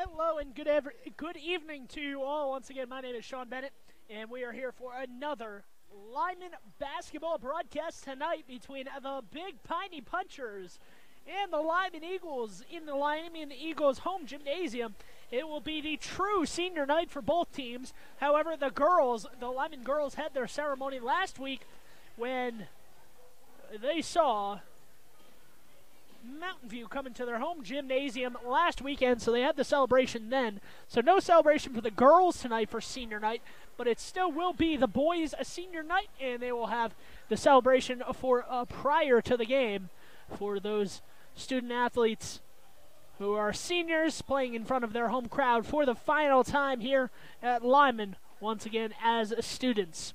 Hello and good evening to you all. Once again, my name is Sean Bennett, and we are here for another Lyman basketball broadcast tonight between the Big Piney Punchers and the Lyman Eagles in the Lyman Eagles home gymnasium. It will be the true senior night for both teams. However, the Lyman girls had their ceremony last week when they saw Mountain View coming to their home gymnasium last weekend, so they had the celebration then. So no celebration for the girls tonight for senior night, but it still will be the boys' senior night, and they will have the celebration for prior to the game for those student athletes who are seniors playing in front of their home crowd for the final time here at Lyman, once again as students.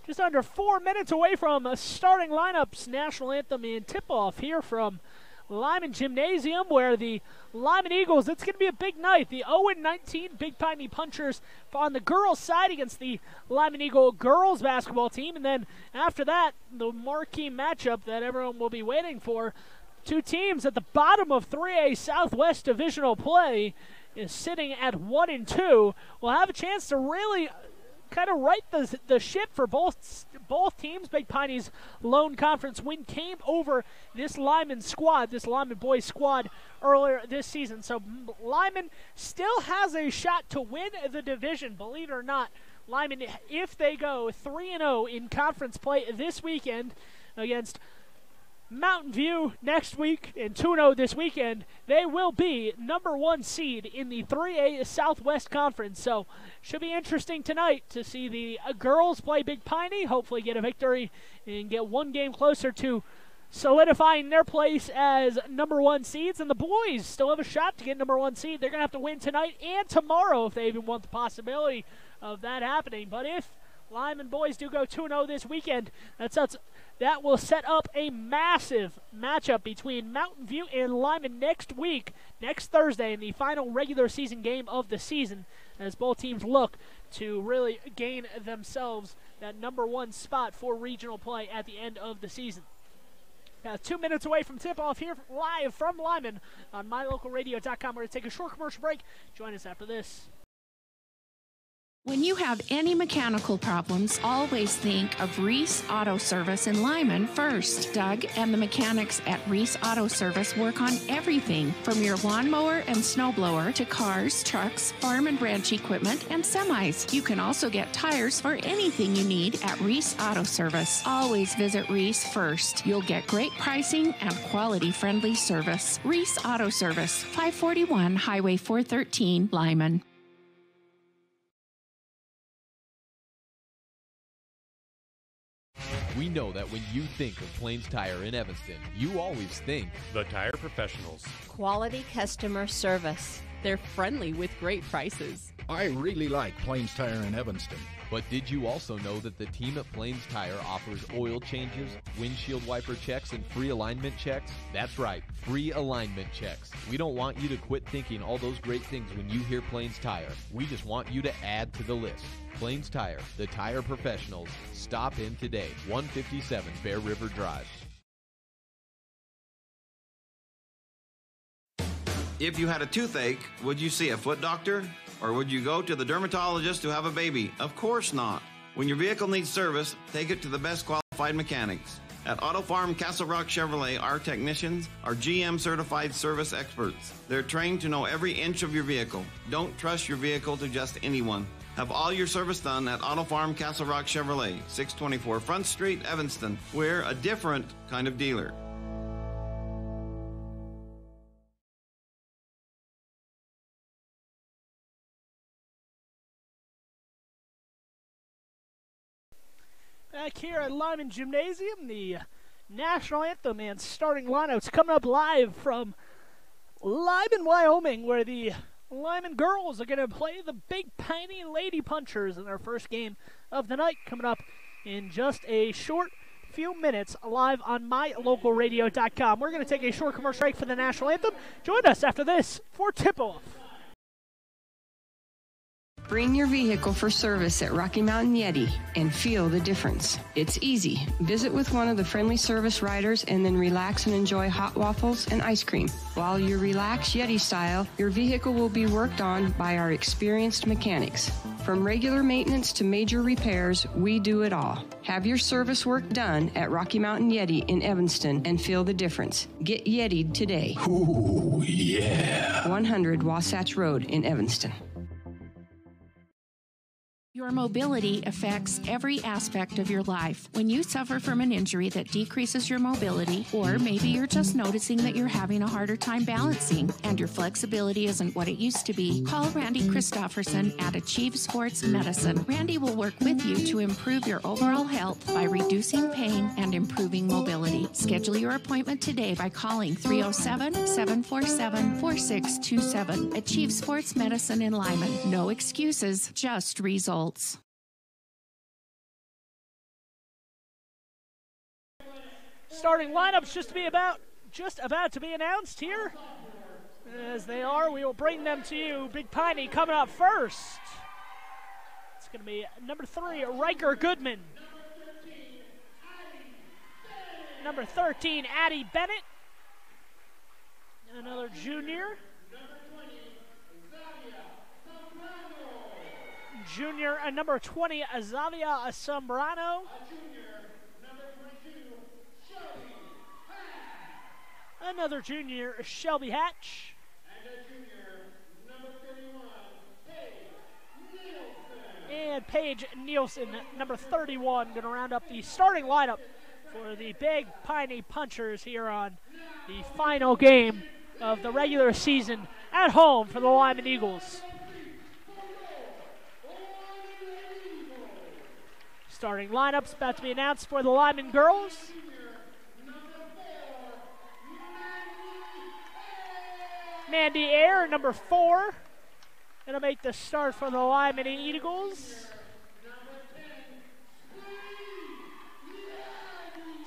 Just under 4 minutes away from starting lineups, national anthem and tip-off here from Lyman Gymnasium, where the Lyman Eagles, it's going to be a big night. The 0-19 Big Piney Punchers on the girls' side against the Lyman Eagle girls basketball team. And then after that, the marquee matchup that everyone will be waiting for. Two teams at the bottom of 3A Southwest Divisional play is sitting at 1-2. Will have a chance to really kind of right the ship for both teams. Big Piney's lone conference win came over this Lyman squad, this Lyman boys squad earlier this season. So Lyman still has a shot to win the division, believe it or not. Lyman, if they go 3-0 in conference play this weekend against Mountain View next week and 2-0 this weekend, they will be number one seed in the 3A Southwest Conference. So should be interesting tonight to see the girls play Big Piney, hopefully get a victory and get one game closer to solidifying their place as number one seeds. And the boys still have a shot to get number one seed. They're going to have to win tonight and tomorrow if they even want the possibility of that happening. But if Lyman boys do go 2-0 this weekend, that will set up a massive matchup between Mountain View and Lyman next Thursday, in the final regular season game of the season, as both teams look to really gain themselves that number one spot for regional play at the end of the season. Now, 2 minutes away from tip-off here live from Lyman on mylocalradio.com. We're going to take a short commercial break. Join us after this. When you have any mechanical problems, always think of Reese Auto Service in Lyman first. Doug and the mechanics at Reese Auto Service work on everything from your lawnmower and snowblower to cars, trucks, farm and ranch equipment, and semis. You can also get tires for anything you need at Reese Auto Service. Always visit Reese first. You'll get great pricing and quality-friendly service. Reese Auto Service, 541 Highway 413, Lyman. We know that when you think of Plains Tire in Evanston, you always think the Tire Professionals. Quality customer service. They're friendly with great prices. I really like Plains Tire in Evanston. But did you also know that the team at Plains Tire offers oil changes, windshield wiper checks, and free alignment checks? That's right, free alignment checks. We don't want you to quit thinking all those great things when you hear Plains Tire. We just want you to add to the list. Plains Tire, the Tire Professionals. Stop in today, 157 Bear River Drive. If you had a toothache, would you see a foot doctor? Or would you go to the dermatologist to have a baby? Of course not. When your vehicle needs service, take it to the best qualified mechanics. At Auto Farm Castle Rock Chevrolet, our technicians are GM certified service experts. They're trained to know every inch of your vehicle. Don't trust your vehicle to just anyone. Have all your service done at Auto Farm Castle Rock Chevrolet, 624 Front Street, Evanston. We're a different kind of dealer. Back here at Lyman Gymnasium, the national anthem and starting lineups coming up live from Lyman, Wyoming, where the Lyman girls are going to play the Big Piney Lady Punchers in their first game of the night, coming up in just a short few minutes live on mylocalradio.com. We're going to take a short commercial break for the national anthem. Join us after this for tip-off. Bring your vehicle for service at Rocky Mountain Yeti and feel the difference. It's easy. Visit with one of the friendly service riders and then relax and enjoy hot waffles and ice cream. While you relax Yeti style, your vehicle will be worked on by our experienced mechanics. From regular maintenance to major repairs, we do it all. Have your service work done at Rocky Mountain Yeti in Evanston and feel the difference. Get Yeti'd today. Ooh, yeah. 100 Wasatch Road in Evanston. Your mobility affects every aspect of your life. When you suffer from an injury that decreases your mobility, or maybe you're just noticing that you're having a harder time balancing and your flexibility isn't what it used to be, call Randy Christofferson at Achieve Sports Medicine. Randy will work with you to improve your overall health by reducing pain and improving mobility. Schedule your appointment today by calling 307-747-4627. Achieve Sports Medicine in Lyman. No excuses, just results. Starting lineups just about to be announced here. As they are, we will bring them to you. Big Piney coming up first. It's going to be number 3, Riker Goodman. Number 13, Addie Bennett. Another junior. Junior, number 20, Azavia Asombrano. Another junior, Shelby Hatch. And a junior, number 31, And Paige Nielsen, number 31, going to round up the starting lineup for the Big Piney Punchers here on the final game of the regular season at home for the Lyman Eagles. Starting lineups about to be announced for the Lyman girls. Mandy Ayer, number 4, going to make the start for the Lyman Eagles.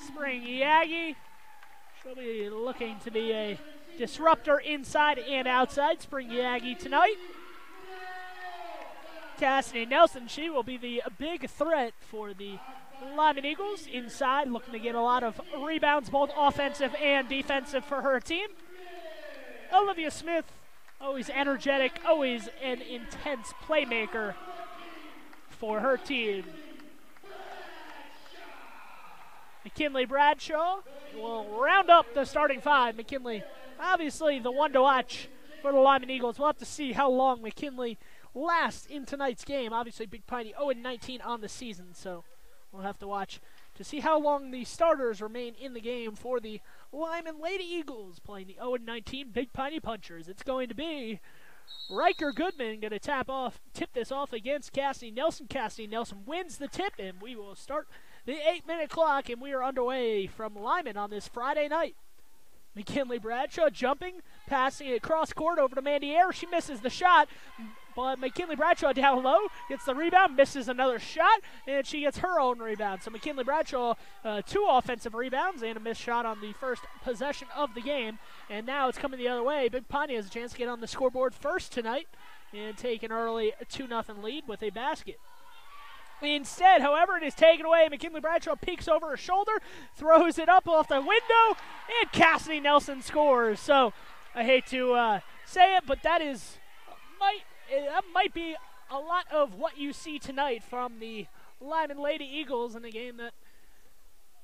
Spring Yagi. She'll be looking to be a disruptor inside and outside. Spring Yagi tonight. Cassidy Nelson, she will be the big threat for the Lyman Eagles inside, looking to get a lot of rebounds, both offensive and defensive for her team. Olivia Smith, always energetic, always an intense playmaker for her team. McKinley Bradshaw will round up the starting 5. McKinley, obviously the one to watch for the Lyman Eagles. We'll have to see how long McKinley lasts in tonight's game. Obviously, Big Piney 0-19 on the season, so we'll have to watch to see how long the starters remain in the game for the Lyman Lady Eagles playing the 0-19 Big Piney Punchers. It's going to be Riker Goodman going to tip this off against Cassidy Nelson. Cassidy Nelson wins the tip, and we will start the 8-minute clock, and we are underway from Lyman on this Friday night. McKinley Bradshaw jumping, passing it cross court over to Mandy Ayer. She misses the shot, but McKinley Bradshaw down low gets the rebound, misses another shot, and she gets her own rebound. So McKinley Bradshaw, 2 offensive rebounds and a missed shot on the first possession of the game. And now it's coming the other way. Big Piney has a chance to get on the scoreboard first tonight and take an early 2-0 lead with a basket. Instead, however, it is taken away. McKinley Bradshaw peeks over her shoulder, throws it up off the window, and Cassidy Nelson scores. So I hate to say it, but that might be a lot of what you see tonight from the Lyman Lady Eagles in a game that,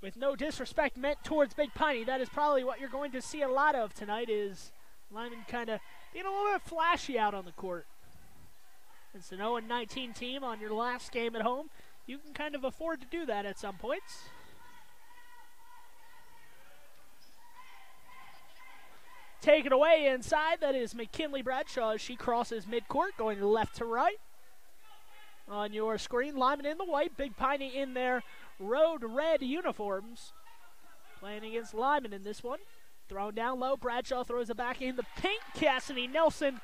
with no disrespect meant towards Big Piney, that is probably what you're going to see a lot of tonight, is Lyman kind of being a little bit flashy out on the court. It's an 0-19 team on your last game at home. You can kind of afford to do that at some points. Taken away inside, that is McKinley Bradshaw as she crosses midcourt, going left to right. On your screen, Lyman in the white, Big Piney in their road red uniforms. Playing against Lyman in this one. Thrown down low, Bradshaw throws it back in the paint. Cassidy Nelson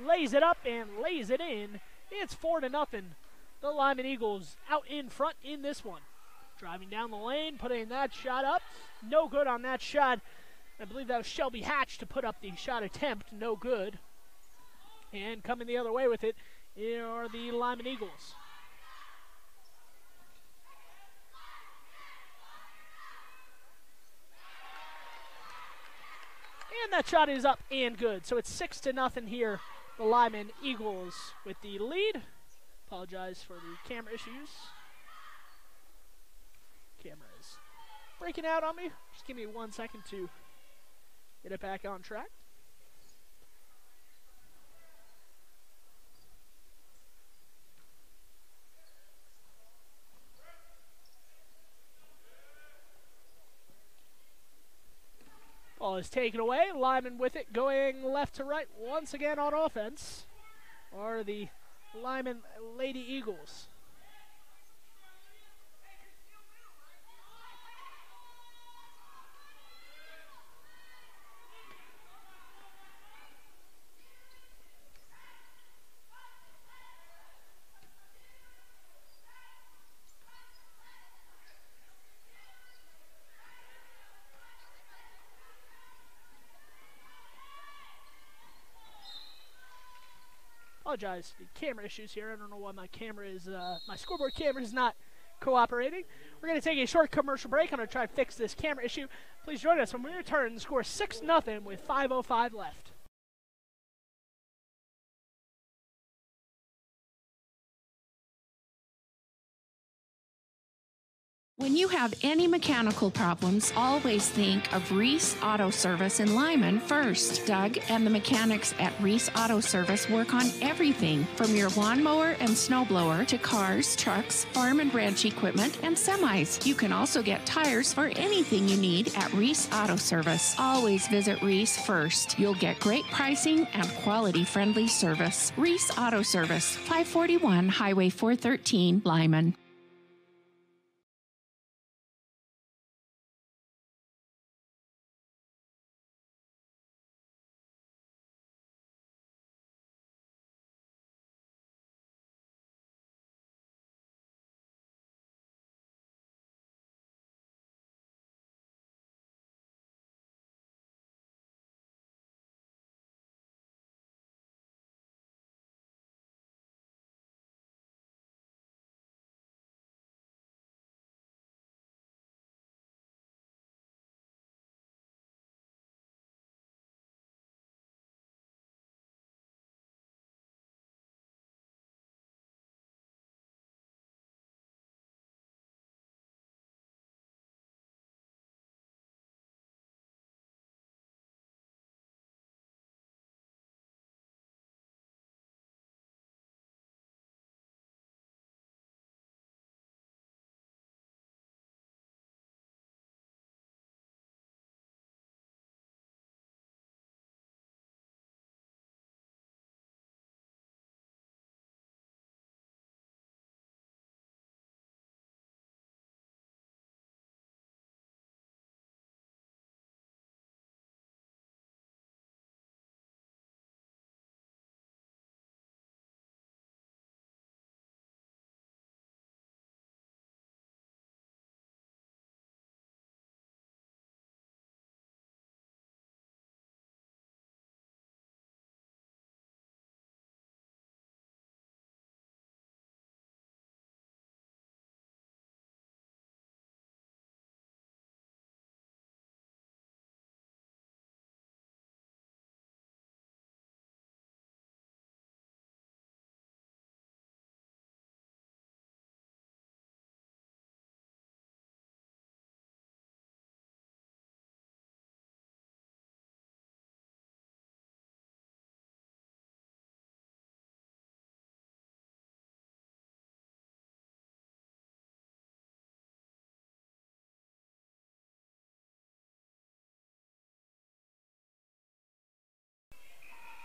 lays it up and lays it in. It's 4-0. The Lyman Eagles out in front in this one. Driving down the lane, putting that shot up. No good on that shot. I believe that was Shelby Hatch to put up the shot attempt. No good. And coming the other way with it are the Lyman Eagles. And that shot is up and good. So it's 6-0 here. The Lyman Eagles with the lead. Apologize for the camera issues. Camera is breaking out on me. Just give me 1 second to get it back on track. Ball is taken away. Lyman with it, going left to right once again on offense. Are the Lyman Lady Eagles. Apologize for the camera issues here. I don't know why my camera is, my scoreboard camera is not cooperating. We're going to take a short commercial break. I'm going to try to fix this camera issue. Please join us when we return. The score 6-0 with 5:05 left. When you have any mechanical problems, always think of Reese Auto Service in Lyman first. Doug and the mechanics at Reese Auto Service work on everything from your lawnmower and snowblower to cars, trucks, farm and ranch equipment, and semis. You can also get tires for anything you need at Reese Auto Service. Always visit Reese first. You'll get great pricing and quality-friendly service. Reese Auto Service, 541 Highway 413, Lyman.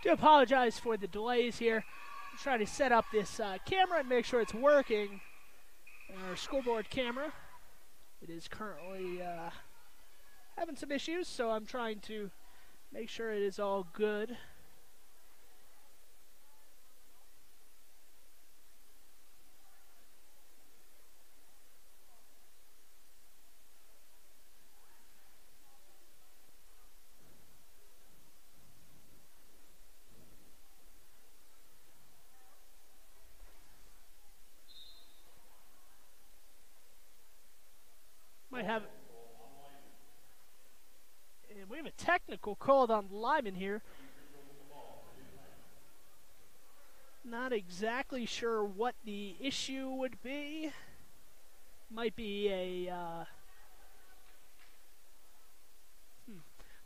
Do apologize for the delays here. I'm trying to set up this camera and make sure it's working. Our scoreboard camera. It is currently having some issues, so I'm trying to make sure it is all good. technical called on Lyman here. Not exactly sure what the issue would be. Might be a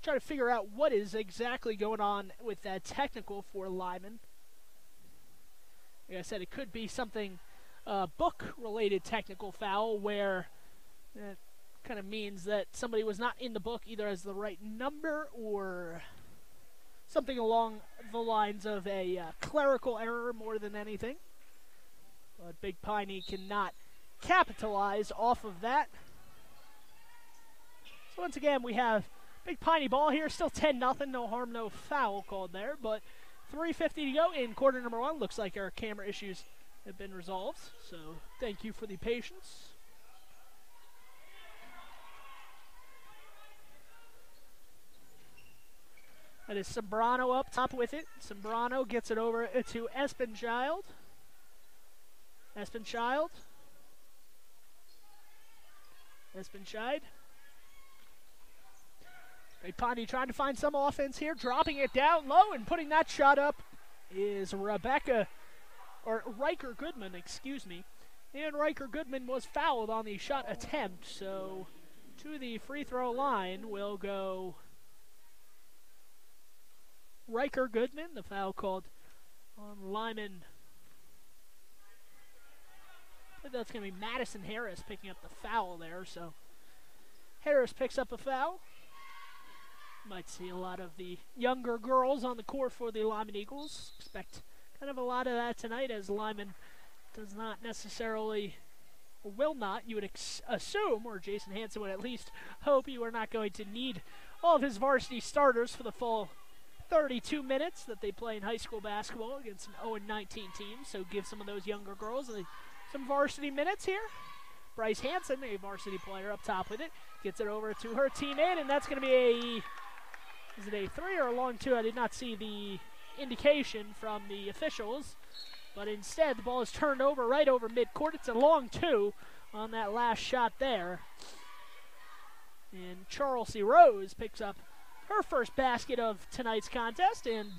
try to figure out what is exactly going on with that technical for Lyman. Like I said, it could be something book-related technical foul where that kind of means that somebody was not in the book either as the right number or something along the lines of a clerical error more than anything. But Big Piney cannot capitalize off of that. So once again, we have Big Piney ball here, still 10-0, no harm, no foul called there, but 3:50 to go in quarter number 1. Looks like our camera issues have been resolved, so thank you for the patience. That is Sombrano up top with it. Sombrano gets it over to Espenchild. Espenchild. Big Piney trying to find some offense here, dropping it down low and putting that shot up is Riker Goodman, excuse me. And Riker Goodman was fouled on the shot attempt, so to the free throw line will go Riker Goodman. The foul called on Lyman. I think that's going to be Madison Harris picking up the foul there, so Harris picks up a foul. Might see a lot of the younger girls on the court for the Lyman Eagles. Expect kind of a lot of that tonight as Lyman does not necessarily, or will not, you would assume, or Jason Hansen would at least hope, you are not going to need all of his varsity starters for the full 32 minutes that they play in high school basketball against an 0-19 team. So give some of those younger girls some varsity minutes here. Bryce Hansen, a varsity player up top with it, gets it over to her teammate, and that's going to be is it a 3 or a long 2? I did not see the indication from the officials, but instead the ball is turned over right over midcourt. It's a long 2 on that last shot there. And Charlesy Rose picks up her first basket of tonight's contest, and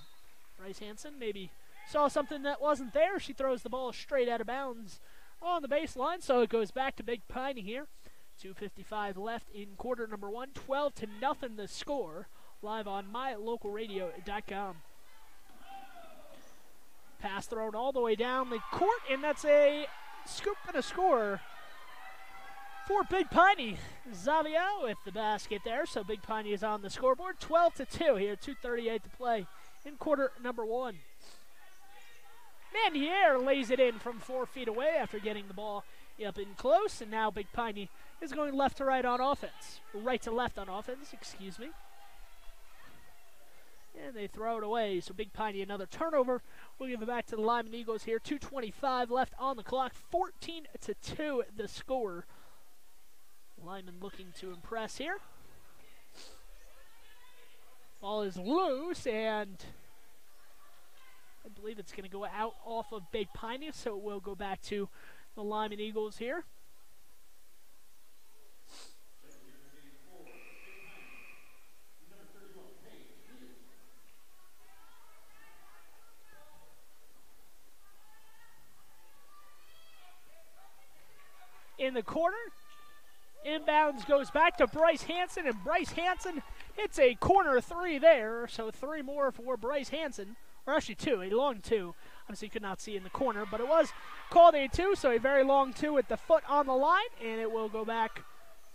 Bryce Hansen maybe saw something that wasn't there. She throws the ball straight out of bounds on the baseline, so it goes back to Big Piney here. 2:55 left in quarter number 1. 12-0 the score. Live on mylocalradio.com. Pass thrown all the way down the court, and that's a scoop and a score for Big Piney. Xavier with the basket there, so Big Piney is on the scoreboard. 12-2 here, 2:38 to play in quarter number 1. Mandier lays it in from 4 feet away after getting the ball up in close, and now Big Piney is going left to right on offense. Right to left on offense, excuse me. And they throw it away, so Big Piney another turnover. We'll give it back to the Lyman Eagles here. 2:25 left on the clock. 14-2 the score. Lyman looking to impress here. Ball is loose, and I believe it's going to go out off of Big Piney, so it will go back to the Lyman Eagles here. In the corner, inbounds goes back to Bryce Hansen, and Bryce Hansen hits a corner 3 there, so 3 more for Bryce Hansen, or actually 2, a long 2. Obviously you could not see in the corner, but it was called a 2, so a very long 2 with the foot on the line, and it will go back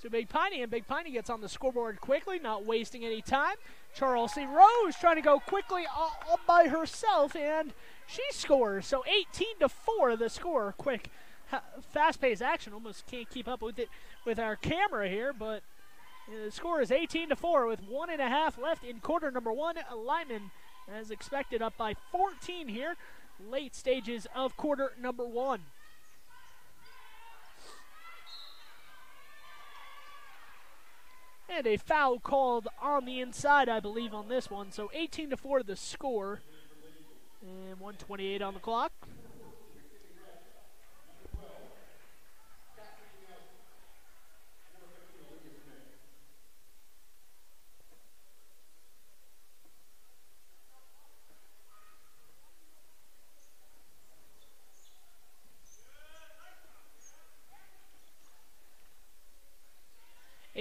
to Big Piney, and Big Piney gets on the scoreboard quickly, not wasting any time. Charlesy Rose trying to go quickly all by herself, and she scores, so 18-4 the score. Quick, fast-paced action, almost can't keep up with it with our camera here, but the score is 18-4 with 1.5 left in quarter number 1. Lyman, as expected, up by 14 here, late stages of quarter number 1. And a foul called on the inside, I believe, on this one. So 18-4 the score, and 1:28 on the clock.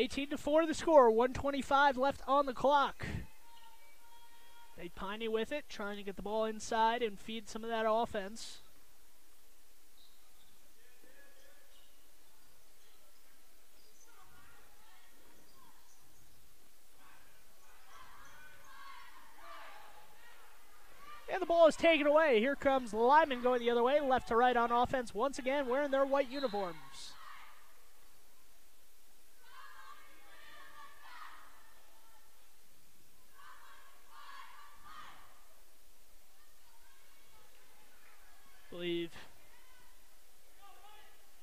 18-4 the score, 1:25 left on the clock. Big Piney with it, trying to get the ball inside and feed some of that offense. And the ball is taken away. Here comes Lyman going the other way, left to right on offense once again, wearing their white uniforms. Believe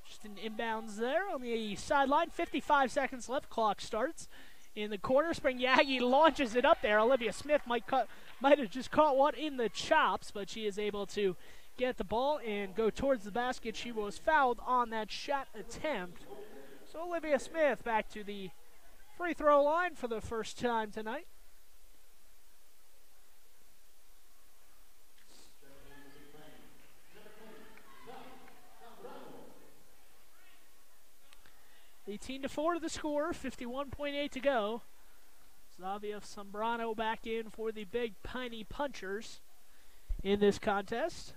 just an inbounds there on the sideline. 55 seconds left. Clock starts in the corner. Spring Yagi launches it up there. Olivia Smith might have just caught one in the chops, but she is able to get the ball and go towards the basket. She was fouled on that shot attempt. So Olivia Smith back to the free throw line for the first time tonight. $18-4 to the score, 51.8 to go. Zavia Sombrano back in for the Big Piney Punchers in this contest.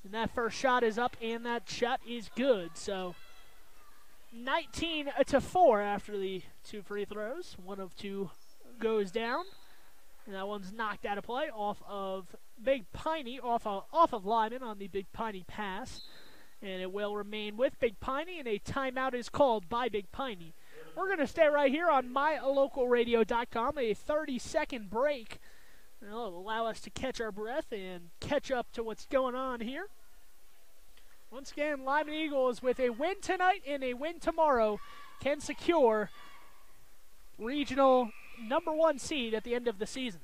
And that first shot is up, and that shot is good. So 19-4 after the two free throws. One of two goes down. And that one's knocked out of play off of Big Piney, off of Lyman on the Big Piney pass. And it will remain with Big Piney, and a timeout is called by Big Piney. We're going to stay right here on mylocalradio.com, a 30-second break. It'll allow us to catch our breath and catch up to what's going on here. Once again, Lyman Eagles with a win tonight and a win tomorrow can secure regional #1 seed at the end of the season.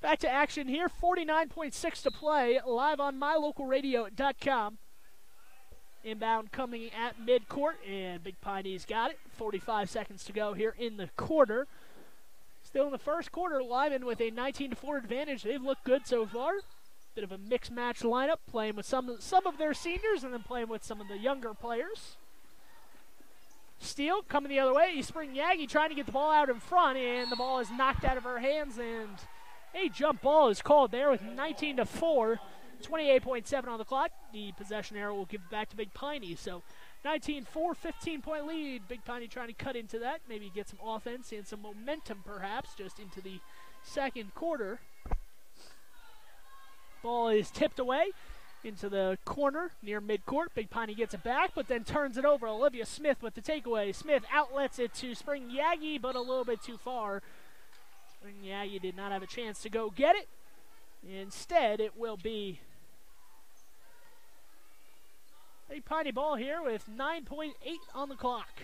Back to action here, 49.6 to play, live on mylocalradio.com. Inbound coming at midcourt, and Big Piney's got it. 45 seconds to go here in the quarter. Still in the first quarter, Lyman with a 19-4 advantage. They've looked good so far. Bit of a mixed match lineup, playing with some of their seniors and then playing with some of the younger players. Steele coming the other way. Spring Yagi trying to get the ball out in front, and the ball is knocked out of her hands, and a jump ball is called there with 19-4, 28.7 on the clock. The possession arrow will give it back to Big Piney. So 19-4, 15-point lead. Big Piney trying to cut into that, maybe get some offense and some momentum perhaps just into the second quarter. Ball is tipped away into the corner near midcourt. Big Piney gets it back, but then turns it over. Olivia Smith with the takeaway. Smith outlets it to Spring Yagi, but a little bit too far. Yeah, you did not have a chance to go get it. Instead, it will be a Piney ball here with 9.8 on the clock.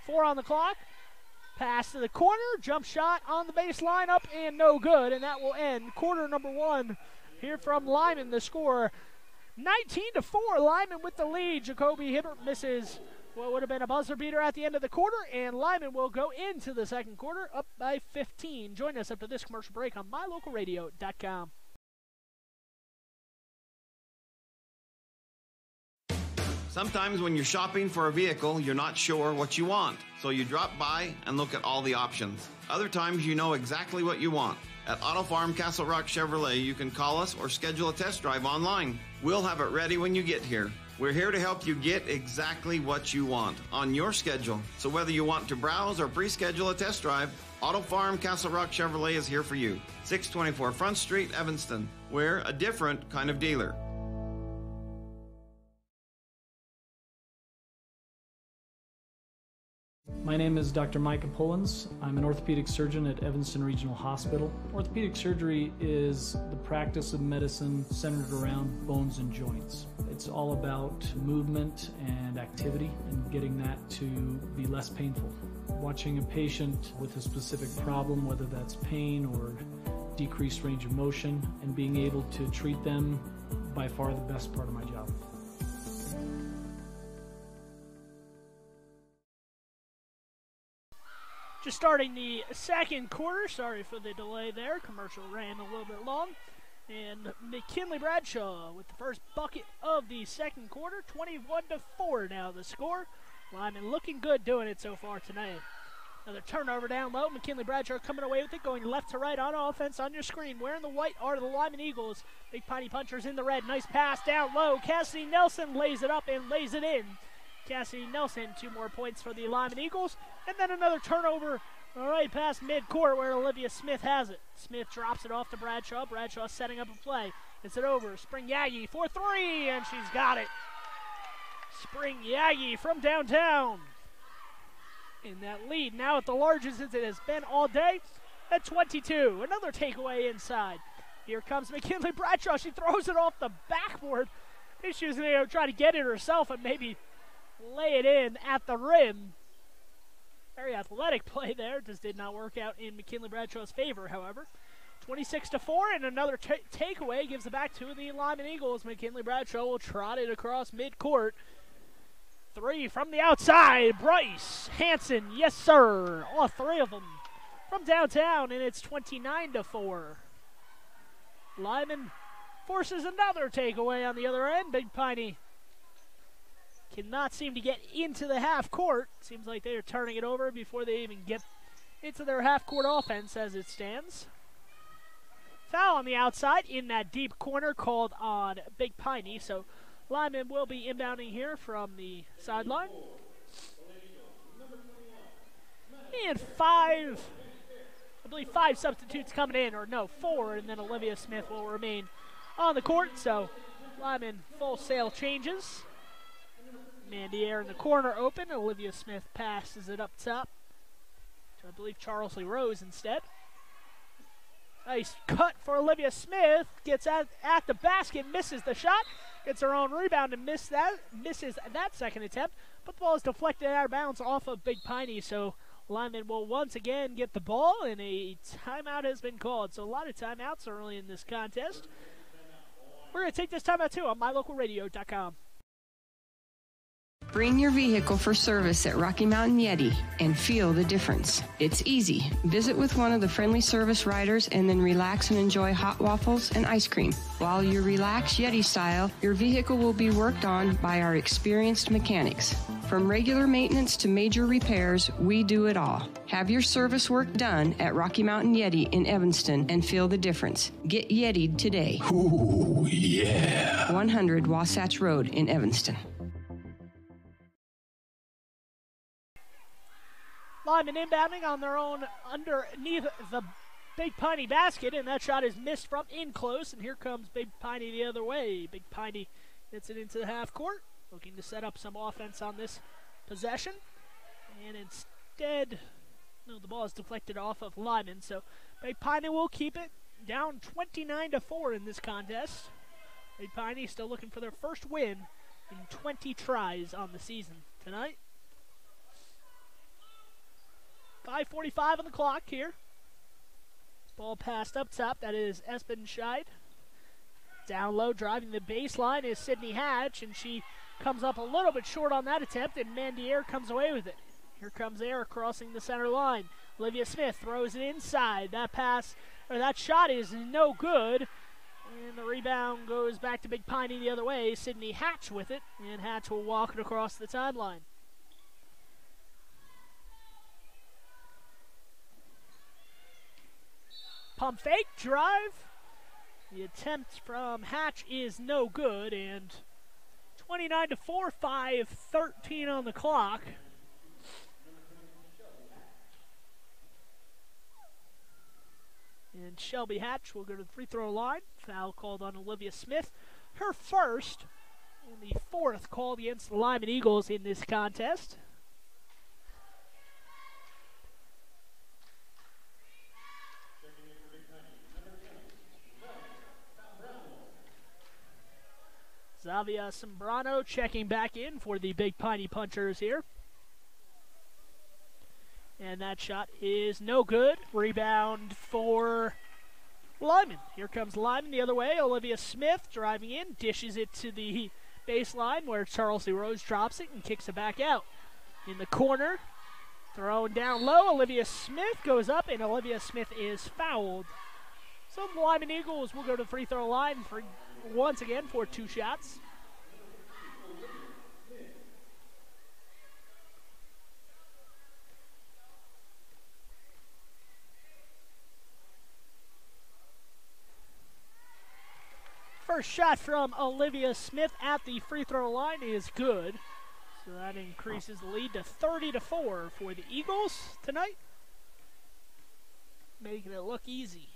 4 on the clock. Pass to the corner. Jump shot on the baseline, up and no good. And that will end quarter #1 here from Lyman. The score 19-4. Lyman with the lead. Jacoby Hibbert misses what would have been a buzzer beater at the end of the quarter, and Lyman will go into the second quarter up by 15. Join us after this commercial break on mylocalradio.com. Sometimes when you're shopping for a vehicle, you're not sure what you want, so you drop by and look at all the options. Other times you know exactly what you want. At Auto Farm Castle Rock Chevrolet, you can call us or schedule a test drive online. We'll have it ready when you get here. We're here to help you get exactly what you want on your schedule. So whether you want to browse or pre-schedule a test drive, Auto Farm Castle Rock Chevrolet is here for you. 624 Front Street, Evanston. We're a different kind of dealer. My name is Dr. Micah Pullins. I'm an orthopedic surgeon at Evanston Regional Hospital. Orthopedic surgery is the practice of medicine centered around bones and joints. It's all about movement and activity and getting that to be less painful. Watching a patient with a specific problem, whether that's pain or decreased range of motion, and being able to treat them, by far the best part of my job. Just starting the second quarter. Sorry for the delay there. Commercial ran a little bit long. And McKinley Bradshaw with the first bucket of the second quarter. 21-4 now the score. Lyman looking good doing it so far tonight. Another turnover down low. McKinley Bradshaw coming away with it, going left to right on offense on your screen. Wearing the white are the Lyman Eagles. Big Piney Punchers in the red. Nice pass down low. Cassidy Nelson lays it up and lays it in. Cassidy Nelson, 2 more points for the Lyman Eagles. And then another turnover right past midcourt where Olivia Smith has it. Smith drops it off to Bradshaw. Bradshaw setting up a play. It's it over. Spring Yagi for 3, and she's got it. Spring Yagi from downtown. In that lead, now at the largest as it has been all day, at 22. Another takeaway inside. Here comes McKinley Bradshaw. She throws it off the backboard. I think she was going to try to get it herself and maybe lay it in at the rim. Very athletic play there. Just did not work out in McKinley Bradshaw's favor, however. 26-4, and another takeaway gives it back to the Lyman Eagles. McKinley Bradshaw will trot it across midcourt. 3 from the outside. Bryce Hansen, yes sir. All 3 of them from downtown, and it's 29-4. Lyman forces another takeaway on the other end. Big Piney cannot seem to get into the half court. Seems like they are turning it over before they even get into their half court offense as it stands. Foul on the outside in that deep corner called on Big Piney. So Lyman will be inbounding here from the sideline. And 5 substitutes coming in, or no, 4, and then Olivia Smith will remain on the court. So Lyman full sail changes. Mandier in the corner open. Olivia Smith passes it up top to, I believe, Charles Lee Rose instead. Nice cut for Olivia Smith. Gets at the basket, misses the shot. Gets her own rebound and misses that second attempt. But the ball is deflected out of bounds off of Big Piney. So Lyman will once again get the ball, and a timeout has been called. So a lot of timeouts early in this contest. We're going to take this timeout too on mylocalradio.com. Bring your vehicle for service at Rocky Mountain Yeti and feel the difference. It's easy. Visit with one of the friendly service riders and then relax and enjoy hot waffles and ice cream. While you relax Yeti style, your vehicle will be worked on by our experienced mechanics. From regular maintenance to major repairs, we do it all. Have your service work done at Rocky Mountain Yeti in Evanston and feel the difference. Get Yeti'd today. Ooh, yeah. 100 Wasatch Road in Evanston. Lyman inbounding on their own underneath the Big Piney basket, and that shot is missed from in close, and here comes Big Piney the other way. Big Piney gets it into the half court, looking to set up some offense on this possession, and instead, no, the ball is deflected off of Lyman, so Big Piney will keep it down 29-4 in this contest. Big Piney still looking for their first win in 20 tries on the season tonight. 5:45 on the clock here. Ball passed up top. That is Espen Scheid. Down low, driving the baseline is Sydney Hatch, and she comes up a little bit short on that attempt, and Mandier comes away with it. Here comes Air crossing the center line. Olivia Smith throws it inside. That shot is no good, and the rebound goes back to Big Piney the other way. Sydney Hatch with it, and Hatch will walk it across the timeline. Pump fake, drive. The attempt from Hatch is no good, and 29-4, 5:13 on the clock. And Shelby Hatch will go to the free throw line. Foul called on Olivia Smith. Her first, and the 4th called against the Lyman Eagles in this contest. Zavia Sembrano checking back in for the Big Piney Punchers here. And that shot is no good. Rebound for Lyman. Here comes Lyman the other way. Olivia Smith driving in, dishes it to the baseline where Charles Lee Rose drops it and kicks it back out. In the corner, thrown down low. Olivia Smith goes up, and Olivia Smith is fouled. So the Lyman Eagles will go to the free throw line for once again for 2 shots. First shot from Olivia Smith at the free throw line is good. So that increases the lead to 30-4 for the Eagles tonight. Making it look easy.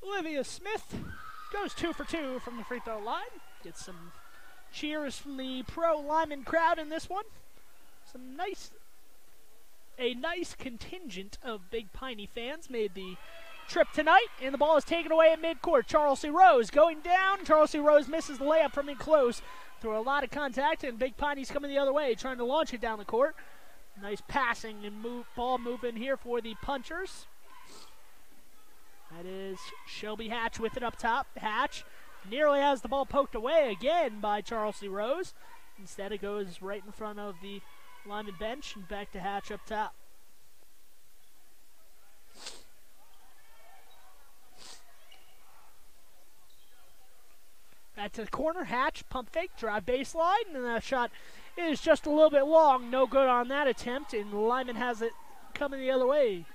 Olivia Smith goes 2 for 2 from the free throw line. Gets some cheers from the pro Lyman crowd in this one. A nice contingent of Big Piney fans made the trip tonight, and the ball is taken away at midcourt. Charles Lee Rose going down. Charles Lee Rose misses the layup from in close through a lot of contact, and Big Piney's coming the other way, trying to launch it down the court. Nice passing and ball moving here for the Punchers. That is Shelby Hatch with it up top. Hatch nearly has the ball poked away again by Charles Lee Rose. Instead, it goes right in front of the Lyman bench and back to Hatch up top. Back to the corner, Hatch, pump fake, drive baseline, and that shot is just a little bit long. No good on that attempt, and Lyman has it coming the other way.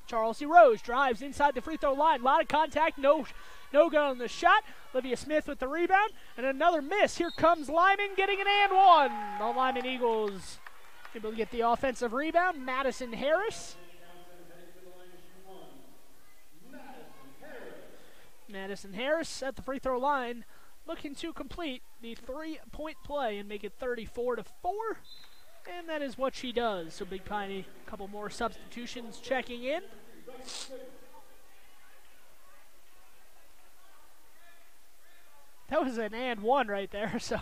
Charles Lee Rose drives inside the free throw line. A lot of contact, no good on the shot. Olivia Smith with the rebound, and another miss. Here comes Lyman getting an and one. The Lyman Eagles able to get the offensive rebound. Madison Harris. Madison Harris at the free throw line, looking to complete the 3-point play and make it 34-4. And that is what she does. So Big Piney, a couple more substitutions checking in. That was an and one right there. So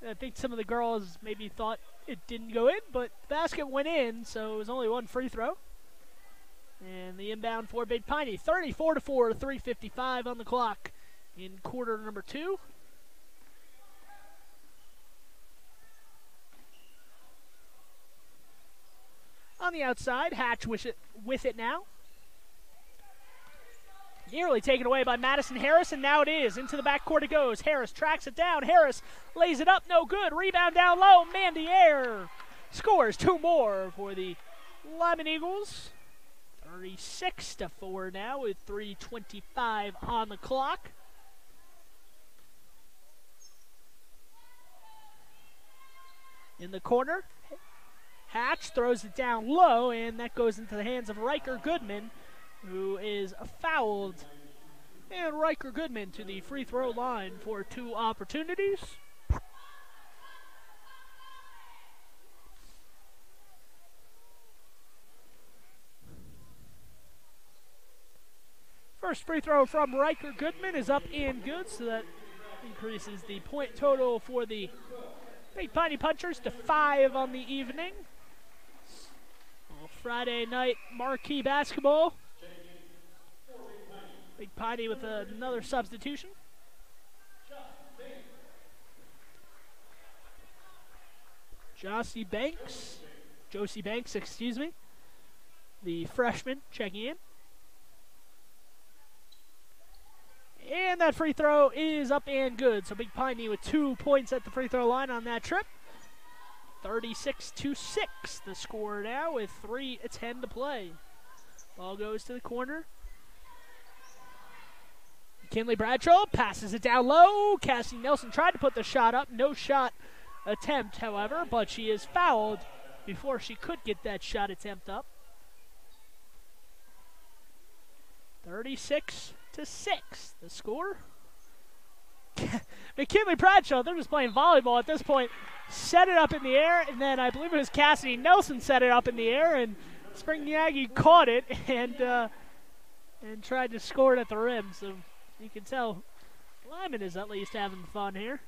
I think some of the girls maybe thought it didn't go in, but the basket went in, so it was only one free throw. And the inbound for Big Piney, 34-4, 3:55 on the clock in quarter number 2. On the outside, Hatch with it now. Nearly taken away by Madison Harris, and now it is. Into the backcourt it goes. Harris tracks it down. Harris lays it up, no good. Rebound down low. Mandy Air scores 2 more for the Lyman Eagles. 36-4 now with 3:25 on the clock. In the corner, Hatch throws it down low, and that goes into the hands of Riker Goodman, who is fouled. And Riker Goodman to the free throw line for 2 opportunities. First free throw from Riker Goodman is up and good, so that increases the point total for the Big Piney Punchers to 5 on the evening. Well, Friday night marquee basketball. Big Piney with another substitution. Josie Banks, excuse me. The freshman checking in. And that free throw is up and good. So Big Piney with 2 points at the free throw line on that trip. 36-6 the score now with 3:10 to play. Ball goes to the corner. McKinley Bradshaw passes it down low. Cassie Nelson tried to put the shot up. No shot attempt, however, but she is fouled before she could get that shot attempt up. 36-6 the score. McKinley Bradshaw, they're just playing volleyball at this point, set it up in the air, and then I believe it was Cassidy Nelson set it up in the air, and Spring Aggie caught it and tried to score it at the rim. So you can tell Lyman is at least having fun here.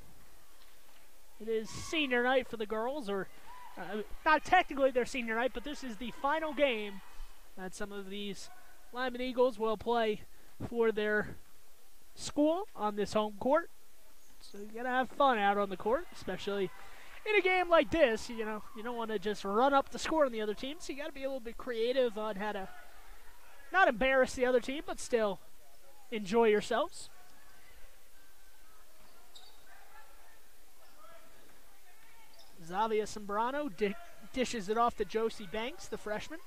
It is senior night for the girls, or Not technically their senior night, but this is the final game that some of these Lyman Eagles will play for their school on this home court. So you gotta have fun out on the court, especially in a game like this. You know, you don't want to just run up the score on the other team, so you gotta be a little bit creative on how to not embarrass the other team, but still enjoy yourselves. Zavia Sembrano dishes it off to Josie Banks, the freshman.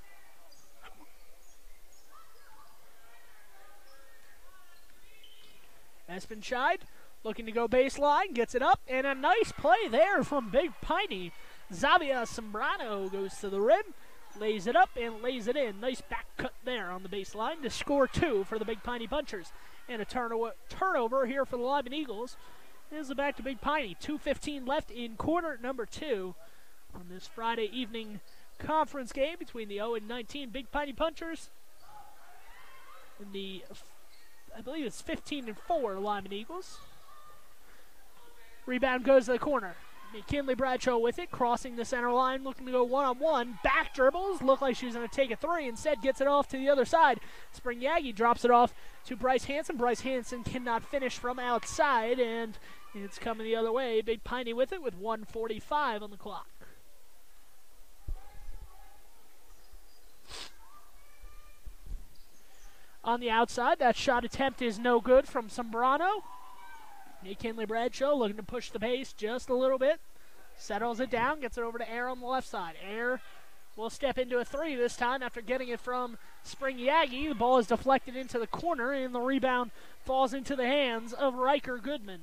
Espenscheid looking to go baseline, gets it up, and a nice play there from Big Piney. Zavia Sembrano goes to the rim, lays it up, and lays it in. Nice back cut there on the baseline to score 2 for the Big Piney Punchers. And a turnover here for the Lyman Eagles. Here's it back to Big Piney. 2:15 left in quarter number 2 on this Friday evening conference game between the 0-19 Big Piney Punchers and the, I believe it's 15-4 Lyman Eagles. Rebound goes to the corner. McKinley Bradshaw with it, crossing the center line, looking to go one-on-one. Back dribbles, looked like she was going to take a 3. Instead, gets it off to the other side. Spring Yagi drops it off to Bryce Hansen. Bryce Hansen cannot finish from outside, and it's coming the other way. Big Piney with it with 1:45 on the clock. On the outside, that shot attempt is no good from Sembrano. McKinley Bradshaw looking to push the pace just a little bit. Settles it down, gets it over to Air on the left side. Air will step into a 3 this time after getting it from Spring Yagi. The ball is deflected into the corner, and the rebound falls into the hands of Riker Goodman.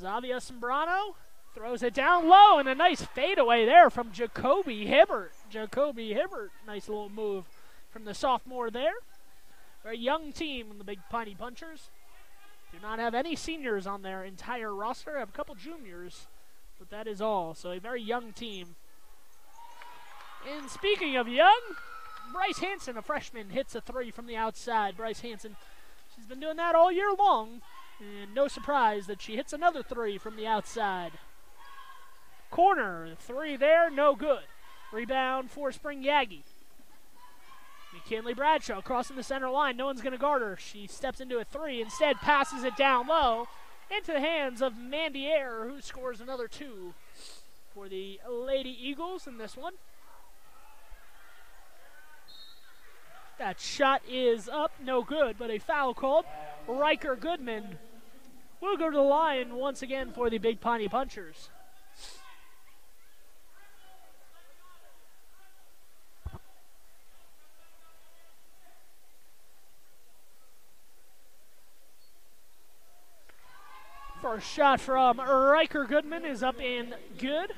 Zavia Sembrano throws it down low, and a nice fadeaway there from Jacoby Hibbert. Jacoby Hibbert, nice little move from the sophomore there. Very young team in the Big Piney Punchers. Do not have any seniors on their entire roster. Have a couple juniors, but that is all. So a very young team. And speaking of young, Bryce Hansen, a freshman, hits a 3 from the outside. Bryce Hansen, she's been doing that all year long, and no surprise that she hits another 3 from the outside. Corner, 3 there, no good. Rebound for Spring Yagi. McKinley Bradshaw crossing the center line. No one's going to guard her. She steps into a 3. Instead, passes it down low into the hands of Mandy Air, who scores another 2 for the Lady Eagles in this one. That shot is up, no good, but a foul called. Riker Goodman will go to the line once again for the Big Piney Punchers. First shot from Riker Goodman is up and good.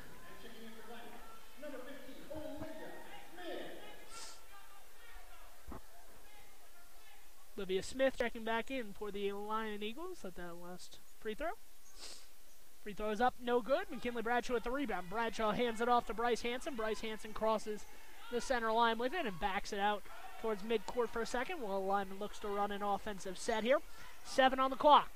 Olivia Smith checking back in for the Lyman Eagles at that last free throw. Free throw is up, no good. McKinley Bradshaw with the rebound. Bradshaw hands it off to Bryce Hansen. Bryce Hansen crosses the center line with it and backs it out towards midcourt for a second while Lyman looks to run an offensive set here. 7 on the clock.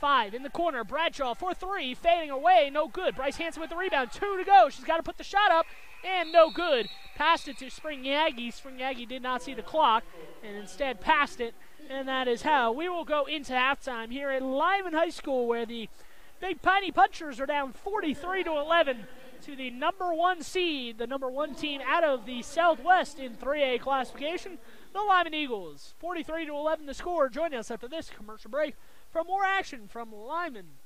5 in the corner. Bradshaw for 3, fading away, no good. Bryce Hansen with the rebound. 2 to go. She's got to put the shot up, and no good. Passed it to Spring Yagi. Spring Yagi did not see the clock, and instead passed it, and that is how we will go into halftime here at Lyman High School, where the Big Piney Punchers are down 43-11 to the number 1 seed, the number 1 team out of the Southwest in 3A classification, the Lyman Eagles. 43-11 the score. Join us after this commercial break for more action from Lyman.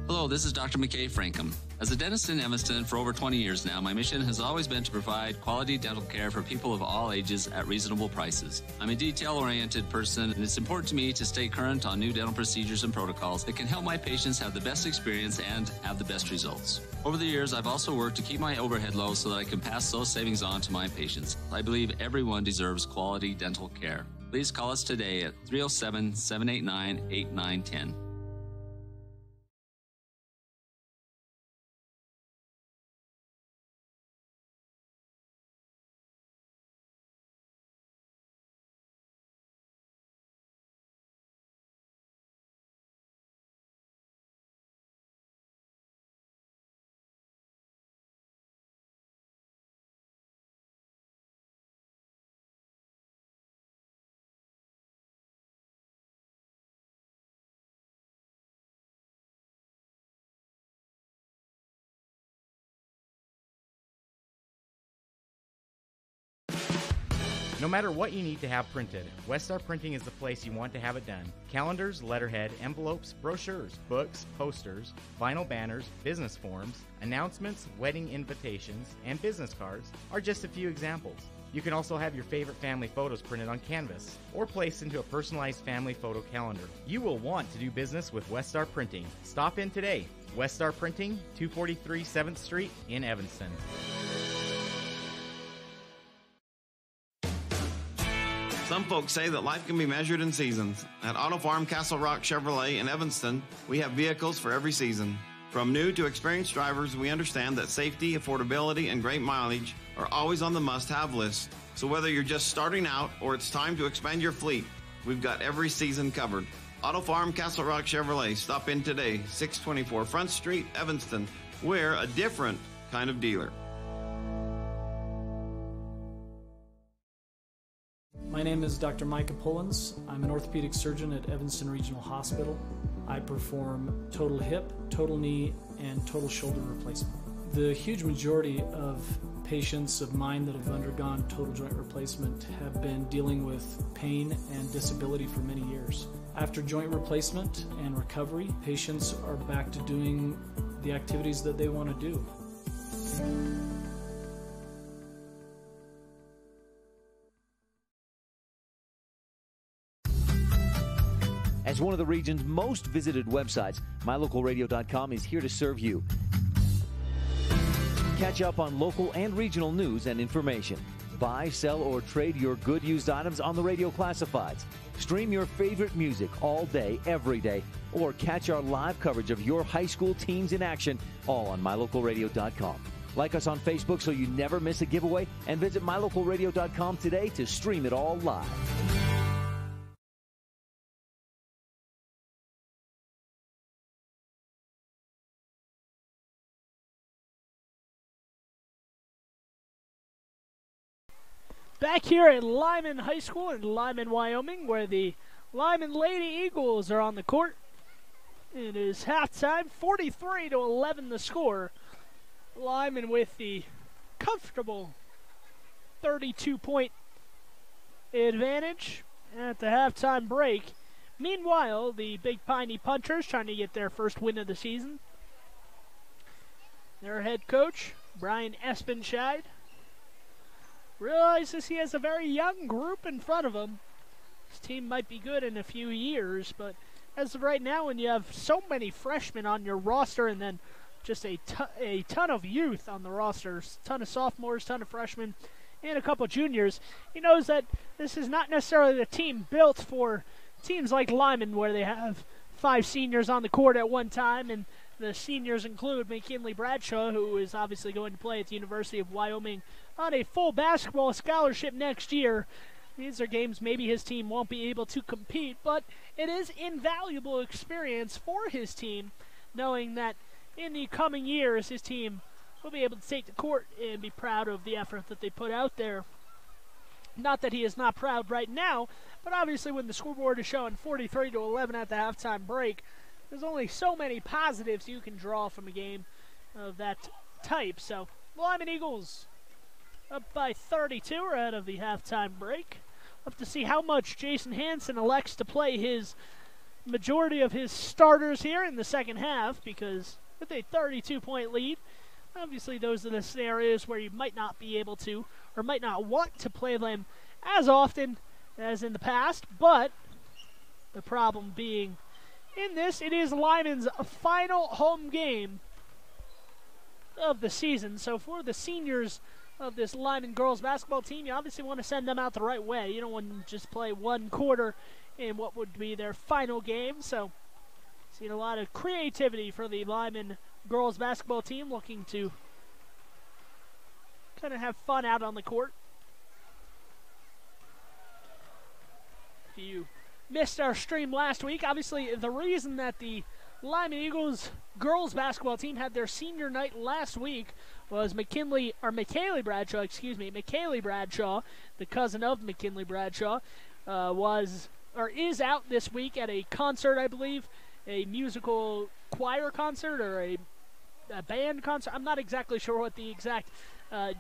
Hello, this is Dr. McKay Frankham. As a dentist in Evanston for over 20 years now, my mission has always been to provide quality dental care for people of all ages at reasonable prices. I'm a detail-oriented person, and it's important to me to stay current on new dental procedures and protocols that can help my patients have the best experience and have the best results. Over the years, I've also worked to keep my overhead low so that I can pass those savings on to my patients. I believe everyone deserves quality dental care. Please call us today at 307-789-8910. No matter what you need to have printed, Westar Printing is the place you want to have it done. Calendars, letterhead, envelopes, brochures, books, posters, vinyl banners, business forms, announcements, wedding invitations, and business cards are just a few examples. You can also have your favorite family photos printed on canvas or placed into a personalized family photo calendar. You will want to do business with Westar Printing. Stop in today. Westar Printing, 243 7th Street in Evanston. Some folks say that life can be measured in seasons. At Auto Farm Castle Rock Chevrolet in Evanston, we have vehicles for every season. From new to experienced drivers, we understand that safety, affordability, and great mileage are always on the must-have list. So whether you're just starting out or it's time to expand your fleet, we've got every season covered. Auto Farm Castle Rock Chevrolet. Stop in today, 624 Front Street, Evanston. We're a different kind of dealer. My name is Dr. Michael Kunzler. I'm an orthopedic surgeon at Evanston Regional Hospital. I perform total hip, total knee, and total shoulder replacement. The huge majority of patients of mine that have undergone total joint replacement have been dealing with pain and disability for many years. After joint replacement and recovery, patients are back to doing the activities that they want to do. As one of the region's most visited websites, mylocalradio.com is here to serve you. Catch up on local and regional news and information. Buy, sell, or trade your good used items on the radio classifieds. Stream your favorite music all day, every day, or catch our live coverage of your high school teams in action, all on mylocalradio.com. Like us on Facebook so you never miss a giveaway, and visit mylocalradio.com today to stream it all live. Back here at Lyman High School in Lyman, Wyoming, where the Lyman Lady Eagles are on the court. It is halftime, 43-11 the score. Lyman with the comfortable 32-point advantage at the halftime break. Meanwhile, the Big Piney Punchers trying to get their first win of the season. Their head coach, Brian Espenscheid, realizes he has a very young group in front of him. His team might be good in a few years, but as of right now, when you have so many freshmen on your roster and then just a ton of youth on the roster, a ton of sophomores, ton of freshmen, and a couple juniors, he knows that this is not necessarily the team built for teams like Lyman, where they have 5 seniors on the court at one time, and the seniors include McKinley Bradshaw, who is obviously going to play at the University of Wyoming on a full basketball scholarship next year. These are games maybe his team won't be able to compete, but it is invaluable experience for his team, knowing that in the coming years his team will be able to take the court and be proud of the effort that they put out there. Not that he is not proud right now, but obviously when the scoreboard is showing 43-11 at the halftime break, there's only so many positives you can draw from a game of that type. So, Lyman Eagles up by 32 ahead of the halftime break. We'll have to see how much Jason Hansen elects to play his majority of his starters here in the second half, because with a 32-point lead, obviously those are the scenarios where you might not be able to or might not want to play them as often as in the past. But the problem being, in this, it is Lyman's final home game of the season. So for the seniors of this Lyman girls basketball team, you obviously want to send them out the right way. You don't want to just play one quarter in what would be their final game. So seen a lot of creativity for the Lyman girls basketball team, looking to kind of have fun out on the court. If you missed our stream last week, obviously the reason that the Lyman Eagles girls basketball team had their senior night last week was Michaeli Bradshaw, the cousin of McKinley Bradshaw, is out this week at a concert, I believe, a musical choir concert or a band concert. I'm not exactly sure what the exact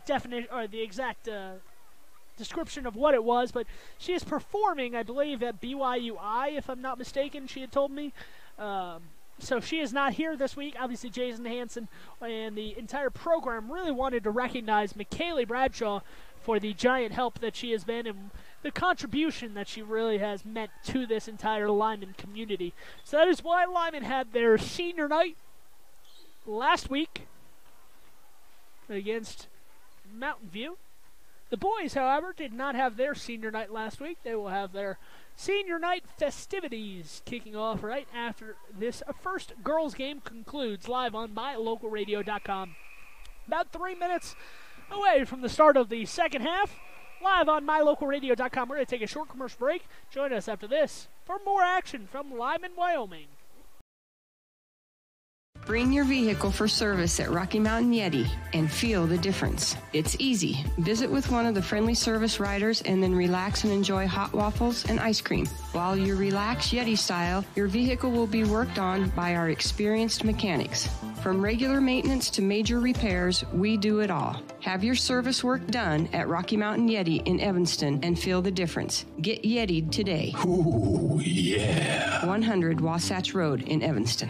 definition or the exact description of what it was, but she is performing, I believe, at BYUI, if I'm not mistaken, she had told me. So she is not here this week. Obviously, Jason Hansen and the entire program really wanted to recognize McKaylee Bradshaw for the giant help that she has been and the contribution that she really has meant to this entire Lyman community. So that is why Lyman had their senior night last week against Mountain View. The boys, however, did not have their senior night last week. They will have their senior night festivities kicking off right after this first girls game concludes, live on mylocalradio.com. About 3 minutes away from the start of the second half, live on mylocalradio.com. We're going to take a short commercial break. Join us after this for more action from Lyman, Wyoming. Bring your vehicle for service at Rocky Mountain Yeti and feel the difference. It's easy. Visit with one of the friendly service riders and then relax and enjoy hot waffles and ice cream. While you relax Yeti style, your vehicle will be worked on by our experienced mechanics. From regular maintenance to major repairs, we do it all. Have your service work done at Rocky Mountain Yeti in Evanston and feel the difference. Get Yeti'd today. Ooh, yeah. 100 Wasatch Road in Evanston.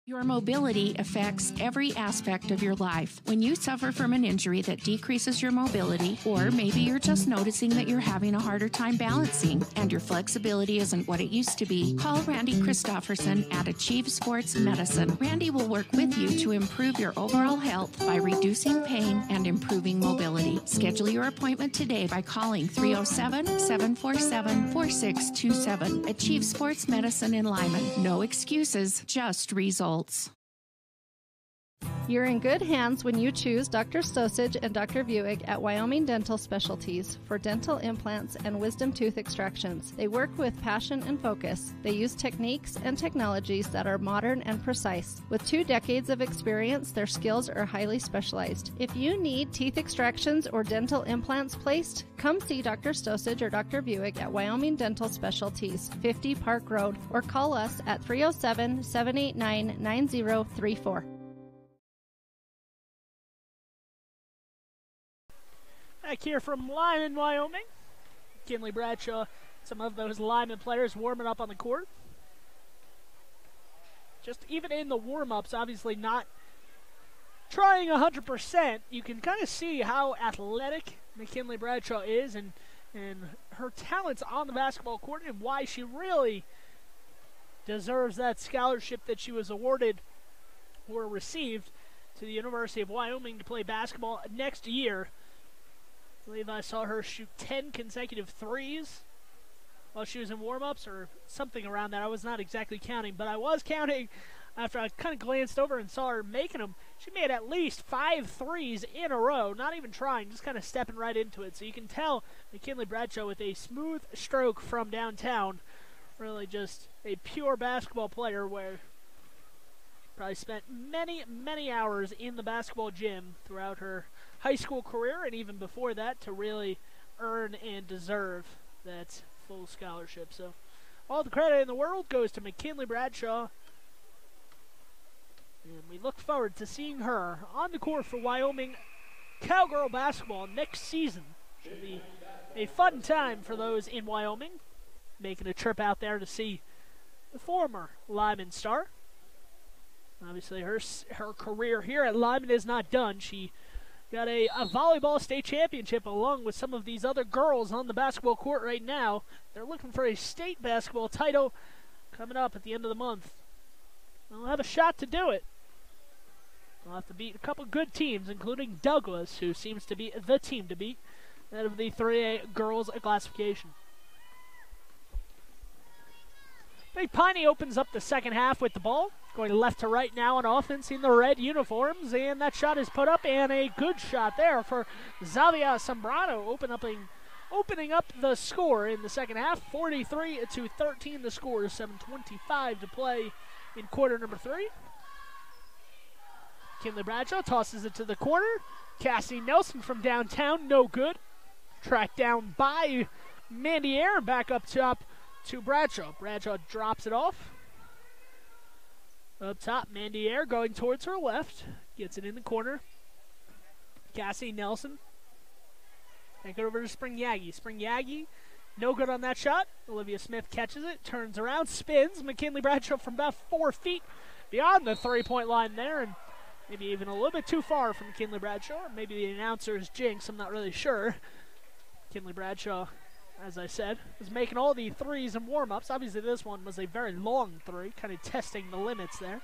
Your mobility affects every aspect of your life. When you suffer from an injury that decreases your mobility, or maybe you're just noticing that you're having a harder time balancing and your flexibility isn't what it used to be, call Randy Christofferson at Achieve Sports Medicine. Randy will work with you to improve your overall health by reducing pain and improving mobility. Schedule your appointment today by calling 307-747-4627. Achieve Sports Medicine in Lyman. No excuses, just results. You're in good hands when you choose Dr. Stosage and Dr. Buick at Wyoming Dental Specialties for dental implants and wisdom tooth extractions. They work with passion and focus. They use techniques and technologies that are modern and precise. With 2 decades of experience, their skills are highly specialized. If you need teeth extractions or dental implants placed, come see Dr. Stosage or Dr. Buick at Wyoming Dental Specialties, 50 Park Road, or call us at 307-789-9034. Back here from Lyman, Wyoming. McKinley Bradshaw, some of those Lyman players warming up on the court. Just even in the warm-ups, obviously not trying 100%. You can kind of see how athletic McKinley Bradshaw is and her talents on the basketball court and why she really deserves that scholarship that she was awarded or received to the University of Wyoming to play basketball next year. I believe I saw her shoot 10 consecutive threes while she was in warm-ups or something around that. I was not exactly counting, but I was counting after I kind of glanced over and saw her making them. She made at least 5 threes in a row, not even trying, just kind of stepping right into it. So you can tell McKinley Bradshaw with a smooth stroke from downtown, really just a pure basketball player where probably spent many, many hours in the basketball gym throughout her high school career and even before that to really earn and deserve that full scholarship. So all the credit in the world goes to McKinley Bradshaw. And we look forward to seeing her on the court for Wyoming Cowgirl basketball next season. Should be a fun time for those in Wyoming, making a trip out there to see the former Lyman star. Obviously, her career here at Lyman is not done. She got a volleyball state championship along with some of these other girls on the basketball court right now. They're looking for a state basketball title coming up at the end of the month. They'll have a shot to do it. They'll have to beat a couple good teams, including Douglas, who seems to be the team to beat out of the 3A girls classification. Big Piney opens up the second half with the ball. Going left to right now on offense in the red uniforms. And that shot is put up, and a good shot there for Xavier Zambrano, opening up the score in the second half. 43-13 the score, 7:25 to play in quarter number 3. McKinley Bradshaw tosses it to the corner. Cassie Nelson from downtown, no good. Tracked down by Mandy Air, back up top to Bradshaw. Bradshaw drops it off. Up top, Mandy Air going towards her left. Gets it in the corner. Cassie Nelson Take it over to Spring Yagi, no good on that shot. Olivia Smith catches it, turns around, spins. McKinley Bradshaw from about 4 feet beyond the three-point line there, and maybe even a little bit too far from McKinley Bradshaw. Maybe the announcer's jinx, I'm not really sure. McKinley Bradshaw, as I said, was making all the threes and warm-ups. Obviously this one was a very long three, kind of testing the limits there.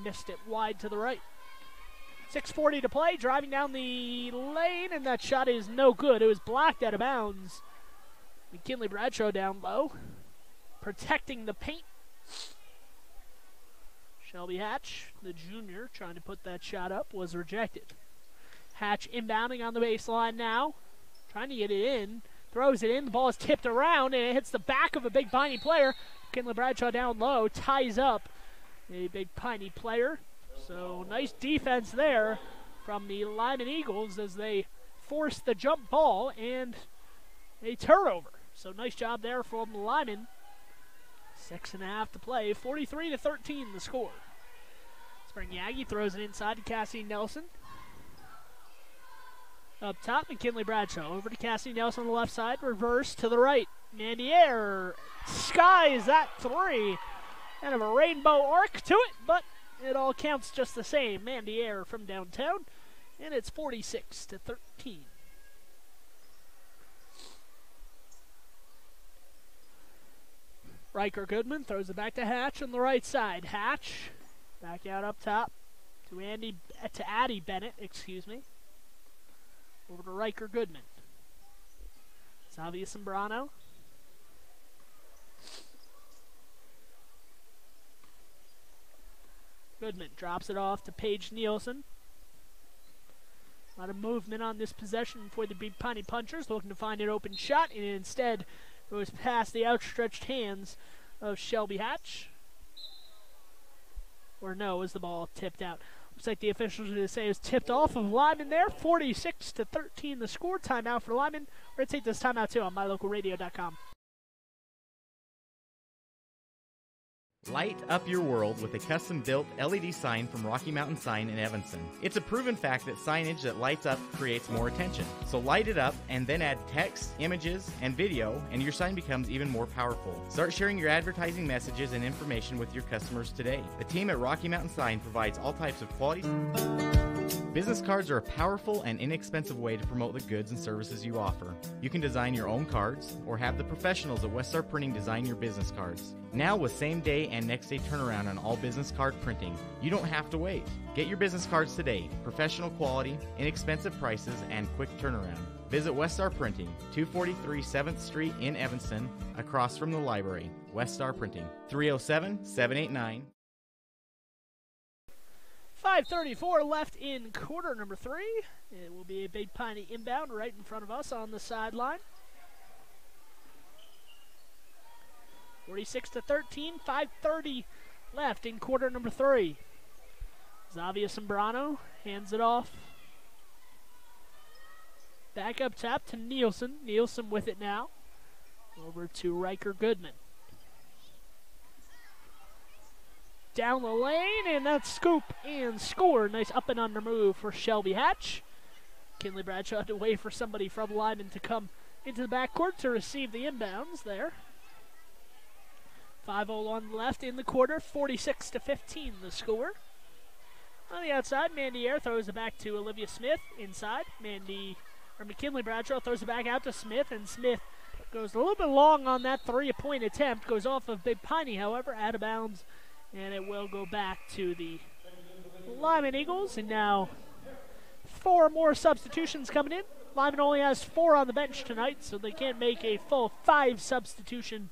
Missed it wide to the right. 6:40 to play, driving down the lane, and that shot is no good. It was blocked out of bounds. McKinley Bradshaw down low, protecting the paint. Shelby Hatch, the junior, trying to put that shot up, was rejected. Hatch inbounding on the baseline now, trying to get it in, throws it in, the ball is tipped around, and it hits the back of a Big Piney player. McKinley Bradshaw down low, ties up a Big Piney player. So nice defense there from the Lyman Eagles as they force the jump ball and a turnover. So nice job there from Lyman. 6.5 to play, 43-13 the score. Spring Yagi throws it inside to Cassie Nelson. Up top, McKinley Bradshaw over to Cassie Nelson on the left side, reverse to the right. Mandier skies that three. Kind of a rainbow arc to it, but it all counts just the same. Mandier from downtown, and it's 46-13. Riker Goodman throws it back to Hatch on the right side. Hatch back out up top to Addie Bennett, excuse me. Over to Riker Goodman. Zavia Sembrano. Goodman drops it off to Paige Nielsen. A lot of movement on this possession for the Big Piney Punchers, looking to find an open shot, and instead goes past the outstretched hands of Shelby Hatch. Or no, is the ball tipped out? Looks like the officials are going to say it was tipped off of Lyman there. 46-13 the score. Timeout for Lyman. We're going to take this timeout too on mylocalradio.com. Light up your world with a custom-built LED sign from Rocky Mountain Sign in Evanston. It's a proven fact that signage that lights up creates more attention. So light it up and then add text, images, and video, and your sign becomes even more powerful. Start sharing your advertising messages and information with your customers today. The team at Rocky Mountain Sign provides all types of quality. Business cards are a powerful and inexpensive way to promote the goods and services you offer. You can design your own cards or have the professionals at Westar Printing design your business cards. Now with same day and next day turnaround on all business card printing, you don't have to wait. Get your business cards today. Professional quality, inexpensive prices, and quick turnaround. Visit Westar Printing, 243 7th Street in Evanston, across from the library. Westar Printing, 307-789. 5:34 left in quarter number 3. It will be a Big Piney inbound right in front of us on the sideline. 46-13, 5:30 left in quarter number 3. Zavia Sembrano hands it off. Back up top to Nielsen. Nielsen with it now. Over to Riker Goodman. Down the lane, and that scoop and score. Nice up and under move for Shelby Hatch. Kinley Bradshaw had to wait for somebody from Lyman to come into the backcourt to receive the inbounds there. 5:01 left in the quarter, 46-15 the score. On the outside, Mandier throws it back to Olivia Smith. Inside, McKinley Bradshaw throws it back out to Smith, and Smith goes a little bit long on that three-point attempt. Goes off of Big Piney, however, out of bounds. And it will go back to the Lyman Eagles. And now 4 more substitutions coming in. Lyman only has 4 on the bench tonight, so they can't make a full 5 substitution.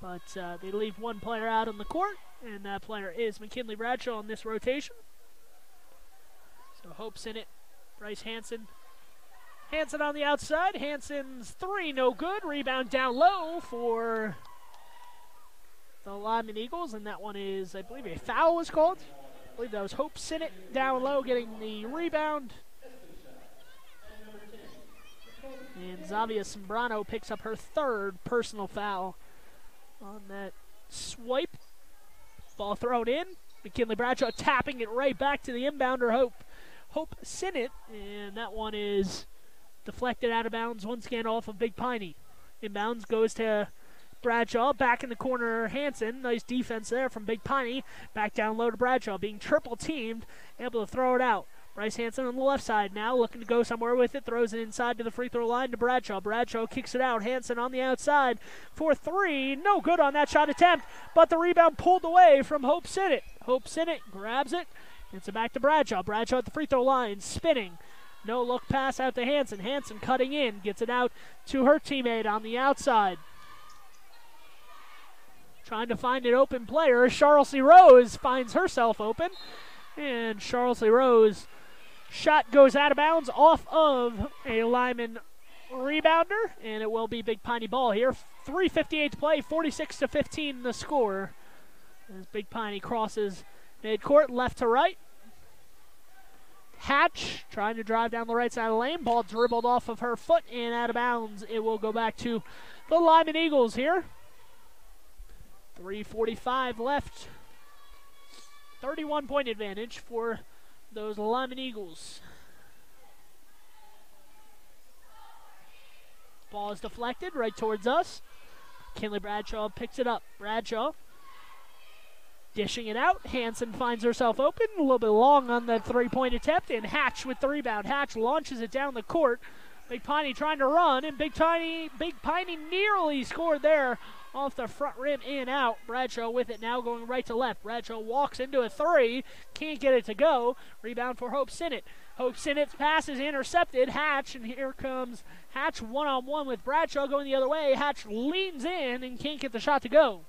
But they leave 1 player out on the court, and that player is McKinley Bradshaw on this rotation. So Hope's in it. Bryce Hansen. Hansen on the outside. Hansen's 3, no good. Rebound down low for the Lyman Eagles, and that one is, I believe, a foul was called. I believe that was Hope Sinnott down low getting the rebound. And Zavia Sembrano picks up her 3rd personal foul on that swipe. Ball thrown in. McKinley Bradshaw tapping it right back to the inbounder, Hope. Hope Sinnott, and that one is deflected out of bounds once again off of Big Piney. Inbounds goes to Bradshaw, back in the corner, Hansen. Nice defense there from Big Piney. Back down low to Bradshaw, being triple teamed, able to throw it out. Bryce Hansen on the left side now, looking to go somewhere with it, throws it inside to the free throw line to Bradshaw. Bradshaw kicks it out, Hansen on the outside for three. No good on that shot attempt, but the rebound pulled away from Hope Sinnott. Hope Sinnott grabs it, gets it back to Bradshaw. Bradshaw at the free throw line, spinning. No look pass out to Hansen. Hansen cutting in, gets it out to her teammate on the outside. Trying to find an open player. Charlotte Rose finds herself open. And Charlotte Rose shot goes out of bounds off of a Lyman rebounder. And it will be Big Piney ball here. 3:58 to play, 46-15 the score. As Big Piney crosses midcourt left to right. Hatch trying to drive down the right side of the lane. Ball dribbled off of her foot and out of bounds. It will go back to the Lyman Eagles here. 3:45 left. 31-point advantage for those Lyman Eagles. Ball is deflected right towards us. Kinley Bradshaw picks it up. Bradshaw dishing it out. Hansen finds herself open. A little bit long on that three-point attempt. And Hatch with the rebound. Hatch launches it down the court. Big Piney trying to run. And Big Piney nearly scored there off the front rim and out. Bradshaw with it now going right to left. Bradshaw walks into a three. Can't get it to go. Rebound for Hope Sinnott. Hope Sinnott's pass is intercepted. Hatch, and here comes Hatch one-on-one with Bradshaw going the other way. Hatch leans in and can't get the shot to go.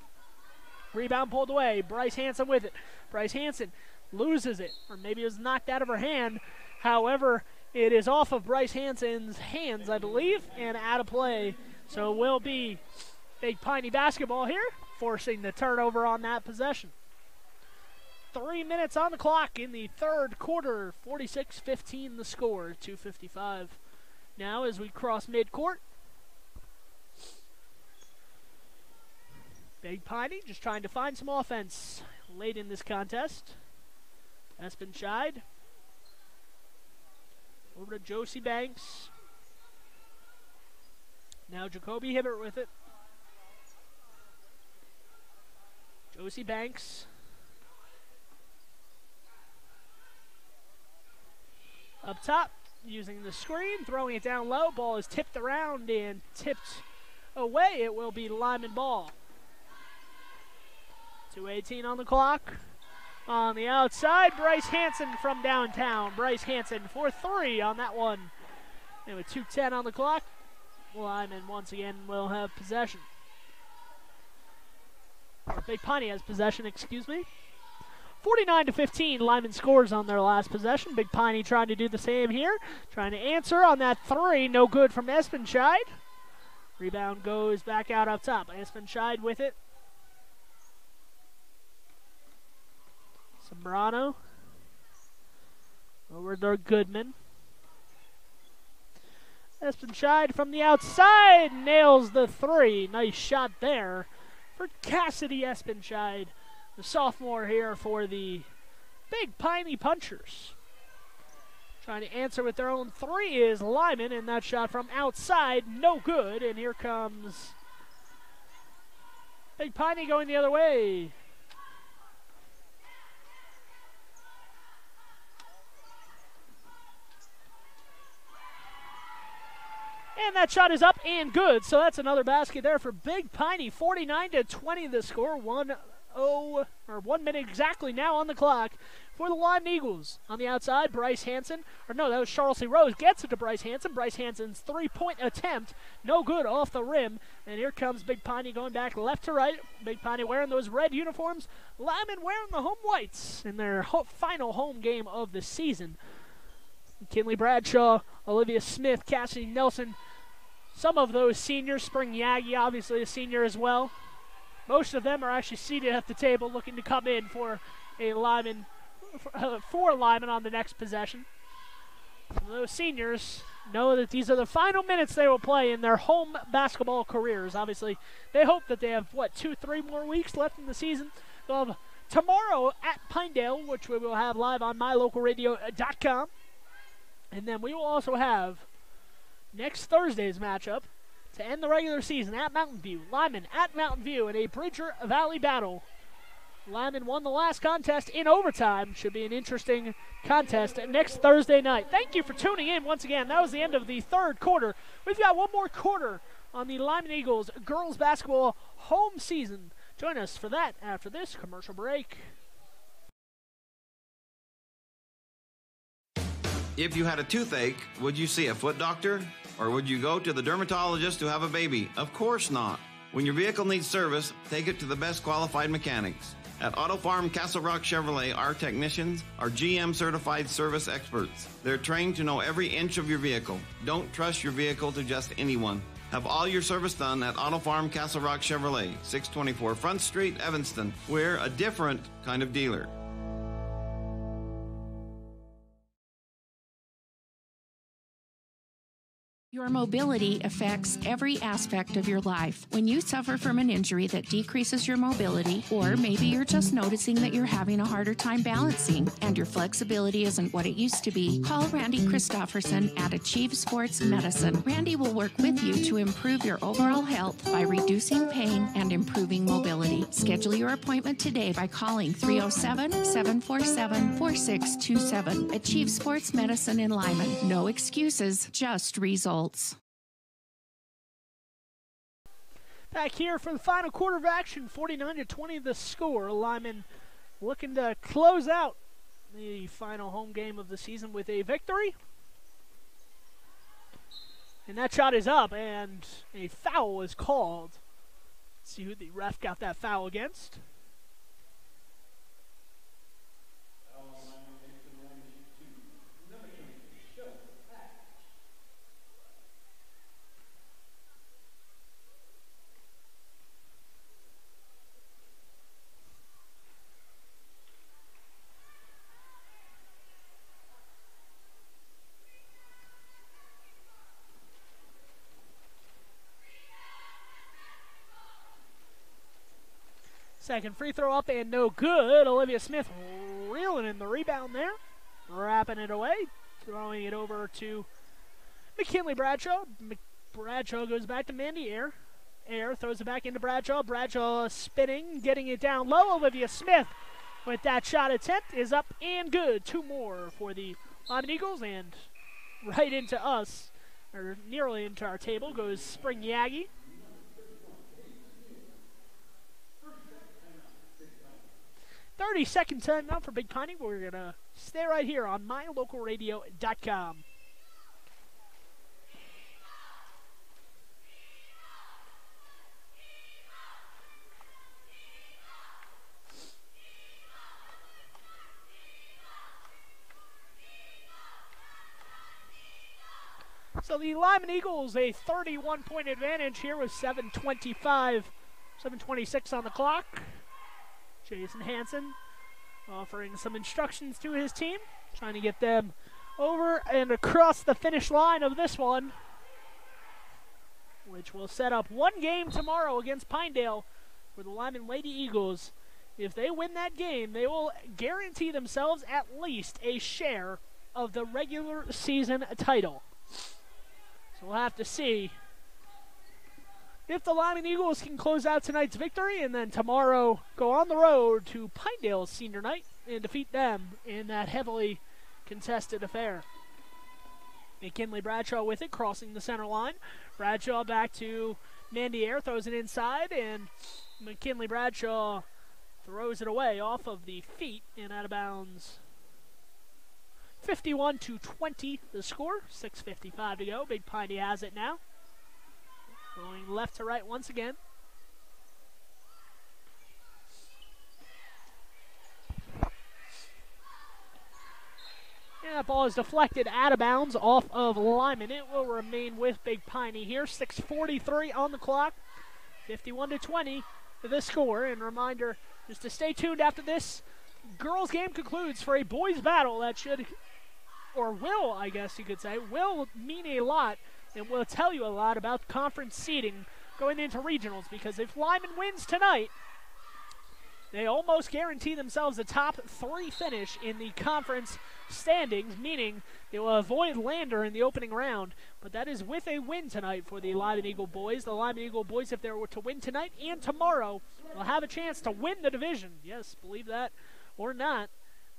Rebound pulled away. Bryce Hansen with it. Bryce Hansen loses it, or maybe it was knocked out of her hand. However, it is off of Bryce Hansen's hands, I believe, and out of play. So it will be Big Piney basketball here, forcing the turnover on that possession. 3 minutes on the clock in the third quarter. 46-15 the score. 2:55 now as we cross midcourt. Big Piney just trying to find some offense late in this contest. Espenscheid. Over to Josie Banks. Now Jacoby Hibbert with it. Josie Banks. Up top, using the screen, throwing it down low. Ball is tipped around and tipped away. It will be Lyman ball. 2:18 on the clock. On the outside, Bryce Hansen from downtown. Bryce Hansen for three on that one. And with 2:10 on the clock, Lyman once again will have possession. Or Big Piney has possession, excuse me. 49-15, Lyman scores on their last possession. Big Piney trying to do the same here. Trying to answer on that three. No good from Espenscheid. Rebound goes back out up top. Espenscheid with it. Sombrano. Over to Goodman. Espenscheid from the outside nails the three. Nice shot there for Cassidy Espenscheid, the sophomore here for the Big Piney Punchers. Trying to answer with their own three is Lyman, and that shot from outside, no good. And here comes Big Piney going the other way. And that shot is up and good, so that's another basket there for Big Piney. 49-20 the score. 1 minute exactly now on the clock for the Lyman Eagles. On the outside, Bryce Hansen, or no, that was Charles C. Rose, gets it to Bryce Hansen. Bryce Hansen's three-point attempt, no good off the rim. And here comes Big Piney going back left to right. Big Piney wearing those red uniforms. Lyman wearing the home whites in their final home game of the season. Kinley Bradshaw, Olivia Smith, Cassidy Nelson, some of those seniors. Spring Yagi, obviously a senior as well. Most of them are actually seated at the table looking to come in for a Lyman, for Lyman on the next possession. Some of those seniors know that these are the final minutes they will play in their home basketball careers. Obviously, they hope that they have, 2-3 more weeks left in the season. They'll have tomorrow at Pinedale, which we will have live on mylocalradio.com. And then we will also have next Thursday's matchup to end the regular season at Mountain View. Lyman at Mountain View in a Bridger Valley battle. Lyman won the last contest in overtime. Should be an interesting contest next Thursday night. Thank you for tuning in once again. That was the end of the third quarter. We've got one more quarter on the Lyman Eagles girls basketball home season. Join us for that after this commercial break. If you had a toothache, would you see a foot doctor? Or would you go to the dermatologist to have a baby? Of course not. When your vehicle needs service, take it to the best qualified mechanics. At Auto Farm Castle Rock Chevrolet, our technicians are GM certified service experts. They're trained to know every inch of your vehicle. Don't trust your vehicle to just anyone. Have all your service done at Auto Farm Castle Rock Chevrolet, 624 Front Street, Evanston. We're a different kind of dealer. Your mobility affects every aspect of your life. When you suffer from an injury that decreases your mobility, or maybe you're just noticing that you're having a harder time balancing and your flexibility isn't what it used to be, call Randy Christofferson at Achieve Sports Medicine. Randy will work with you to improve your overall health by reducing pain and improving mobility. Schedule your appointment today by calling 307-747-4627. Achieve Sports Medicine in Lyman. No excuses, just results. Back here for the final quarter of action, 49-20 the score. Lyman looking to close out the final home game of the season with a victory. And that shot is up, and a foul was called. Let's see who the ref got that foul against. Second free throw up and no good. Olivia Smith reeling in the rebound there. Wrapping it away. Throwing it over to McKinley Bradshaw. Bradshaw goes back to Mandy Air. Air throws it back into Bradshaw. Bradshaw spinning, getting it down low. Olivia Smith with that shot attempt is up and good. Two more for the Lyman Eagles, and right into us, or nearly into our table, goes Spring Yagi. 30-second timeout for Big Piney. We're going to stay right here on mylocalradio.com. So the Lyman Eagles, a 31-point advantage here with 7:26 on the clock. Jason Hansen offering some instructions to his team, trying to get them over and across the finish line of this one, which will set up one game tomorrow against Pinedale for the Lyman Lady Eagles. If they win that game, they will guarantee themselves at least a share of the regular season title. So we'll have to see if the Lyman Eagles can close out tonight's victory and then tomorrow go on the road to Pinedale's senior night and defeat them in that heavily contested affair. McKinley Bradshaw with it, crossing the center line. Bradshaw back to Mandy Air, throws it inside, and McKinley Bradshaw throws it away off of the feet and out of bounds. 51-20 the score, 6:55 to go. Big Piney has it now. Going left to right once again. And that ball is deflected out of bounds off of Lyman. It will remain with Big Piney here. 6:43 on the clock. 51-20 the score. And reminder, just to stay tuned after this girls game concludes for a boys battle that should, or will, I guess you could say, will mean a lot. And we'll tell you a lot about conference seeding going into regionals, because if Lyman wins tonight, they almost guarantee themselves a top 3 finish in the conference standings, meaning they will avoid Lander in the opening round. But that is with a win tonight for the Lyman Eagle boys. The Lyman Eagle boys, if they were to win tonight and tomorrow, will have a chance to win the division. Yes, believe that or not.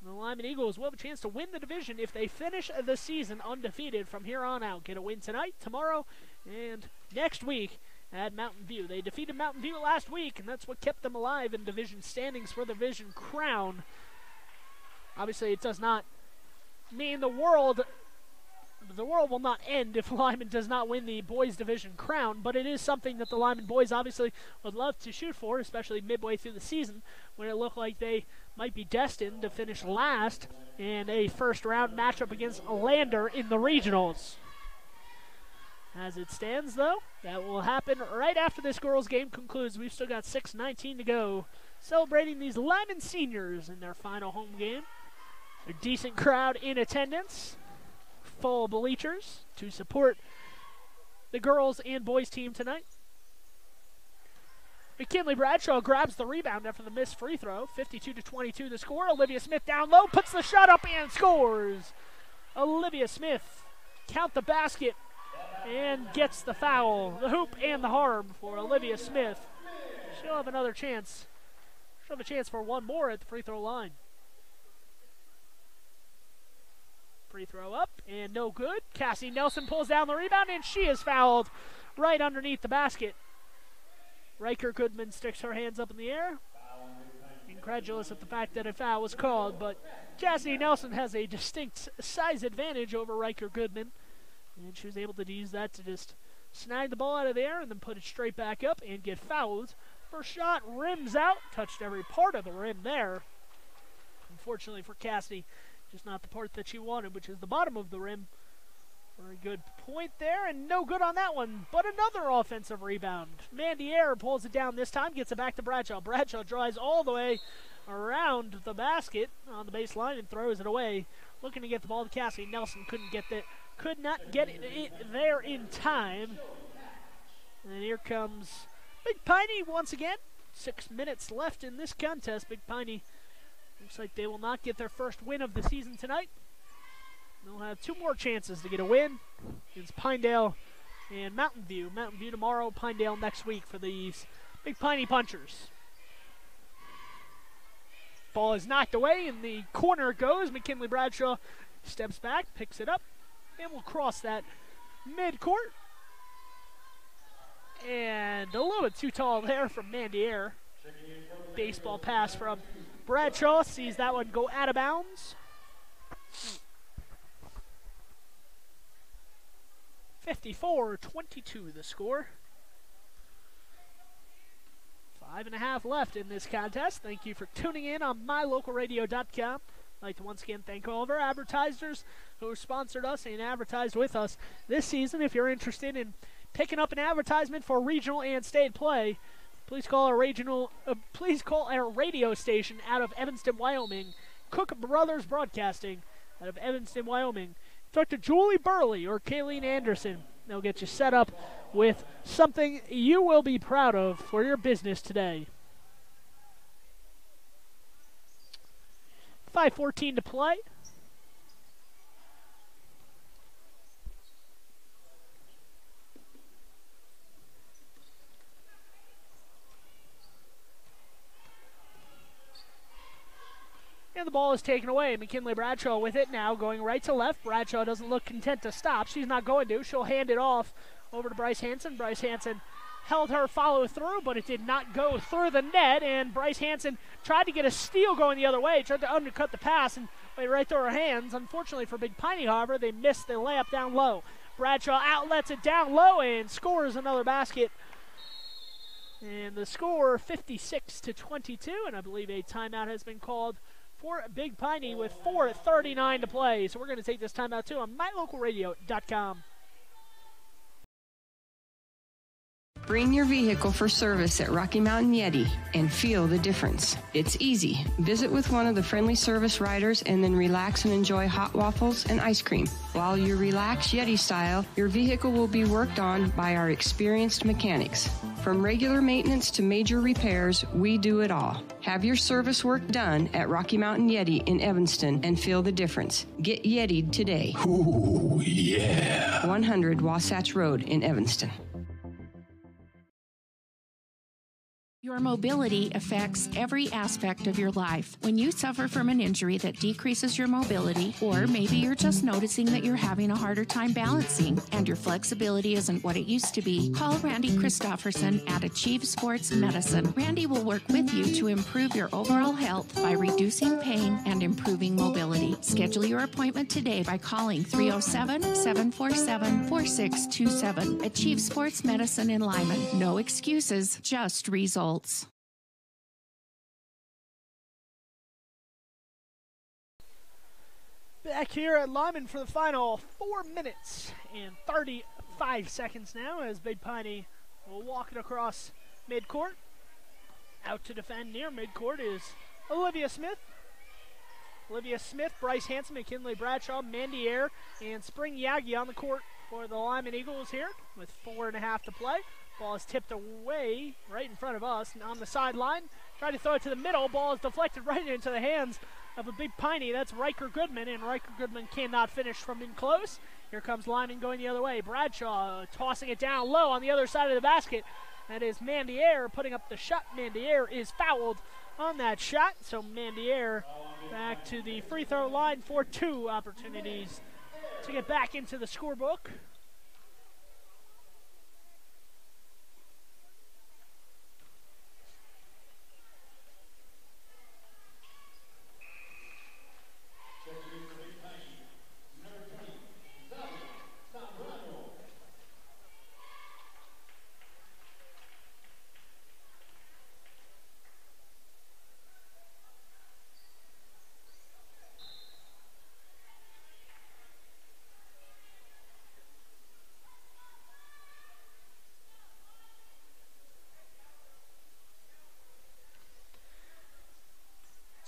The Lyman Eagles will have a chance to win the division if they finish the season undefeated from here on out. Get a win tonight, tomorrow, and next week at Mountain View. They defeated Mountain View last week, and that's what kept them alive in division standings for the division crown. Obviously, it does not mean the world will not end if Lyman does not win the boys division crown, but it is something that the Lyman boys obviously would love to shoot for, especially midway through the season when it looked like they might be destined to finish last in a first round matchup against Lander in the regionals. As it stands, though, that will happen right after this girls' game concludes. We've still got 6:19 to go, celebrating these Lyman seniors in their final home game. A decent crowd in attendance, full bleachers to support the girls and boys team tonight. McKinley Bradshaw grabs the rebound after the missed free throw. 52-22 the score. Olivia Smith down low, puts the shot up and scores. Olivia Smith count the basket and gets the foul. The hoop and the harm for Olivia Smith. She'll have another chance. She'll have a chance for one more at the free throw line. Free throw up and no good. Cassie Nelson pulls down the rebound and she is fouled right underneath the basket. Riker Goodman sticks her hands up in the air, incredulous at the fact that a foul was called, but Cassie Nelson has a distinct size advantage over Riker Goodman, and she was able to use that to just snag the ball out of the air and then put it straight back up and get fouled. First shot rims out, touched every part of the rim there. Unfortunately for Cassie, just not the part that she wanted, which is the bottom of the rim. Very good point there, and no good on that one, but another offensive rebound. Mandy Ayer pulls it down this time, gets it back to Bradshaw. Bradshaw drives all the way around the basket on the baseline and throws it away. Looking to get the ball to Cassie Nelson, could not get it there in time. And here comes Big Piney once again. 6 minutes left in this contest. Big Piney looks like they will not get their first win of the season tonight. They'll have 2 more chances to get a win against Pinedale and Mountain View. Mountain View tomorrow, Pinedale next week for these Big Piney Punchers. Ball is knocked away, and the corner goes. McKinley Bradshaw steps back, picks it up, and will cross that midcourt. And a little bit too tall there from Mandy Ayer. Baseball pass from Bradshaw, sees that one go out of bounds. 54-22 the score. 5.5 left in this contest. Thank you for tuning in on mylocalradio.com. I'd like to once again thank all of our advertisers who sponsored us and advertised with us this season. If you're interested in picking up an advertisement for regional and state play, please call our radio station out of Evanston, Wyoming, Cook Brothers Broadcasting out of Evanston, Wyoming. Talk to Julie Burley or Kayleen Anderson. They'll get you set up with something you will be proud of for your business today. 5:14 to play. And the ball is taken away. McKinley Bradshaw with it now, going right to left. Bradshaw doesn't look content to stop. She's not going to. She'll hand it off over to Bryce Hansen. Bryce Hansen held her follow through, but it did not go through the net. And Bryce Hansen tried to get a steal going the other way, tried to undercut the pass and went right through her hands. Unfortunately for Big Piney, however, they missed the layup down low. Bradshaw outlets it down low and scores another basket. And the score 56-22, and I believe a timeout has been called for Big Piney with 4:39 to play. So we're going to take this timeout too on mylocalradio.com. Bring your vehicle for service at Rocky Mountain Yeti and feel the difference. It's easy. Visit with one of the friendly service riders and then relax and enjoy hot waffles and ice cream. While you relax Yeti style, your vehicle will be worked on by our experienced mechanics. From regular maintenance to major repairs, we do it all. Have your service work done at Rocky Mountain Yeti in Evanston and feel the difference. Get Yeti'd today. Ooh, yeah. 100 Wasatch Road in Evanston. Your mobility affects every aspect of your life. When you suffer from an injury that decreases your mobility, or maybe you're just noticing that you're having a harder time balancing and your flexibility isn't what it used to be, call Randy Christofferson at Achieve Sports Medicine. Randy will work with you to improve your overall health by reducing pain and improving mobility. Schedule your appointment today by calling 307-747-4627. Achieve Sports Medicine in Lyman. No excuses, just results. Back here at Lyman for the final 4 minutes and 35 seconds now as Big Piney will walk it across midcourt. Out to defend near midcourt is Olivia Smith. Olivia Smith, Bryce Hansen, McKinley Bradshaw, Mandy Air, and Spring Yagi on the court for the Lyman Eagles here with 4.5 to play. Ball is tipped away right in front of us and on the sideline. Tried to throw it to the middle. Ball is deflected right into the hands of a Big Piney. That's Riker Goodman, and Riker Goodman cannot finish from in close. Here comes Lyman going the other way. Bradshaw tossing it down low on the other side of the basket. That is Mandy Air putting up the shot. Mandy Air is fouled on that shot. So Mandy Air back to the free throw line for 2 opportunities to get back into the scorebook.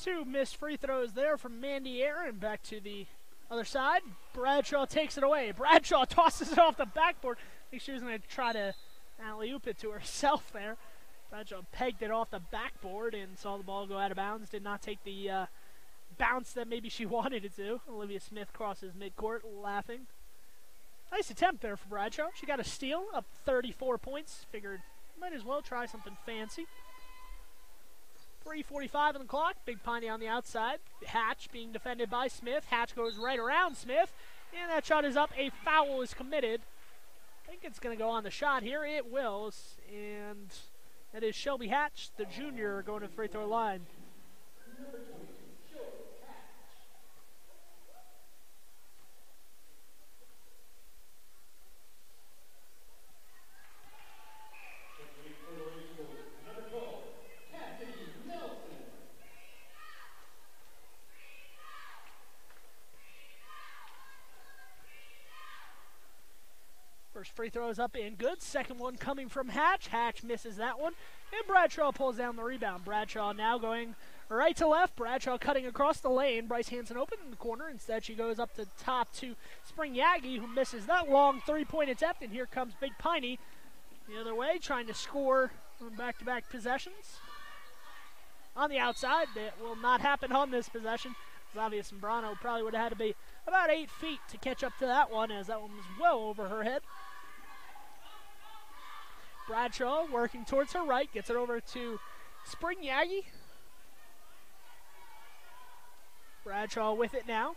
Two missed free throws there from Mandy Air, and back to the other side. Bradshaw takes it away. Bradshaw tosses it off the backboard. I think she was going to try to alley-oop it to herself there. Bradshaw pegged it off the backboard and saw the ball go out of bounds. Did not take the bounce that maybe she wanted it to. Olivia Smith crosses midcourt laughing. Nice attempt there for Bradshaw. She got a steal, up 34 points. Figured might as well try something fancy. 3:45 on the clock. Big Piney on the outside. Hatch being defended by Smith. Hatch goes right around Smith, and that shot is up. A foul is committed. I think it's going to go on the shot here. It will, and that is Shelby Hatch, the junior, going to the free throw line. First free throw is up and good. Second one coming from Hatch. Hatch misses that one. And Bradshaw pulls down the rebound. Bradshaw now going right to left. Bradshaw cutting across the lane. Bryce Hansen open in the corner. Instead, she goes up to top to Spring Yagi, who misses that long three-point attempt. And here comes Big Piney the other way, trying to score on back-to-back possessions. On the outside, that will not happen on this possession. Zavia Sembrano probably would have had to be about 8 feet to catch up to that one, as that one was well over her head. Bradshaw working towards her right, gets it over to Spring Yagi. Bradshaw with it now.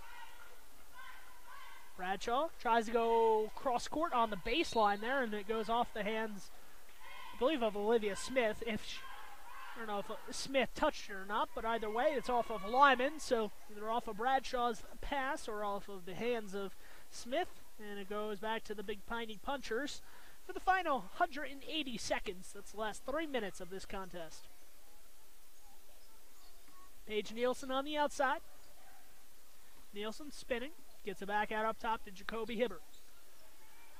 Bradshaw tries to go cross court on the baseline there, and it goes off the hands, I believe, of Olivia Smith. I don't know if Smith touched it or not, but either way, it's off of Lyman, so either off of Bradshaw's pass or off of the hands of Smith, and it goes back to the Big Piney Punchers for the final 180 seconds. That's the last 3 minutes of this contest. Paige Nielsen on the outside. Nielsen spinning, gets it back out up top to Jacoby Hibbert.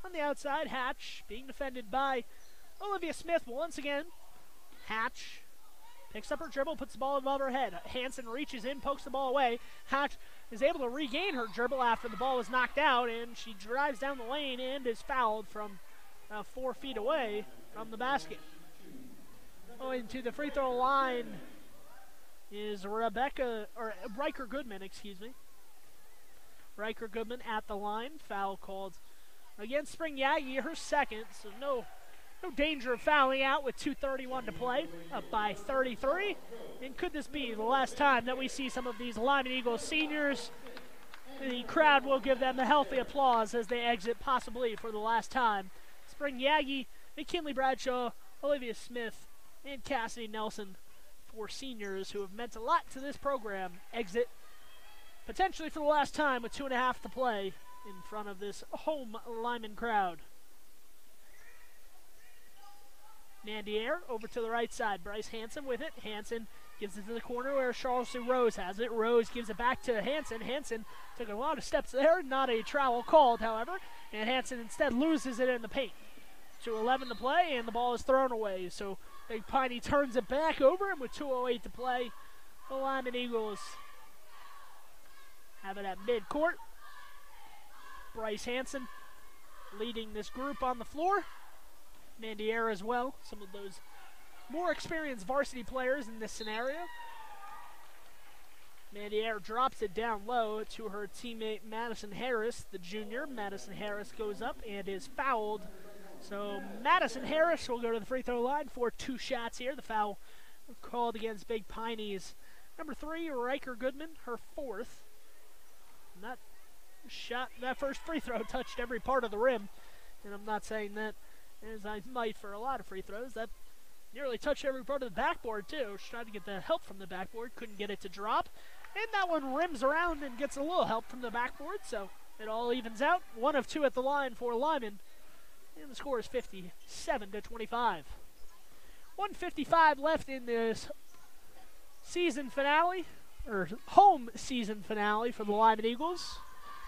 On the outside, Hatch being defended by Olivia Smith once again. Hatch picks up her dribble, puts the ball above her head. Hansen reaches in, pokes the ball away. Hatch is able to regain her dribble after the ball was knocked out, and she drives down the lane and is fouled from 4 feet away from the basket. Going to the free throw line is Riker Goodman, excuse me. Riker Goodman at the line. Foul called against Spring Yagi, her second, so no danger of fouling out with 2:31 to play, up by 33. And could this be the last time that we see some of these Lyman Eagles seniors? The crowd will give them a healthy applause as they exit, possibly for the last time. Spring Yagi, McKinley Bradshaw, Olivia Smith, and Cassidy Nelson, 4 seniors who have meant a lot to this program, exit potentially for the last time with 2.5 to play in front of this home Lyman crowd. Nandier over to the right side. Bryce Hansen with it. Hansen gives it to the corner where Charles Rose has it. Rose gives it back to Hansen. Hansen took a lot of steps there. Not a travel called, however. And Hansen instead loses it in the paint. 2:11 to play, and the ball is thrown away. So Big Piney turns it back over, and with 2:08 to play, the Lyman Eagles have it at midcourt. Bryce Hansen leading this group on the floor. Nandier as well, some of those more experienced varsity players in this scenario. Nandier drops it down low to her teammate Madison Harris, the junior. Madison Harris goes up and is fouled. So Madison Harris will go to the free throw line for 2 shots here. The foul called against Big Piney's number 3, Riker Goodman, her 4th. And that first free throw touched every part of the rim. And I'm not saying that as I might for a lot of free throws. That nearly touched every part of the backboard, too. She tried to get the help from the backboard, couldn't get it to drop. And that one rims around and gets a little help from the backboard, so it all evens out. 1 of 2 at the line for Lyman. And the score is 57-25. 1:55 left in this season finale, or home season finale for the Lyman Eagles,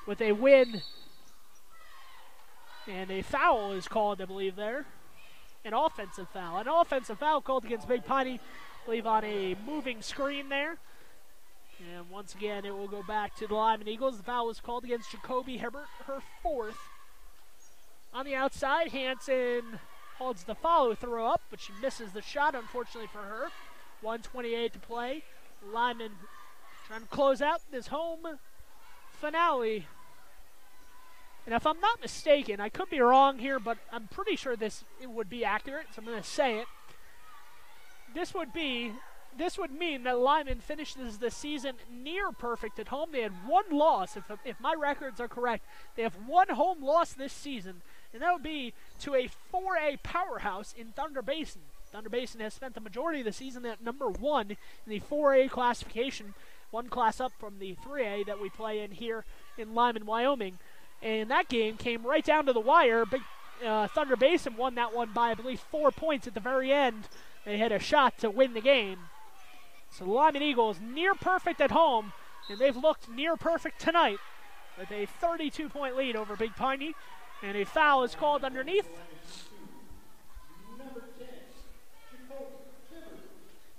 with a win. And a foul is called, I believe, there. An offensive foul. An offensive foul called against Big Piney, I believe, on a moving screen there. And once again, it will go back to the Lyman Eagles. The foul was called against Jacoby Herbert, her 4th. On the outside, Hansen holds the follow-throw up, but she misses the shot, unfortunately for her. 1:28 to play. Lyman trying to close out this home finale. And if I'm not mistaken, I could be wrong here, but I'm pretty sure it would be accurate, so I'm going to say it. This would mean that Lyman finishes the season near perfect at home. They had 1 loss, if my records are correct. They have 1 home loss this season, and that would be to a 4A powerhouse in Thunder Basin. Thunder Basin has spent the majority of the season at number 1 in the 4A classification, 1 class up from the 3A that we play in here in Lyman, Wyoming. And that game came right down to the wire. Thunder Basin won that one by, I believe, 4 points at the very end. They had a shot to win the game. So the Lyman Eagles near perfect at home, and they've looked near perfect tonight with a 32-point lead over Big Piney. And a foul is called underneath.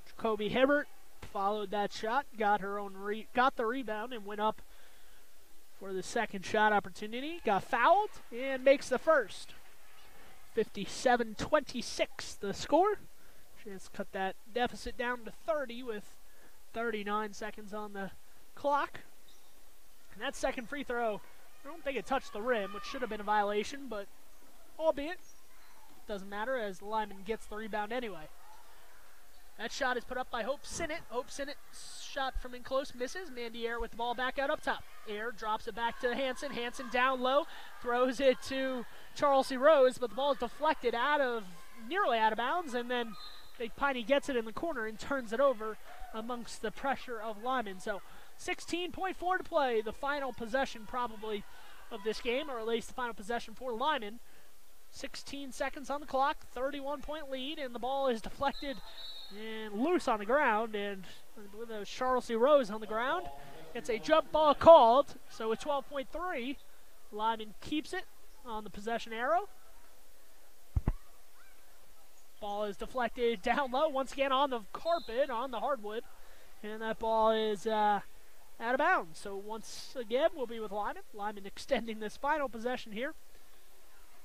Jacoby Hibbert followed that shot, got the rebound, and went up for the second shot opportunity. Got fouled and makes the first. 57-26 the score. She has cut that deficit down to 30 with 39 seconds on the clock. And that second free throw, I don't think it touched the rim, which should have been a violation, but albeit, doesn't matter as Lyman gets the rebound anyway. That shot is put up by Hope Sinnott. Hope Sinnott shot from in close, misses. Nandier with the ball back out up top. Air drops it back to Hansen. Hansen down low, throws it to Charles C. Rose, but the ball is deflected nearly out of bounds, and then Big Piney gets it in the corner and turns it over amongst the pressure of Lyman. So 16.4 to play, the final possession probably of this game, or at least the final possession for Lyman. 16 seconds on the clock, 31-point lead, and the ball is deflected and loose on the ground, and I believe that was Charles C. Rose on the ground. It's a jump ball called, so with 12.3, Lyman keeps it on the possession arrow. Ball is deflected down low, once again on the carpet, on the hardwood, and that ball is out of bounds. So once again, we'll be with Lyman. Lyman extending this final possession here.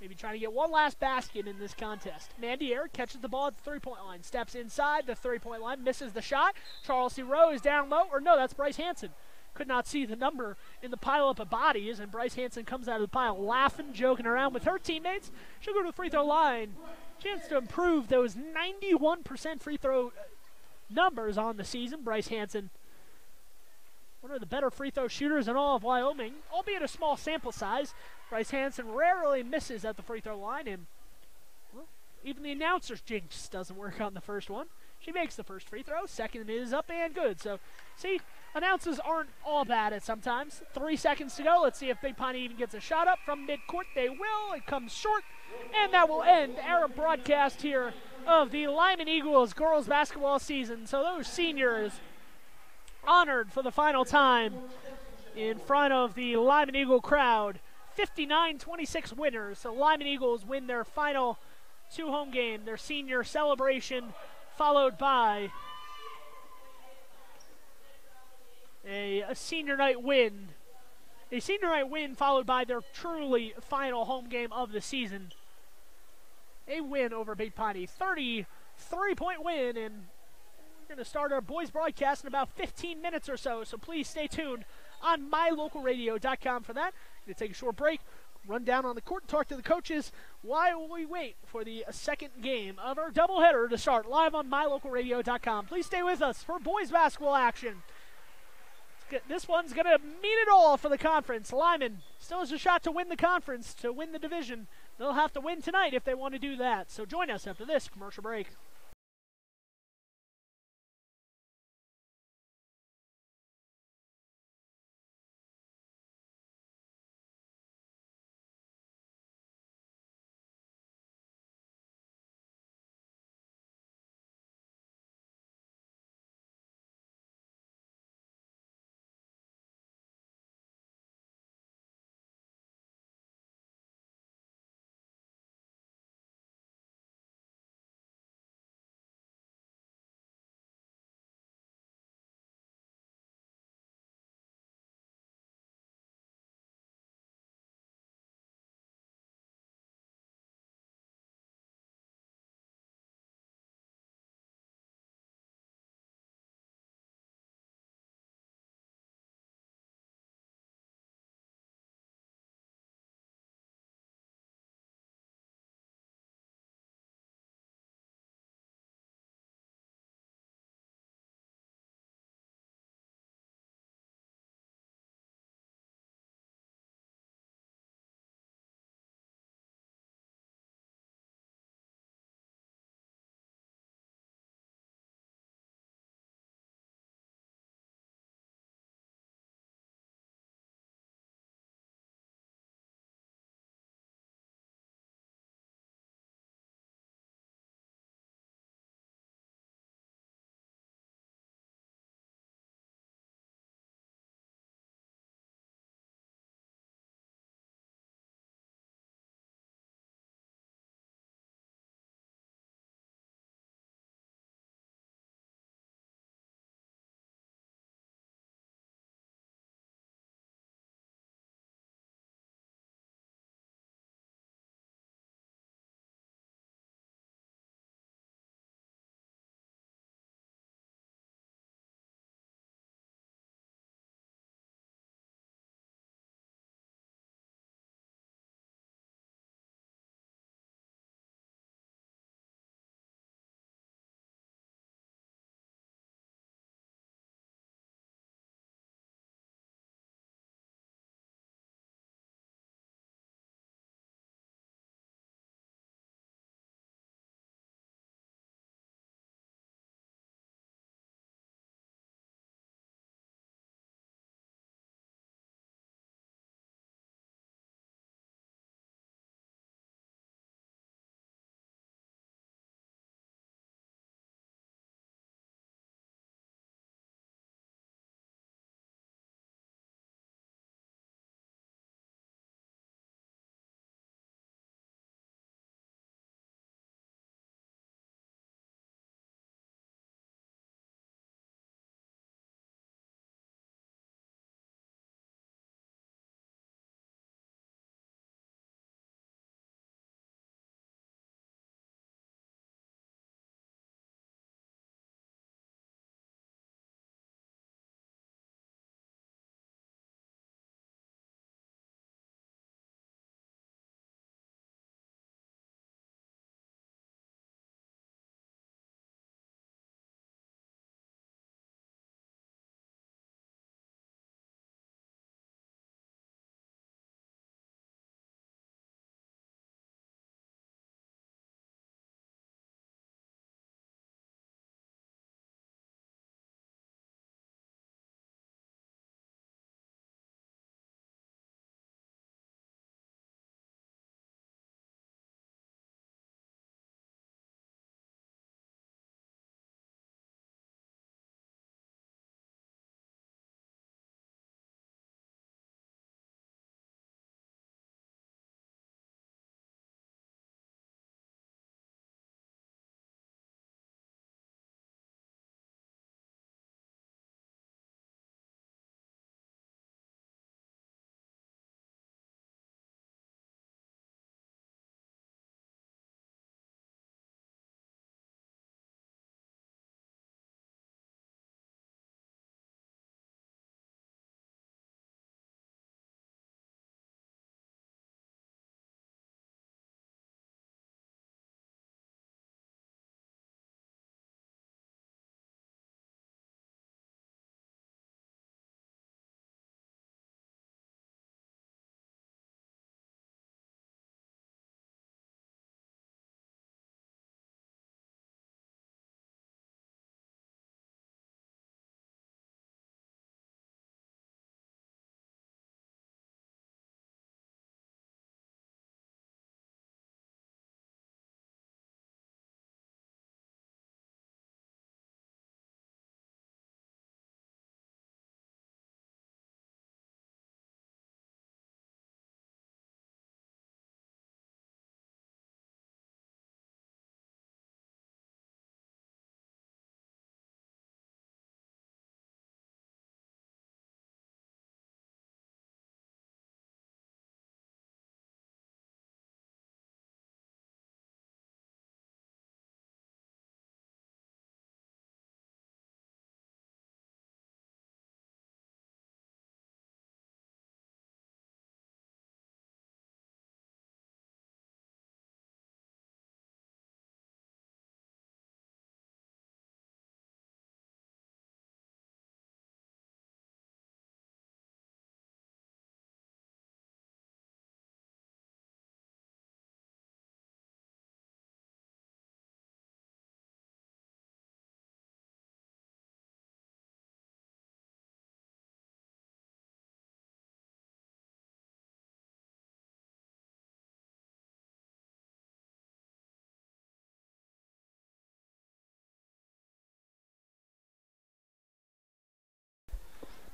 Maybe trying to get one last basket in this contest. Mandier catches the ball at the three-point line. Steps inside the three-point line. Misses the shot. Charles C. Rowe is down low. Or no, that's Bryce Hansen. Could not see the number in the pileup of bodies. And Bryce Hansen comes out of the pile laughing, joking around with her teammates. She'll go to the free throw line. Chance to improve those 91% free throw numbers on the season. Bryce Hansen, one of the better free throw shooters in all of Wyoming, albeit a small sample size. Bryce Hansen rarely misses at the free throw line, and well, even the announcer's jinx doesn't work on the first one. She makes the first free throw. Second is up and good. So, see, announcers aren't all bad at sometimes. 3 seconds to go. Let's see if Big Piney even gets a shot up from midcourt. They will. It comes short, and that will end our broadcast here of the Lyman Eagles girls basketball season. So those seniors honored for the final time in front of the Lyman Eagle crowd. 59-26 winners. So Lyman Eagles win their final 2 home game, their senior celebration, followed by a senior night win. A senior night win followed by their truly final home game of the season. A win over Big Piney. 33-point win, and we're going to start our boys broadcast in about 15 minutes or so. So please stay tuned on mylocalradio.com for that. Going to take a short break, run down on the court, talk to the coaches while we wait for the second game of our doubleheader to start live on mylocalradio.com. Please stay with us for boys basketball action. This one's going to mean it all for the conference. Lyman still has a shot to win the conference, to win the division. They'll have to win tonight if they want to do that. So join us after this commercial break.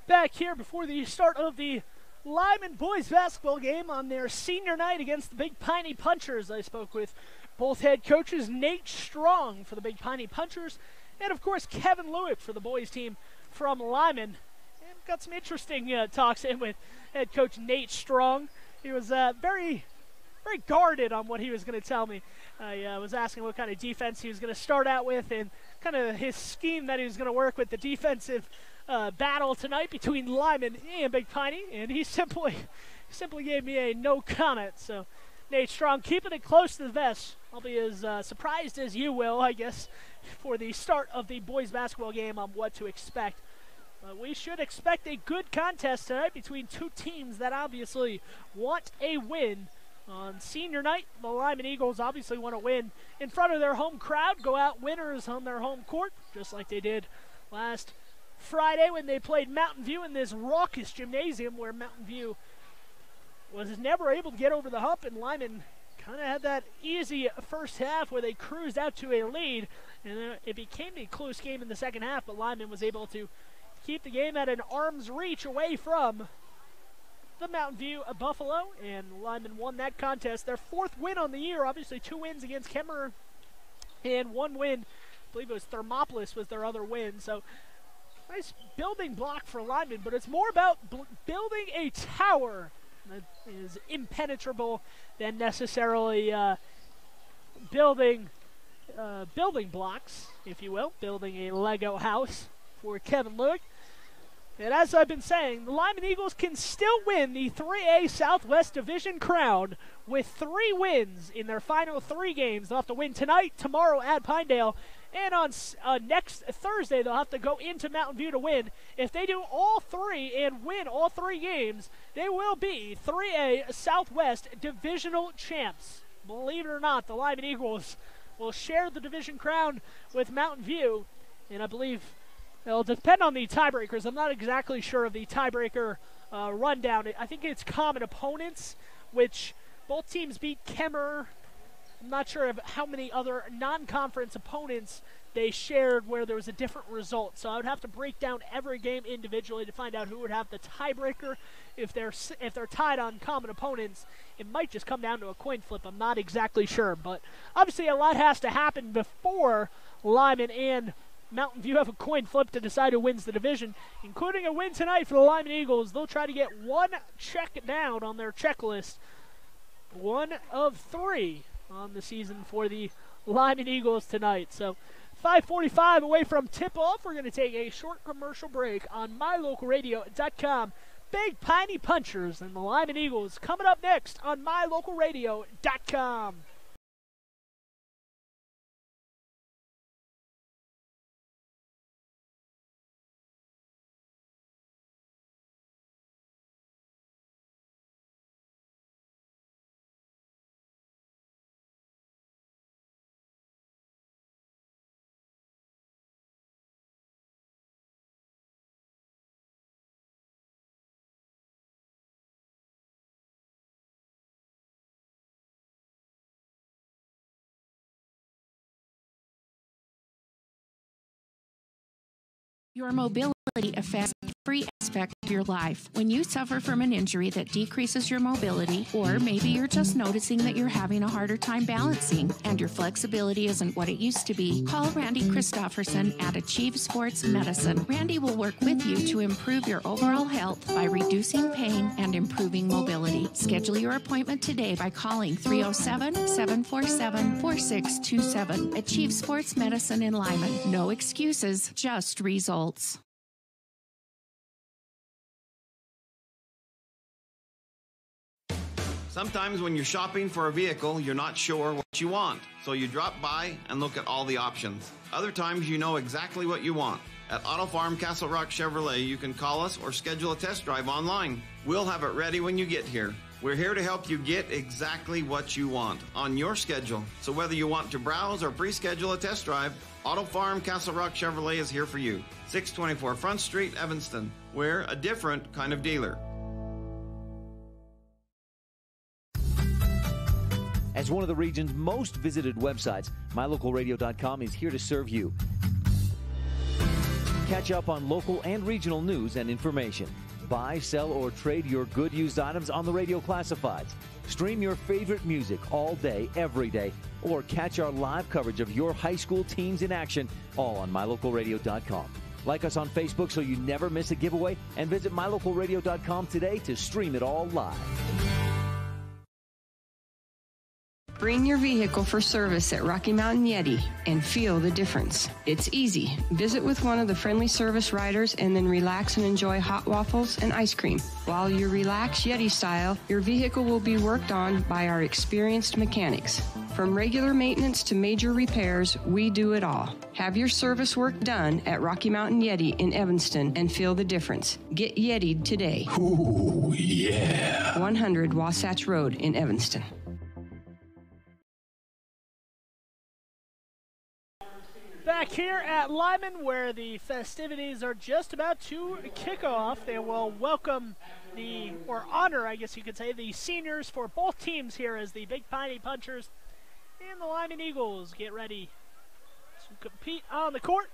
back here before the start of the Lyman boys basketball game on their senior night against the Big Piney Punchers. I spoke with both head coaches, Nate Strong for the Big Piney Punchers, and of course Kevin Lueck for the boys team from Lyman. And got some interesting talks in with head coach Nate Strong. He was very guarded on what he was going to tell me. I was asking what kind of defense he was going to start out with and kind of his scheme that he was going to work with, the defensive battle tonight between Lyman and Big Piney, and he simply gave me a no comment. So Nate Strong keeping it close to the vest. I'll be as surprised as you will, I guess, for the start of the boys basketball game on what to expect. We should expect a good contest tonight between two teams that obviously want a win. On senior night, the Lyman Eagles obviously want to win in front of their home crowd, go out winners on their home court, just like they did last Friday when they played Mountain View in this raucous gymnasium where Mountain View was never able to get over the hump, and Lyman kind of had that easy first half where they cruised out to a lead, and then it became a close game in the second half, but Lyman was able to keep the game at an arm's reach away from the Mountain View of Buffalo, and Lyman won that contest. Their fourth win on the year, obviously 2 wins against Kemmerer and 1 win, I believe it was Thermopolis was their other win. So nice building block for Lyman, but it's more about building a tower that is impenetrable than necessarily building blocks, if you will, building a Lego house for Kevin Lueck. And as I've been saying, the Lyman Eagles can still win the 3A Southwest Division crown with 3 wins in their final 3 games. They'll have to win tonight, tomorrow at Pinedale, and on next Thursday they'll have to go into Mountain View to win. If they do all 3 and win all 3 games, they will be 3A Southwest Divisional champs. Believe it or not, the Lyman Eagles will share the division crown with Mountain View, and I believe it'll depend on the tiebreakers. I'm not exactly sure of the tiebreaker rundown. I think it's common opponents, which both teams beat Kemmerer. I'm not sure of how many other non-conference opponents they shared where there was a different result. So I would have to break down every game individually to find out who would have the tiebreaker. If they're tied on common opponents, it might just come down to a coin flip. I'm not exactly sure. But obviously a lot has to happen before Lyman and Mountain View have a coin flip to decide who wins the division, including a win tonight for the Lyman Eagles. They'll try to get 1 check down on their checklist. 1 of 3 on the season for the Lyman Eagles tonight. So 5:45 away from tip-off. We're going to take a short commercial break on mylocalradio.com. Big Piney Punchers and the Lyman Eagles coming up next on mylocalradio.com. Your mobility affects every aspect of your life. When you suffer from an injury that decreases your mobility, or maybe you're just noticing that you're having a harder time balancing and your flexibility isn't what it used to be, call Randy Christofferson at Achieve Sports Medicine. Randy will work with you to improve your overall health by reducing pain and improving mobility. Schedule your appointment today by calling 307-747-4627. Achieve Sports Medicine in Lyman. No excuses, just results. Sometimes when you're shopping for a vehicle, you're not sure what you want, so you drop by and look at all the options. Other times you know exactly what you want. At Auto Farm Castle Rock Chevrolet, you can call us or schedule a test drive online. We'll have it ready when you get here. We're here to help you get exactly what you want on your schedule. So whether you want to browse or pre-schedule a test drive, Auto Farm Castle Rock Chevrolet is here for you. 624 Front Street, Evanston. We're a different kind of dealer. As one of the region's most visited websites, mylocalradio.com is here to serve you. Catch up on local and regional news and information. Buy, sell, or trade your good used items on the radio classifieds. Stream your favorite music all day, every day, or catch our live coverage of your high school teams in action, all on mylocalradio.com. Like us on Facebook so you never miss a giveaway, and visit mylocalradio.com today to stream it all live. Bring your vehicle for service at Rocky Mountain Yeti and feel the difference. It's easy. Visit with one of the friendly service riders and then relax and enjoy hot waffles and ice cream. While you relax Yeti style, your vehicle will be worked on by our experienced mechanics. From regular maintenance to major repairs, we do it all. Have your service work done at Rocky Mountain Yeti in Evanston and feel the difference. Get Yeti'd today. Ooh, yeah. 100 Wasatch Road in Evanston. Back here at Lyman, where the festivities are just about to kick off, they will welcome or honor, I guess you could say, the seniors for both teams here as the Big Piney Punchers and the Lyman Eagles get ready to compete on the court.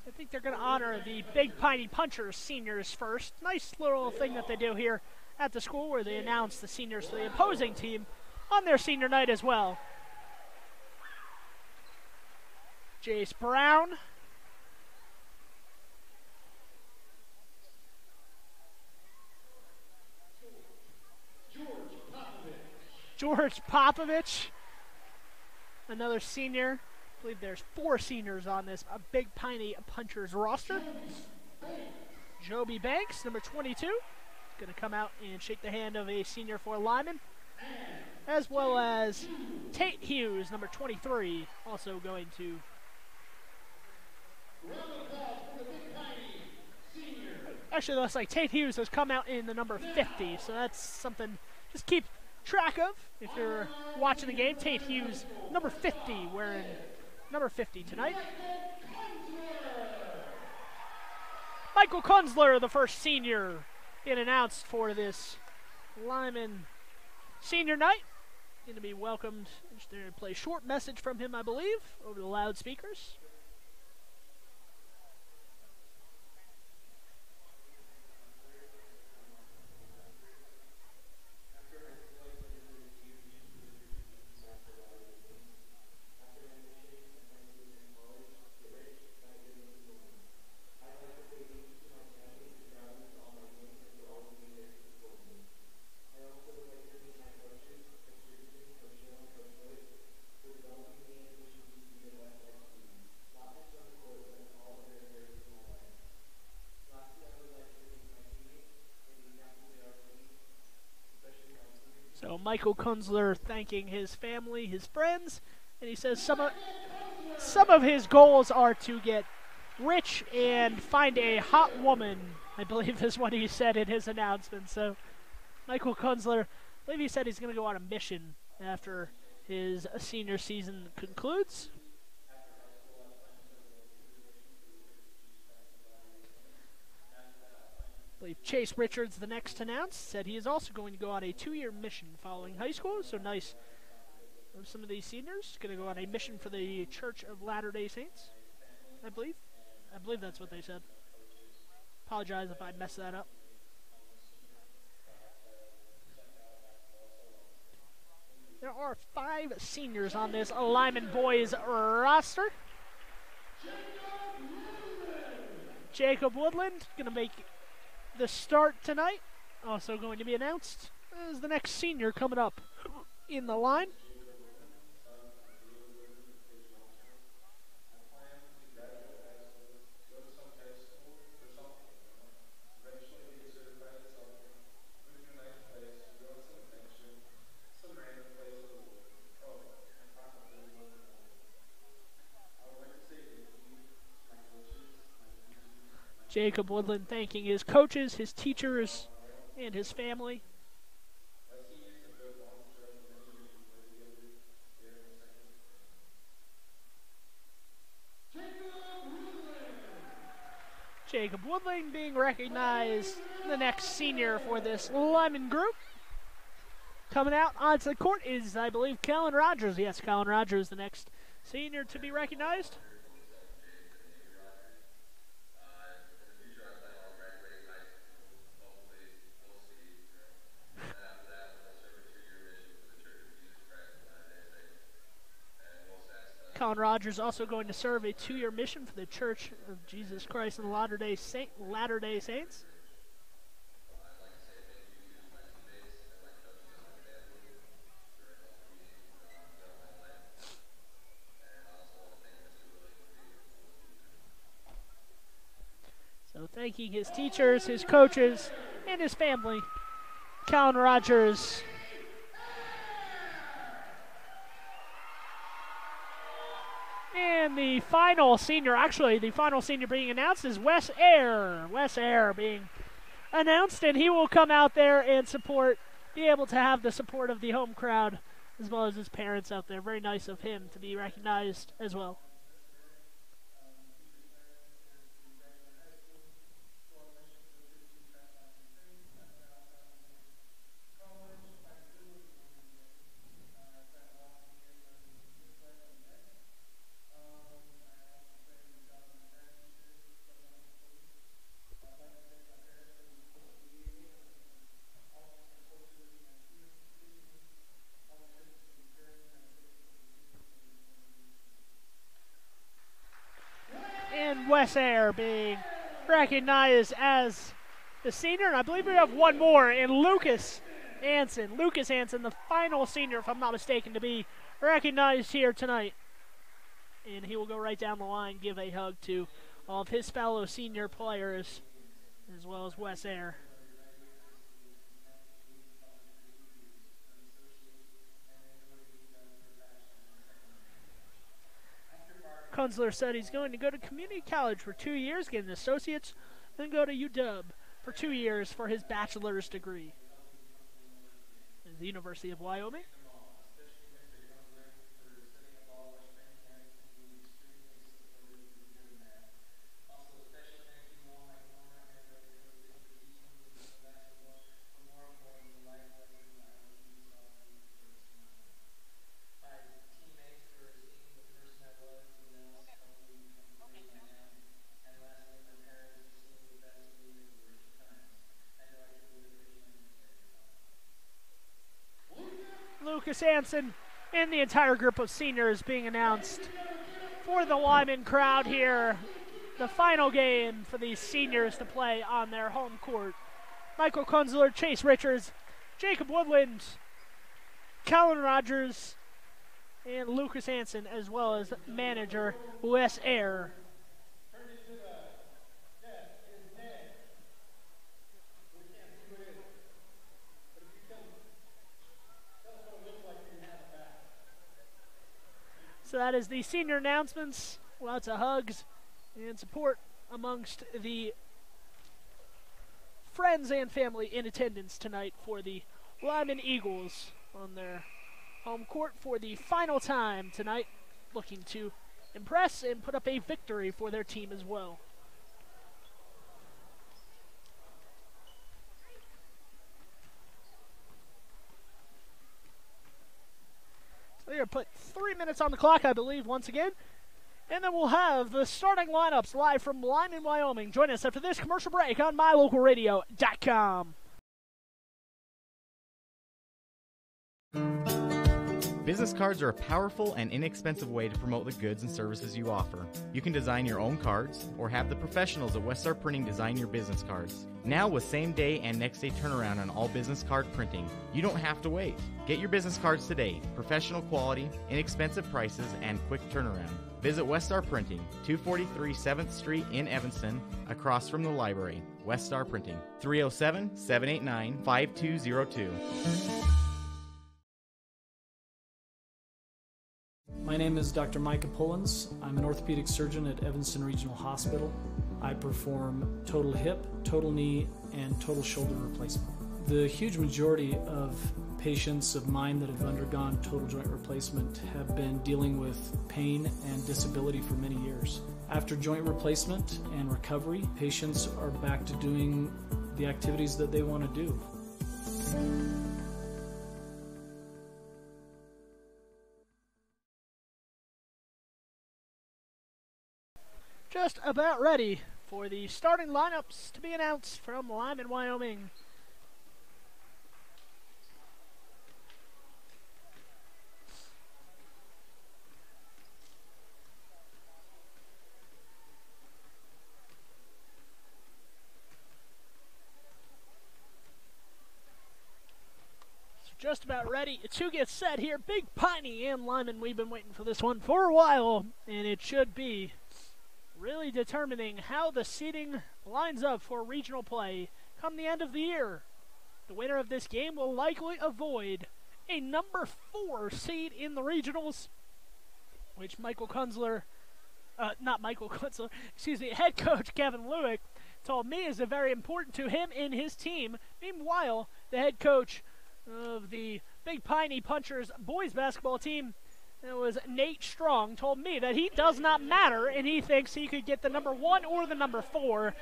I think they're going to honor the Big Piney Punchers seniors first. Nice little thing that they do here at the school where they announce the seniors for the opposing team on their senior night as well. Jace Brown. George Popovich. Another senior. I believe there's 4 seniors on this Big Piney Punchers roster. Joby Banks, number 22. Going to come out and shake the hand of a senior for Lyman. As well as Tate Hughes, number 23, also going to. Actually, looks like Tate Hughes has come out in the number 50, so that's something just keep track of if you're watching the game. Tate Hughes, number 50, wearing number 50 tonight. Michael Kunzler, the first senior, being announced for this Lyman senior night. Going to be welcomed. Just going to play a short message from him, I believe, over the loudspeakers. So Michael Kunzler thanking his family, his friends, and he says some of his goals are to get rich and find a hot woman, I believe is what he said in his announcement. So Michael Kunzler, I believe he said he's going to go on a mission after his senior season concludes. I believe Chase Richards, the next announced, said he is also going to go on a 2-year mission following high school. So nice of some of these seniors. Going to go on a mission for the Church of Latter-day Saints, I believe. I believe that's what they said. Apologize if I messed that up. There are 5 seniors on this Lyman boys roster. Jacob Woodland going to make the start tonight. Also going to be announced as the next senior coming up in the line. Jacob Woodland thanking his coaches, his teachers, and his family. Jacob Woodland being recognized the next senior for this Lyman group. Coming out onto the court is, I believe, Kellen Rogers. Yes, Kellen Rogers, the next senior to be recognized. Colin Rogers also going to serve a 2-year mission for the Church of Jesus Christ and Latter-day Saints. So thanking his teachers, his coaches, and his family, Colin Rogers. And the final senior being announced is Wes Eyre. Wes Eyre being announced, and he will come out there and be able to have the support of the home crowd as well as his parents out there. Very nice of him to be recognized as well. Wes Eyre being recognized as the senior, and I believe we have one more in Lucas Hansen. Lucas Hansen, the final senior, if I'm not mistaken, to be recognized here tonight. And he will go right down the line, give a hug to all of his fellow senior players, as well as Wes Eyre. Kunzler said he's going to go to community college for 2 years, get an associate's, then go to UW for 2 years for his bachelor's degree at the University of Wyoming. Lucas Hansen and the entire group of seniors being announced for the Lyman crowd here. The final game for these seniors to play on their home court. Michael Kunzler, Chase Richards, Jacob Woodland, Colin Rogers, and Lucas Hansen, as well as manager Wes Eyre. So that is the senior announcements. Lots of hugs and support amongst the friends and family in attendance tonight for the Lyman Eagles on their home court for the final time tonight, looking to impress and put up a victory for their team as well. So they're put 3 minutes on the clock, I believe, once again. And then we'll have the starting lineups live from Lyman, Wyoming. Join us after this commercial break on mylocalradio.com. Business cards are a powerful and inexpensive way to promote the goods and services you offer. You can design your own cards or have the professionals at Westar Printing design your business cards. Now with same-day and next-day turnaround on all business card printing, you don't have to wait. Get your business cards today. Professional quality, inexpensive prices, and quick turnaround. Visit Westar Printing, 243 7th Street in Evanston, across from the library. Westar Printing, 307-789-5202. My name is Dr. Michael Kunzler. I'm an orthopedic surgeon at Evanston Regional Hospital. I perform total hip, total knee, and total shoulder replacement. The huge majority of patients of mine that have undergone total joint replacement have been dealing with pain and disability for many years. After joint replacement and recovery, patients are back to doing the activities that they want to do. just about ready for the starting lineups to be announced from Lyman, Wyoming. Just about ready to get set here. Big Piney and Lyman, we've been waiting for this one for a while, and it should be really determining how the seeding lines up for regional play come the end of the year. The winner of this game will likely avoid a number 4 seed in the regionals, which head coach Kevin Lueck told me is very important to him and his team. Meanwhile, the head coach of the Big Piney Punchers boys basketball team, that was Nate Strong, told me that he does not matter and he thinks he could get the number 1 or the number 4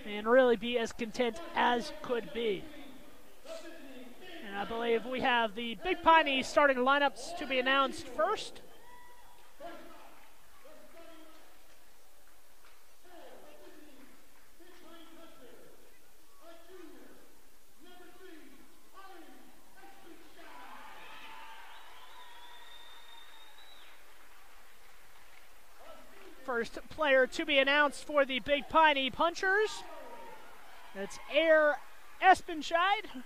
and really be as content as could be. And I believe we have the Big Piney starting lineups to be announced first. First player to be announced for the Big Piney Punchers. That's Air Espenscheid.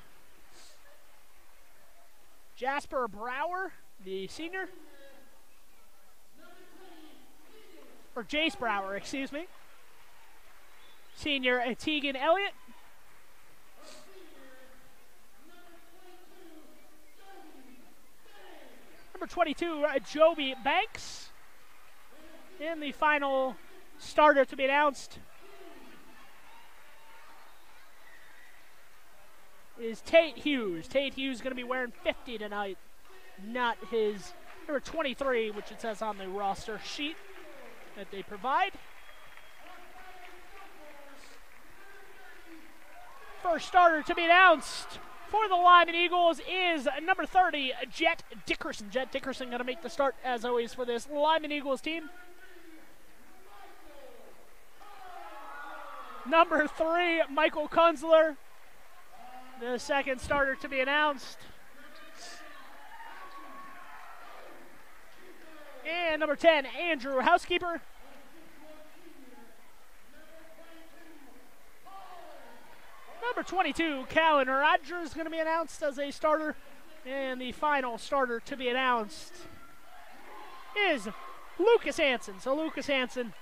Jasper Brower, the senior. Or Jace Brower, excuse me. Senior Tegan Elliott. Number 22, Joby Banks. And the final starter to be announced is Tate Hughes. Tate Hughes is going to be wearing 50 tonight, not his number 23, which it says on the roster sheet that they provide. First starter to be announced for the Lyman Eagles is number 30, Jet Dickerson. Jet Dickerson going to make the start, as always, for this Lyman Eagles team. Number 3, Michael Kunzler, the second starter to be announced. And number 10, Andrew Housekeeper. Number 22, Callan Rogers, is going to be announced as a starter. And the final starter to be announced is Lucas Hansen. So Lucas Hansen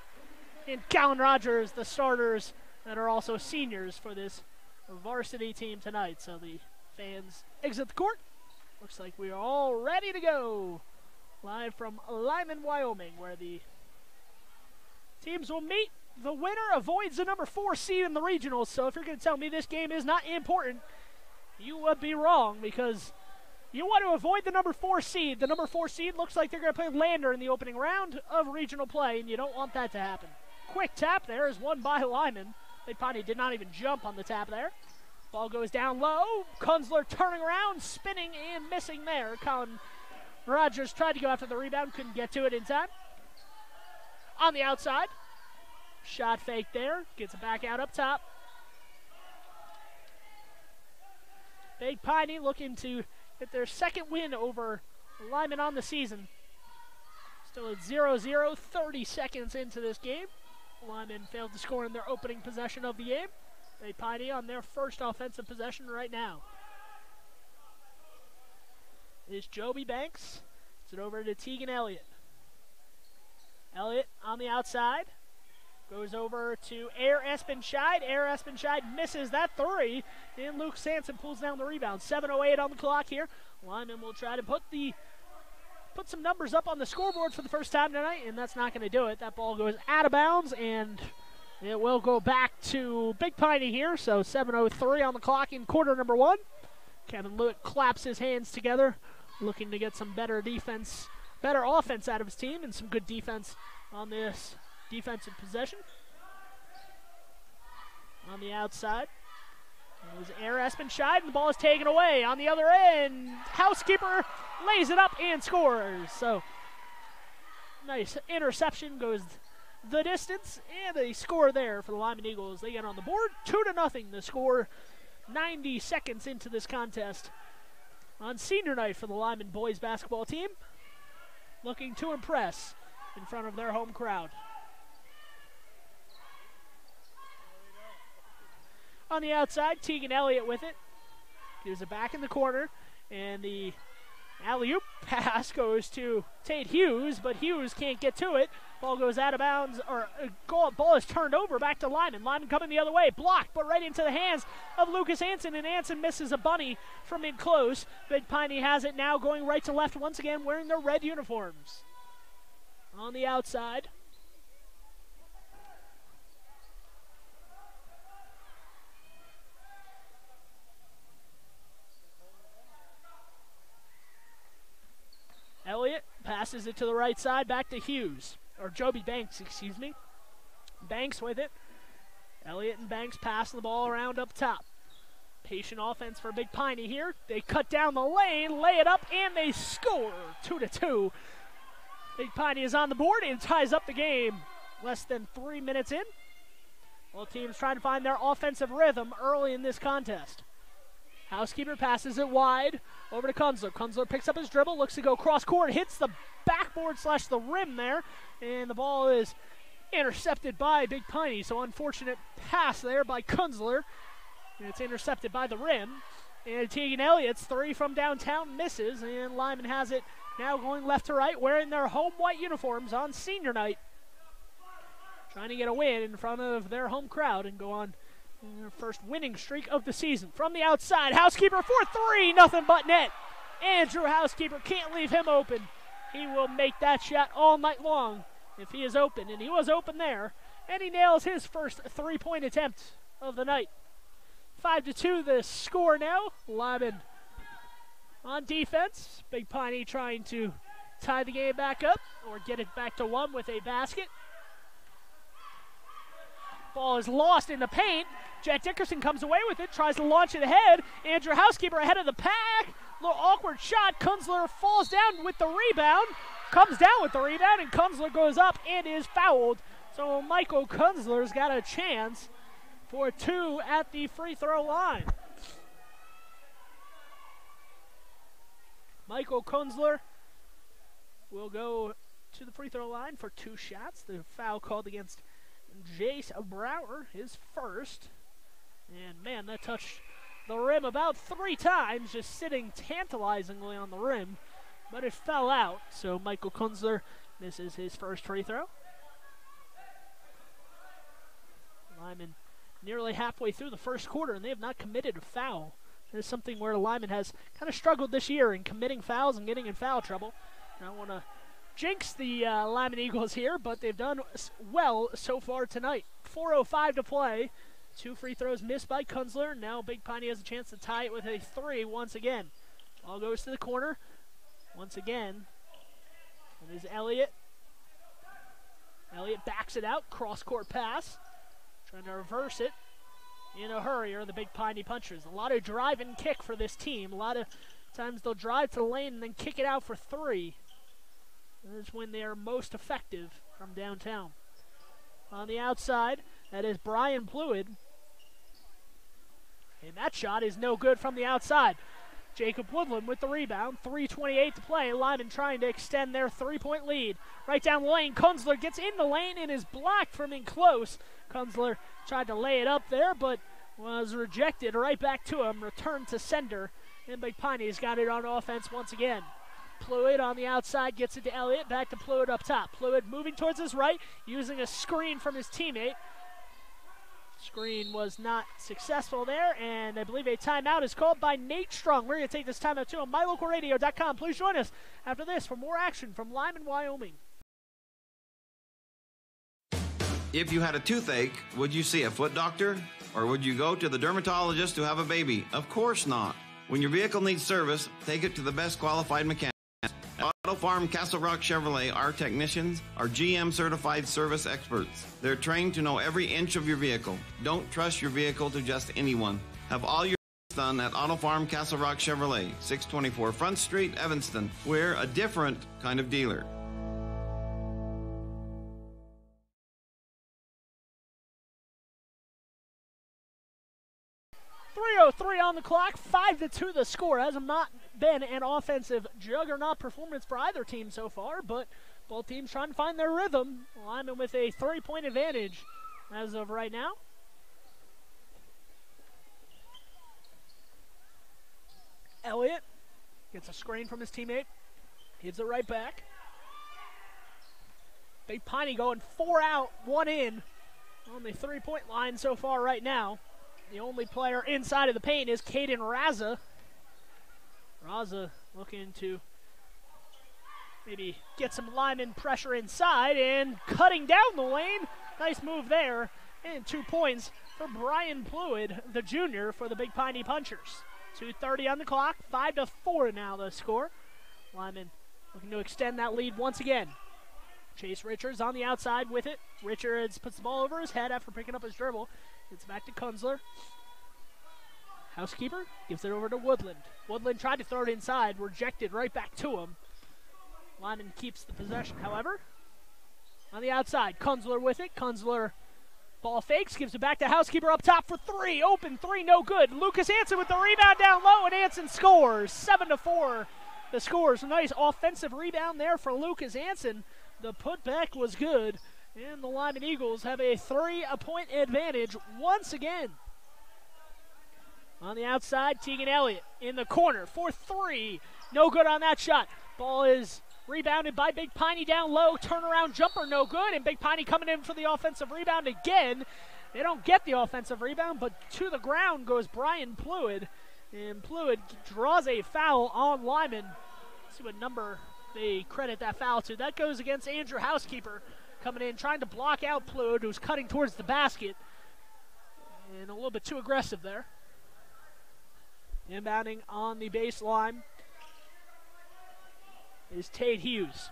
and Callan Rogers, the starters that are also seniors for this varsity team tonight. So the fans exit the court. Looks like we are all ready to go. Live from Lyman, Wyoming, where the teams will meet. The winner avoids the number 4 seed in the regionals. So if you're going to tell me this game is not important, you would be wrong, because you want to avoid the number 4 seed. The number 4 seed looks like they're going to play Lander in the opening round of regional play, and you don't want that to happen. Quick tap there is won by Lyman. Big Piney did not even jump on the tap there. Ball goes down low. Kunzler turning around, spinning and missing there. Colin Rogers tried to go after the rebound, couldn't get to it in time. On the outside, shot fake there, gets it back out up top. Big Piney looking to get their second win over Lyman on the season. Still at 0-0, 30 seconds into this game. Lyman failed to score in their opening possession of the game. Big Piney on their first offensive possession right now. Is Joby Banks. It's it over to Tegan Elliott. Elliott on the outside. Goes over to Air Espenscheid. Air Espenscheid misses that 3. And Luke Sanson pulls down the rebound. 7:08 on the clock here. Lyman will try to put some numbers up on the scoreboard for the first time tonight, and that's not going to do it. That ball goes out of bounds, and it will go back to Big Piney here. So 7:03 on the clock in quarter number 1. Kevin Lueck claps his hands together, looking to get some better offense out of his team, and some good defense on this defensive possession. On the outside, it was Air Espenscheid, and the ball is taken away. On the other end, Housekeeper lays it up and scores. So, nice interception, goes the distance, and a score there for the Lyman Eagles. They get on the board, 2-0 the score, 90 seconds into this contest on senior night for the Lyman boys basketball team, looking to impress in front of their home crowd. On the outside, Tegan Elliott with it. Gives it back in the corner, and the alley-oop pass goes to Tate Hughes, but Hughes can't get to it. Ball goes out of bounds, or ball is turned over back to Lyman. Lyman coming the other way, blocked, but right into the hands of Lucas Hansen, and Hansen misses a bunny from in close. Big Piney has it now, going right to left once again, wearing their red uniforms. On the outside, Elliott passes it to the right side, back to Hughes, or Joby Banks, excuse me. Banks with it. Elliott and Banks passing the ball around up top. Patient offense for Big Piney here. They cut down the lane, lay it up, and they score 2-2. Big Piney is on the board and ties up the game less than 3 minutes in. Both teams trying to find their offensive rhythm early in this contest. Housekeeper passes it wide over to Kunzler. Kunzler picks up his dribble, looks to go cross court, hits the backboard / the rim there, and the ball is intercepted by Big Piney. So unfortunate pass there by Kunzler, and it's intercepted by the rim. And Tegan Elliott's three from downtown misses, and Lyman has it now going left to right, wearing their home white uniforms on senior night, trying to get a win in front of their home crowd and go on their first winning streak of the season. From the outside, Housekeeper for three, nothing but net. Andrew Housekeeper can't leave him open. He will make that shot all night long if he is open, and he was open there. And he nails his first three-point attempt of the night. 5-2 the score now. Lyman on defense. Big Piney trying to tie the game back up or get it back to one with a basket. Ball is lost in the paint. Jet Dickerson comes away with it, tries to launch it ahead. Andrew Housekeeper ahead of the pack. Little awkward shot. Kunzler falls down with the rebound. Comes down with the rebound, and Kunzler goes up and is fouled. So Michael Kunzler's got a chance for two at the free throw line. Michael Kunzler will go to the free throw line for two shots. The foul called against Jace Brower, his first. And man, that touched the rim about 3 times, just sitting tantalizingly on the rim, but it fell out. So Michael Kunzler misses his first free throw. Lyman nearly halfway through the first quarter, and they have not committed a foul. This is something where Lyman has kind of struggled this year in committing fouls and getting in foul trouble. And I want to jinx the Lyman Eagles here, but they've done well so far tonight. 4:05 to play. 2 free throws missed by Kunzler. Now Big Piney has a chance to tie it with a 3 once again. Ball goes to the corner. Once again, it is Elliott. Elliott backs it out. Cross-court pass. Trying to reverse it in a hurry are the Big Piney Punchers. A lot of drive and kick for this team. A lot of times they'll drive to the lane and then kick it out for 3. That's when they are most effective from downtown. On the outside, that is Brian Pluid. And that shot is no good from the outside. Jacob Woodland with the rebound. 3:28 to play. Lyman trying to extend their 3-point lead. Right down the lane. Kunzler gets in the lane and is blocked from in close. Kunzler tried to lay it up there, but was rejected right back to him. Returned to sender. And Big Piney's got it on offense once again. Pluid on the outside gets it to Elliott. Back to Pluid up top. Pluid moving towards his right, using a screen from his teammate. Screen was not successful there, and I believe a timeout is called by Nate Strong. We're going to take this timeout too on mylocalradio.com. Please join us after this for more action from Lyman, Wyoming. If you had a toothache, would you see a foot doctor? Or would you go to the dermatologist to have a baby? Of course not. When your vehicle needs service, take it to the best qualified mechanic. At Auto Farm Castle Rock Chevrolet, our technicians are GM certified service experts. They're trained to know every inch of your vehicle. Don't trust your vehicle to just anyone. Have all your done at Auto Farm Castle Rock Chevrolet, 624 Front Street, Evanston. We're a different kind of dealer. 3:03 on the clock, 5-2 the score. Has not been an offensive juggernaut performance for either team so far, but both teams trying to find their rhythm. Lyman with a 3-point advantage as of right now. Elliott gets a screen from his teammate, gives it right back. Big Piney going 4 out, 1 in on the 3-point line so far right now. The only player inside of the paint is Caden Raza. Raza looking to maybe get some Lyman pressure inside and cutting down the lane. Nice move there. And 2 points for Brian Pluid, the junior, for the Big Piney Punchers. 2:30 on the clock, 5-4 now the score. Lyman looking to extend that lead once again. Chase Richards on the outside with it. Richards puts the ball over his head after picking up his dribble. It's back to Kunzler. Housekeeper gives it over to Woodland. Woodland tried to throw it inside, rejected right back to him. Lyman keeps the possession, however. On the outside, Kunzler with it. Kunzler ball fakes, gives it back to Housekeeper up top for 3. Open 3, no good. Lucas Hansen with the rebound down low, and Hansen scores. 7-4 the scores. A nice offensive rebound there for Lucas Hansen. The putback was good, and the Lyman Eagles have a 3-point advantage once again. On the outside, Tegan Elliott in the corner for 3. No good on that shot. Ball is rebounded by Big Piney down low. Turnaround jumper, no good. And Big Piney coming in for the offensive rebound again. They don't get the offensive rebound, but to the ground goes Brian Pluid. And Pluid draws a foul on Lyman. Let's see what number they credit that foul to. That goes against Andrew Housekeeper, coming in, trying to block out Pluid, who's cutting towards the basket. And a little bit too aggressive there. Inbounding on the baseline is Tate Hughes.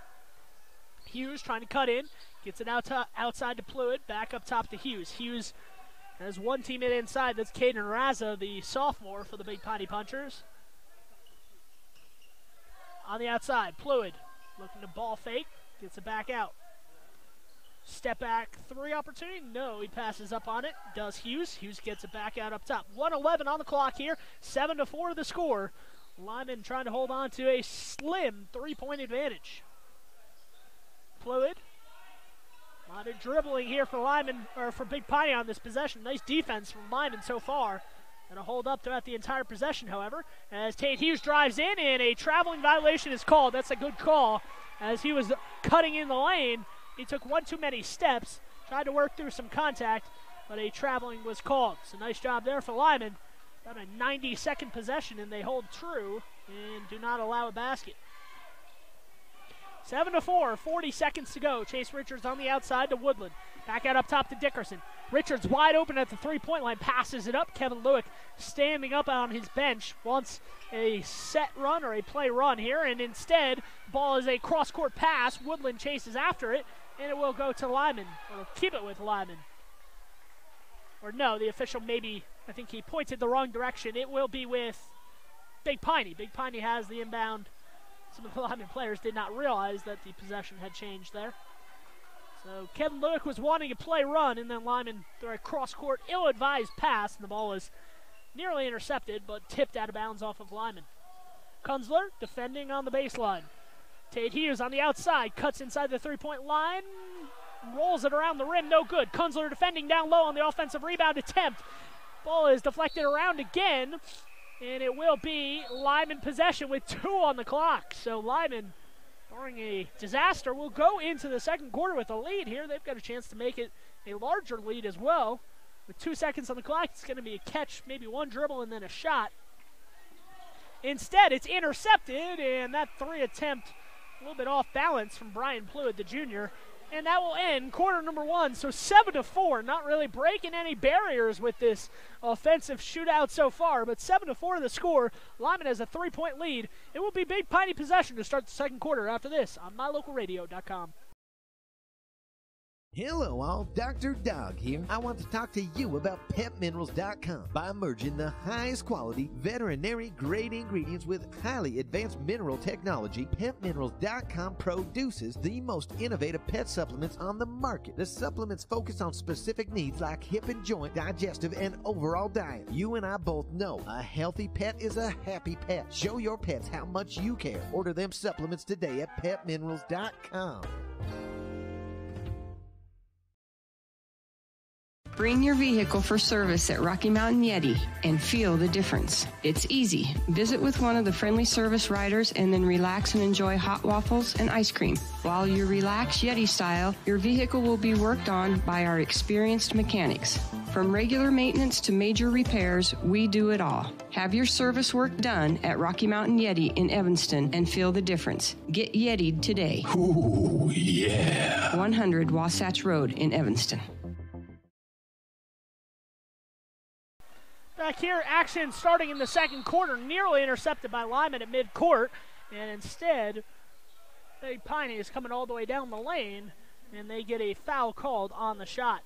Hughes trying to cut in, gets it outside to Pluid, back up top to Hughes. Hughes has one teammate inside, that's Caden Raza, the sophomore for the Big Piney Punchers. On the outside, Pluid looking to ball fake, gets it back out. Step back 3 opportunity, no, he passes up on it, does Hughes. Hughes gets it back out up top. 1:11 on the clock here, 7-4 the score. Lyman trying to hold on to a slim 3-point advantage. Pluid. A lot of dribbling here for Lyman, or for Big Piney on this possession. Nice defense from Lyman so far. Going to hold up throughout the entire possession, however, as Tate Hughes drives in and a traveling violation is called. That's a good call, as he was cutting in the lane. He took one too many steps, tried to work through some contact, but a traveling was called. So nice job there for Lyman. About a 90-second possession, and they hold true and do not allow a basket. 7-4, 40 seconds to go. Chase Richards on the outside to Woodland. Back out up top to Dickerson. Richards wide open at the 3-point line, passes it up. Kevin Lueck standing up on his bench, wants a set run or a play run here, and instead, ball is a cross-court pass. Woodland chases after it, and it will go to Lyman, or keep it with Lyman. Or no, the official maybe, I think he pointed the wrong direction. It will be with Big Piney. Big Piney has the inbound. Some of the Lyman players did not realize that the possession had changed there. So Kevin Lueck was wanting a play run, and then Lyman threw a cross-court, ill-advised pass, and the ball was nearly intercepted, but tipped out of bounds off of Lyman. Kunzler defending on the baseline. Tate Hughes on the outside, cuts inside the 3-point line, rolls it around the rim, no good. Kunzler defending down low on the offensive rebound attempt. Ball is deflected around again, and it will be Lyman possession with 2 on the clock. So Lyman, during a disaster, will go into the second quarter with a lead here. They've got a chance to make it a larger lead as well. With 2 seconds on the clock, it's going to be a catch, maybe one dribble, and then a shot. Instead, it's intercepted, and that 3 attempt, a little bit off balance from Brian Pluid, the junior. And that will end quarter number 1. So 7-4, not really breaking any barriers with this offensive shootout so far, but 7-4 the score. Lyman has a 3-point lead. It will be Big Piney possession to start the second quarter after this on mylocalradio.com. Hello all, Dr. Dog here. I want to talk to you about PetMinerals.com. By merging the highest quality, veterinary-grade ingredients with highly advanced mineral technology, PetMinerals.com produces the most innovative pet supplements on the market. The supplements focus on specific needs like hip and joint, digestive, and overall diet. You and I both know a healthy pet is a happy pet. Show your pets how much you care. Order them supplements today at PetMinerals.com. Bring your vehicle for service at Rocky Mountain Yeti and feel the difference. It's easy. Visit with one of the friendly service riders and then relax and enjoy hot waffles and ice cream. While you relax Yeti style, your vehicle will be worked on by our experienced mechanics. From regular maintenance to major repairs, we do it all. Have your service work done at Rocky Mountain Yeti in Evanston and feel the difference. Get Yeti'd today. Ooh, yeah. 100 Wasatch Road in Evanston. Back here, action starting in the second quarter, nearly intercepted by Lyman at midcourt, and instead, Big Piney is coming all the way down the lane, and they get a foul called on the shot.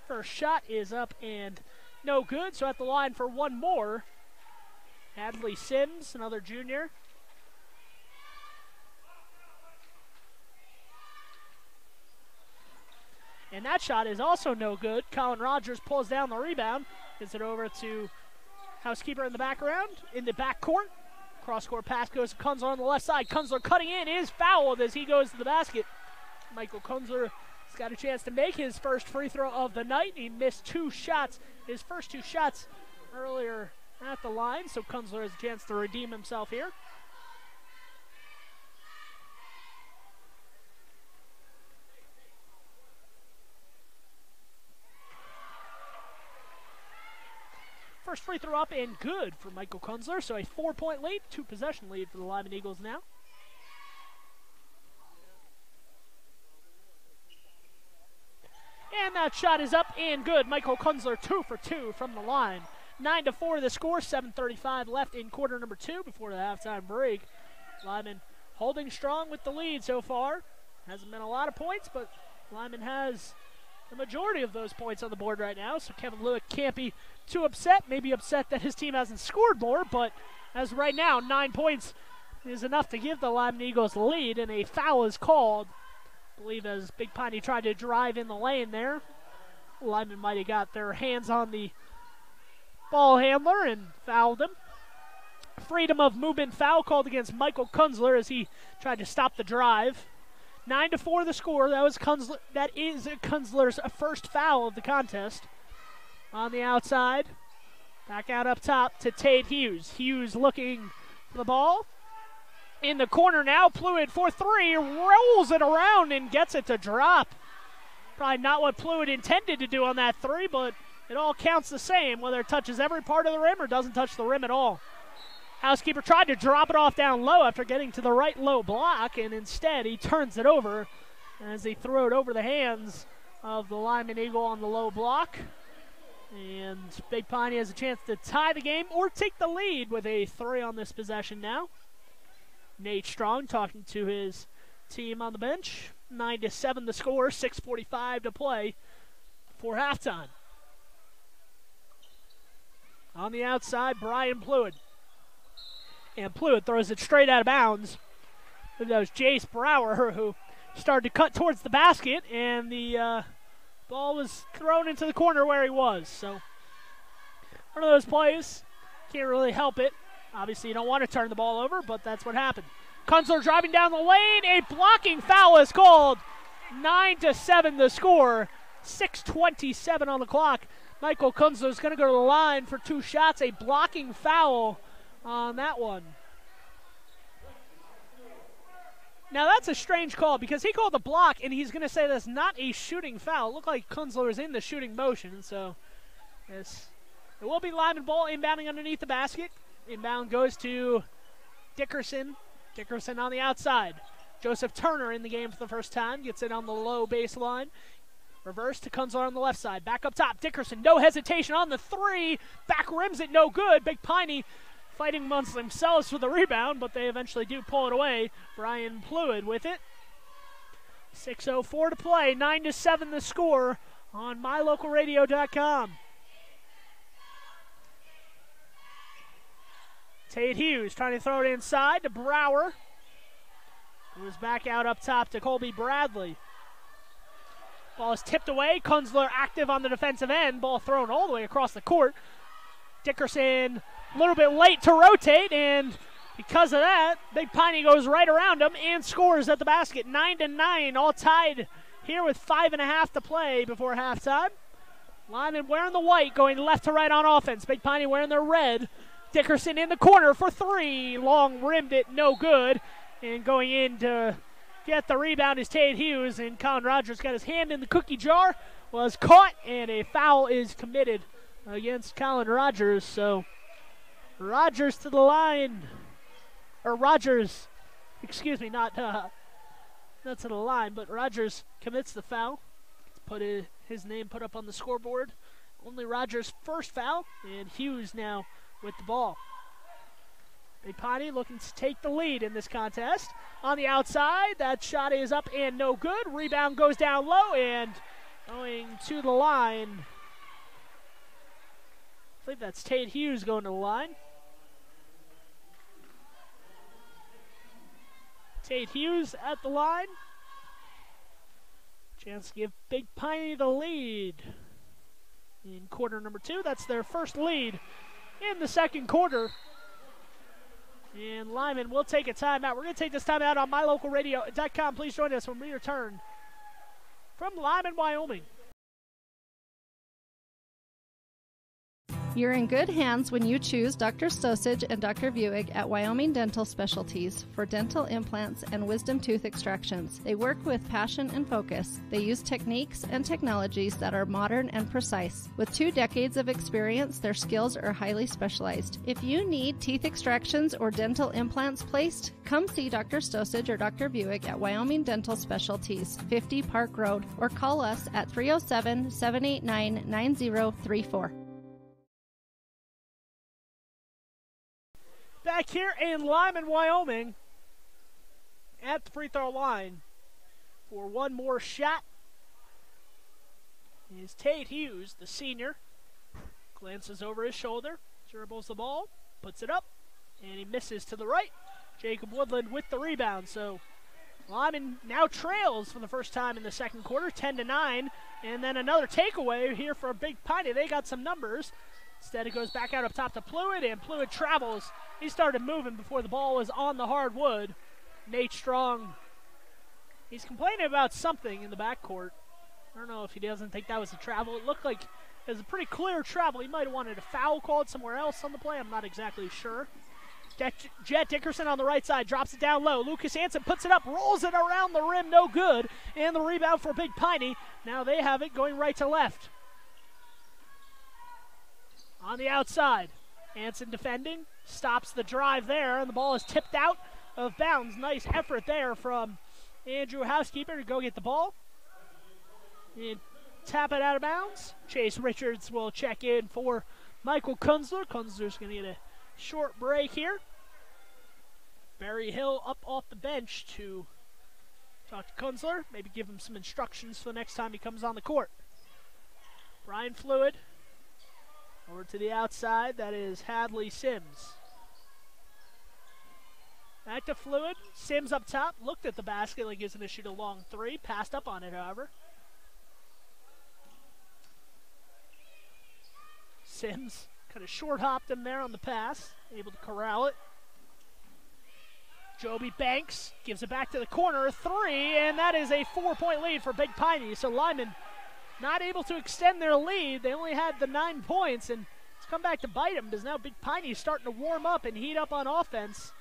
First shot is up and no good, so at the line for one more. Hadley Sims, another junior. And that shot is also no good. Colin Rogers pulls down the rebound. Gets it over to Housekeeper in the background, in the backcourt. Cross-court pass goes to Kunzler on the left side. Kunzler cutting in is fouled as he goes to the basket. Michael Kunzler has got a chance to make his first free throw of the night. He missed two shots, his first two shots earlier at the line. So Kunzler has a chance to redeem himself here. First free throw up and good for Michael Kunzler. So a 4-point lead, 2-possession lead for the Lyman Eagles now. And that shot is up and good. Michael Kunzler 2 for 2 from the line. 9-4 the score, 7:35 left in quarter number 2 before the halftime break. Lyman holding strong with the lead so far. Hasn't been a lot of points, but Lyman has the majority of those points on the board right now, so Kevin Lueck can't be too upset. Maybe upset that his team hasn't scored more, but as of right now, 9 points is enough to give the Lyman Eagles the lead, and a foul is called. I believe as Big Piney tried to drive in the lane there, Lyman might have got their hands on the ball handler and fouled him. Freedom of movement foul called against Michael Kunzler as he tried to stop the drive. 9-4 the score. That was Kunzler. That is Kunzler's first foul of the contest. On the outside, back out up top to Tate Hughes. Hughes looking for the ball. In the corner now, Pluid for three, rolls it around and gets it to drop. Probably not what Pluid intended to do on that three, but it all counts the same, whether it touches every part of the rim or doesn't touch the rim at all. Housekeeper tried to drop it off down low after getting to the right low block, and instead he turns it over as he threw it over the hands of the Lyman Eagle on the low block. And Big Piney has a chance to tie the game or take the lead with a three on this possession now. Nate Strong talking to his team on the bench. 9-7 the score, 6:45 to play for halftime. On the outside, Brian Pluid. And Pluid throws it straight out of bounds. That was Jace Brower who started to cut towards the basket, and the ball was thrown into the corner where he was. So one of those plays, can't really help it. Obviously, you don't want to turn the ball over, but that's what happened. Kunzler driving down the lane. A blocking foul is called. 9-7 the score. 6:27 on the clock. Michael Kunzler is going to go to the line for two shots. A blocking foul on that one. Now that's a strange call because he called the block and he's going to say that's not a shooting foul. It looked like Kunzler was in the shooting motion, so it will be Lyman ball inbounding underneath the basket. Inbound goes to Dickerson. Dickerson on the outside. Joseph Turner in the game for the first time. Gets it on the low baseline. Reverse to Kunzler on the left side. Back up top. Dickerson, no hesitation on the three. Back rims it, no good. Big Piney fighting amongst themselves for the rebound, but they eventually do pull it away. Brian Pluid with it. 6:04 to play. 9-7 the score on mylocalradio.com. Tate Hughes trying to throw it inside to Brower. Moves back out up top to Colby Bradley. Ball is tipped away. Kunzler active on the defensive end. Ball thrown all the way across the court. Dickerson a little bit late to rotate, and because of that, Big Piney goes right around him and scores at the basket. 9-9, all tied here with 5.5 to play before halftime. Lyman wearing the white, going left to right on offense. Big Piney wearing their red. Dickerson in the corner for three. Long rimmed it, no good. And going in to get the rebound is Tate Hughes, and Colin Rogers got his hand in the cookie jar, was caught, and a foul is committed against Colin Rogers. So Rogers to the line, or Rogers, excuse me, not to the line, but Rogers commits the foul. Put his name put up on the scoreboard. Only Rogers' first foul, and Hughes now with the ball. Big Piney looking to take the lead in this contest. On the outside, that shot is up and no good. Rebound goes down low, and going to the line, I believe that's Tate Hughes going to the line. Tate Hughes at the line. Chance to give Big Piney the lead in quarter number 2. That's their first lead in the second quarter. And Lyman will take a timeout. We're going to take this timeout on mylocalradio.com. Please join us when we return from Lyman, Wyoming. You're in good hands when you choose Dr. Stosage and Dr. Buick at Wyoming Dental Specialties for dental implants and wisdom tooth extractions. They work with passion and focus. They use techniques and technologies that are modern and precise. With 2 decades of experience, their skills are highly specialized. If you need teeth extractions or dental implants placed, come see Dr. Stosage or Dr. Buick at Wyoming Dental Specialties, 50 Park Road, or call us at 307-789-9034. Back here in Lyman, Wyoming, at the free throw line for one more shot is Tate Hughes, the senior. Glances over his shoulder, dribbles the ball, puts it up, and he misses to the right. Jacob Woodland with the rebound. So Lyman now trails for the first time in the second quarter, 10-9, and then another takeaway here for Big Piney. They got some numbers. Instead, it goes back out up top to Pluid, and Pluid travels. He started moving before the ball was on the hardwood. Nate Strong, he's complaining about something in the backcourt. I don't know if he doesn't think that was a travel. It looked like it was a pretty clear travel. He might have wanted a foul called somewhere else on the play. I'm not exactly sure. Jet Dickerson on the right side drops it down low. Lucas Hansen puts it up, rolls it around the rim, no good. And the rebound for Big Piney. Now they have it going right to left. On the outside, Hansen defending, stops the drive there, and the ball is tipped out of bounds. Nice effort there from Andrew Housekeeper to go get the ball and tap it out of bounds. Chase Richards will check in for Michael Kunzler. Kunzler's going to get a short break here. Barry Hill up off the bench to talk to Kunzler, maybe give him some instructions for the next time he comes on the court. Brian Fluid over to the outside. That is Hadley Sims. Back to Fluid. Sims up top. Looked at the basket like he was going to shoot a long three. Passed up on it, however. Sims kind of short-hopped him there on the pass. Able to corral it. Joby Banks gives it back to the corner. 3, and that is a 4-point lead for Big Piney. So Lyman not able to extend their lead. They only had the 9 points, and it's come back to bite them because now Big Piney is starting to warm up and heat up on offense.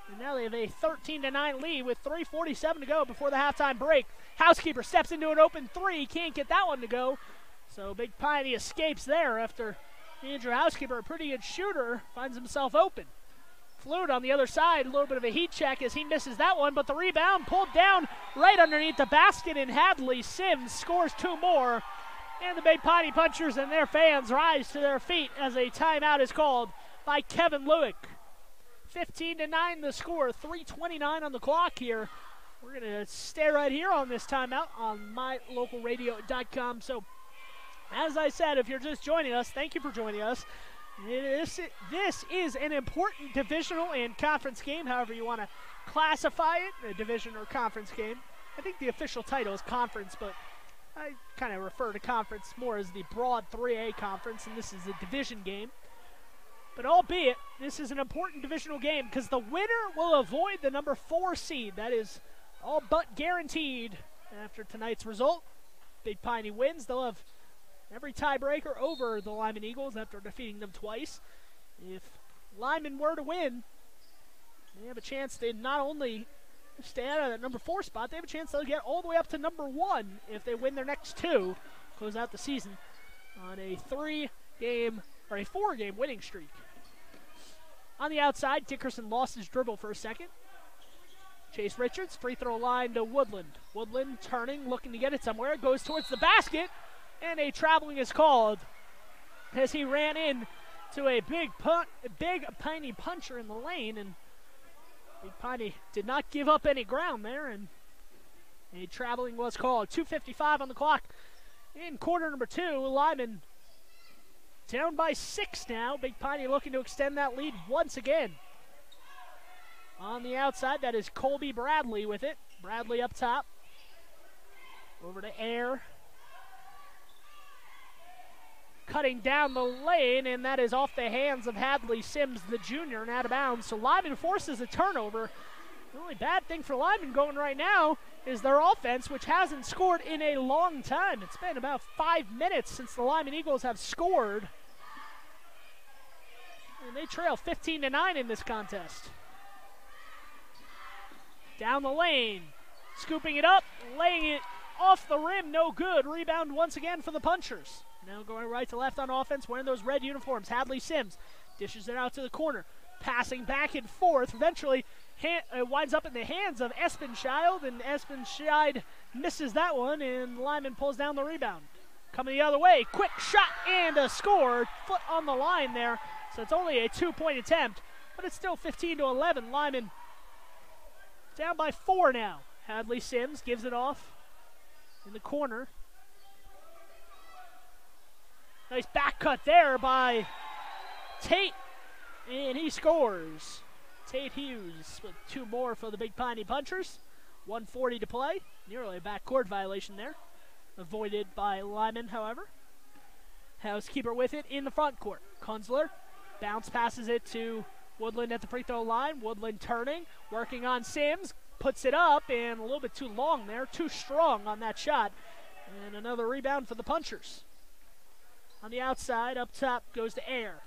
And now they have a 13-9 lead with 3:47 to go before the halftime break. Housekeeper steps into an open 3. Can't get that one to go. So Big Piney escapes there after Andrew Housekeeper, a pretty good shooter, finds himself open. Fluid on the other side, a little bit of a heat check as he misses that one, but the rebound pulled down right underneath the basket, and Hadley Sims scores 2 more. And the Big Piney Punchers and their fans rise to their feet as a timeout is called by Kevin Lueck. 15-9 the score, 3:29 on the clock here. We're going to stay right here on this timeout on mylocalradio.com. So, as I said, if you're just joining us, thank you for joining us. This is an important divisional and conference game, however you want to classify it, a division or conference game. I think the official title is conference, but I kind of refer to conference more as the broad 3A conference, and this is a division game. But albeit, this is an important divisional game because the winner will avoid the number 4 seed. That is all but guaranteed after tonight's result. Big Piney wins. They'll have every tiebreaker over the Lyman Eagles after defeating them twice. If Lyman were to win, they have a chance to not only stay out of that number 4 spot, they have a chance to get all the way up to number 1 if they win their next 2, close out the season on a 4-game winning streak. On the outside, Dickerson lost his dribble for a second. Chase Richards, free throw line to Woodland. Woodland turning, looking to get it somewhere, goes towards the basket, and a traveling is called as he ran in to a big Piney puncher in the lane, and Big Piney did not give up any ground there, and a traveling was called. 2:55 on the clock in quarter number 2. Lyman down by 6 now. Big Piney looking to extend that lead once again. On the outside, that is Colby Bradley with it. Bradley up top. Over to Air. Cutting down the lane, and that is off the hands of Hadley Sims, the junior, and out of bounds. So Lyman forces a turnover. The only bad thing for Lyman going right now is their offense, which hasn't scored in a long time. It's been about 5 minutes since the Lyman Eagles have scored. And they trail 15-9 in this contest. Down the lane, scooping it up, laying it off the rim, no good. Rebound once again for the Punchers. Now going right to left on offense, wearing those red uniforms. Hadley Sims dishes it out to the corner, passing back and forth. Eventually, winds up in the hands of Espenscheid, and Espenscheid misses that one, and Lyman pulls down the rebound. Coming the other way, quick shot and a score. Foot on the line there, so it's only a 2-point attempt, but it's still 15-11. Lyman down by 4 now. Hadley Sims gives it off in the corner. Nice back cut there by Tate, and he scores. Tate Hughes with 2 more for the Big Piney Punchers. 1:40 to play. Nearly a backcourt violation there. Avoided by Lyman, however. Housekeeper with it in the front court. Kunzler bounce passes it to Woodland at the free throw line. Woodland turning, working on Sims. Puts it up, and a little bit too long there. Too strong on that shot. And another rebound for the Punchers. On the outside, up top goes to Air.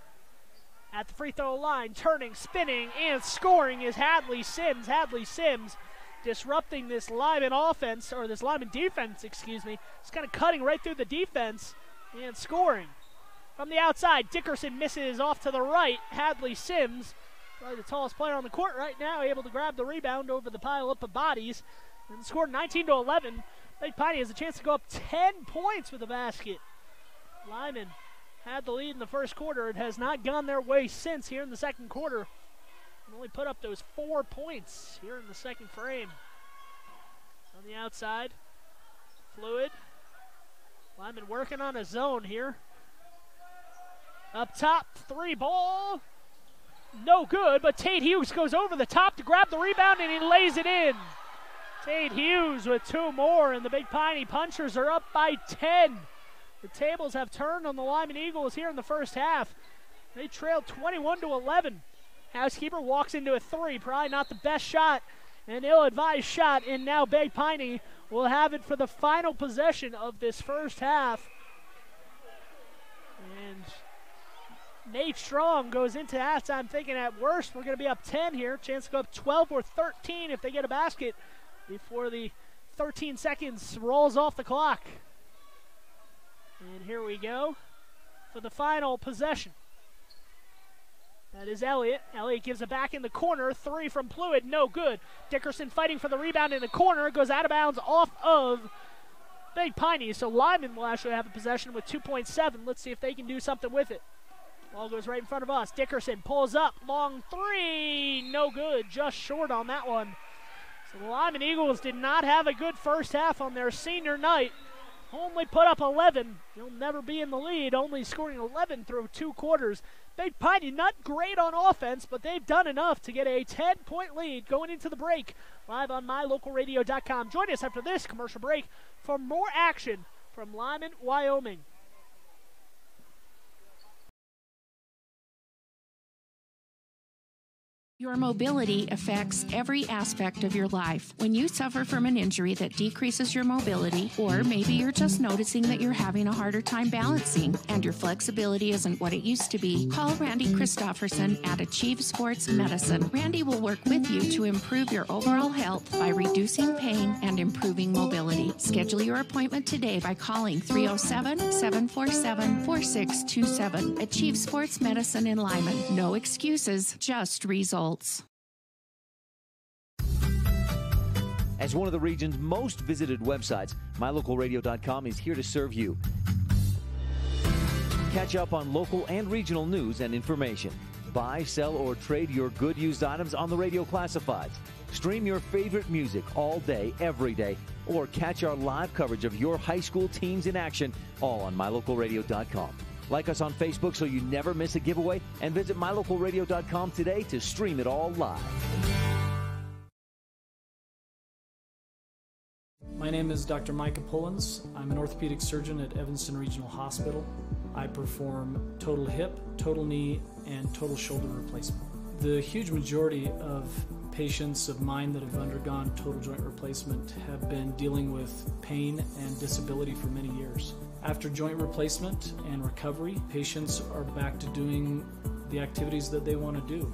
At the free throw line, turning, spinning, and scoring is Hadley Sims. Hadley Sims disrupting this Lyman offense, or this Lyman defense, excuse me. It's kind of cutting right through the defense and scoring. From the outside, Dickerson misses off to the right. Hadley Sims, probably the tallest player on the court right now, able to grab the rebound over the pile up of bodies and scored 19-11. Big Piney has a chance to go up 10 points with the basket. Lyman had the lead in the first quarter. It has not gone their way since here in the second quarter. And only put up those 4 points here in the second frame. On the outside, Fluid. Lyman working on a zone here. Up top, 3 ball. No good, but Tate Hughes goes over the top to grab the rebound, and he lays it in. Tate Hughes with 2 more, and the Big Piney Punchers are up by 10. The tables have turned on the Lyman Eagles here in the first half. They trailed 21-11. Housekeeper walks into a 3, probably not the best shot, an ill-advised shot, and now Big Piney will have it for the final possession of this first half. And Nate Strong goes into halftime thinking at worst we're going to be up 10 here. Chance to go up 12 or 13 if they get a basket before the 13 seconds rolls off the clock. And here we go for the final possession. That is Elliott. Elliott gives it back in the corner. 3 from Pluid, no good. Dickerson fighting for the rebound in the corner. Goes out of bounds off of Big Piney. So Lyman will actually have a possession with 2.7. Let's see if they can do something with it. Ball goes right in front of us. Dickerson pulls up. Long 3. No good. Just short on that one. So the Lyman Eagles did not have a good first half on their senior night. Only put up 11. You'll never be in the lead. Only scoring 11 through 2 quarters. Big Piney not great on offense, but they've done enough to get a 10-point lead going into the break. Live on mylocalradio.com. Join us after this commercial break for more action from Lyman, Wyoming. Your mobility affects every aspect of your life. When you suffer from an injury that decreases your mobility, or maybe you're just noticing that you're having a harder time balancing and your flexibility isn't what it used to be, call Randy Christofferson at Achieve Sports Medicine. Randy will work with you to improve your overall health by reducing pain and improving mobility. Schedule your appointment today by calling 307-747-4627. Achieve Sports Medicine in Lyman. No excuses, just results. As one of the region's most visited websites, mylocalradio.com is here to serve you. Catch up on local and regional news and information. Buy, sell, or trade your good used items on the radio classifieds. Stream your favorite music all day, every day, or catch our live coverage of your high school teams in action, all on mylocalradio.com. Like us on Facebook so you never miss a giveaway, and visit mylocalradio.com today to stream it all live. My name is Dr. Michael Kunzler. I'm an orthopedic surgeon at Evanston Regional Hospital. I perform total hip, total knee, and total shoulder replacement. The huge majority of patients of mine that have undergone total joint replacement have been dealing with pain and disability for many years. After joint replacement and recovery, patients are back to doing the activities that they want to do.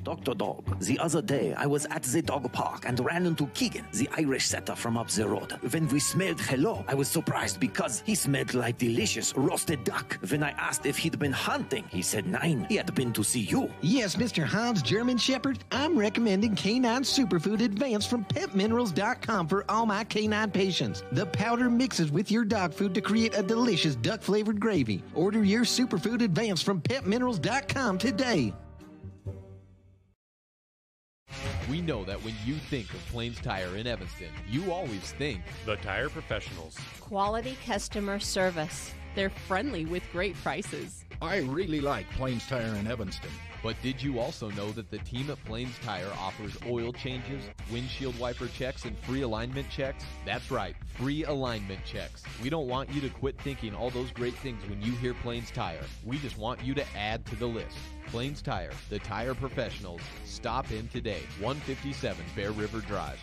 Dr. Dog, the other day I was at the dog park and ran into Keegan, the Irish setter from up the road. When we smelled hello, I was surprised because he smelled like delicious roasted duck. When I asked if he'd been hunting, he said nein, he had been to see you. Yes, Mr. Hans German Shepherd, I'm recommending Canine Superfood Advanced from PetMinerals.com for all my canine patients. The powder mixes with your dog food to create a delicious duck-flavored gravy. Order your Superfood Advanced from PetMinerals.com today. We know that when you think of Plains Tire in Evanston, you always think the Tire Professionals. Quality customer service. They're friendly with great prices. I really like Plains Tire in Evanston. But did you also know that the team at Plains Tire offers oil changes, windshield wiper checks, and free alignment checks? That's right, free alignment checks. We don't want you to quit thinking all those great things when you hear Plains Tire. We just want you to add to the list. Plains Tire, the tire professionals. Stop in today, 157 Bear River Drive.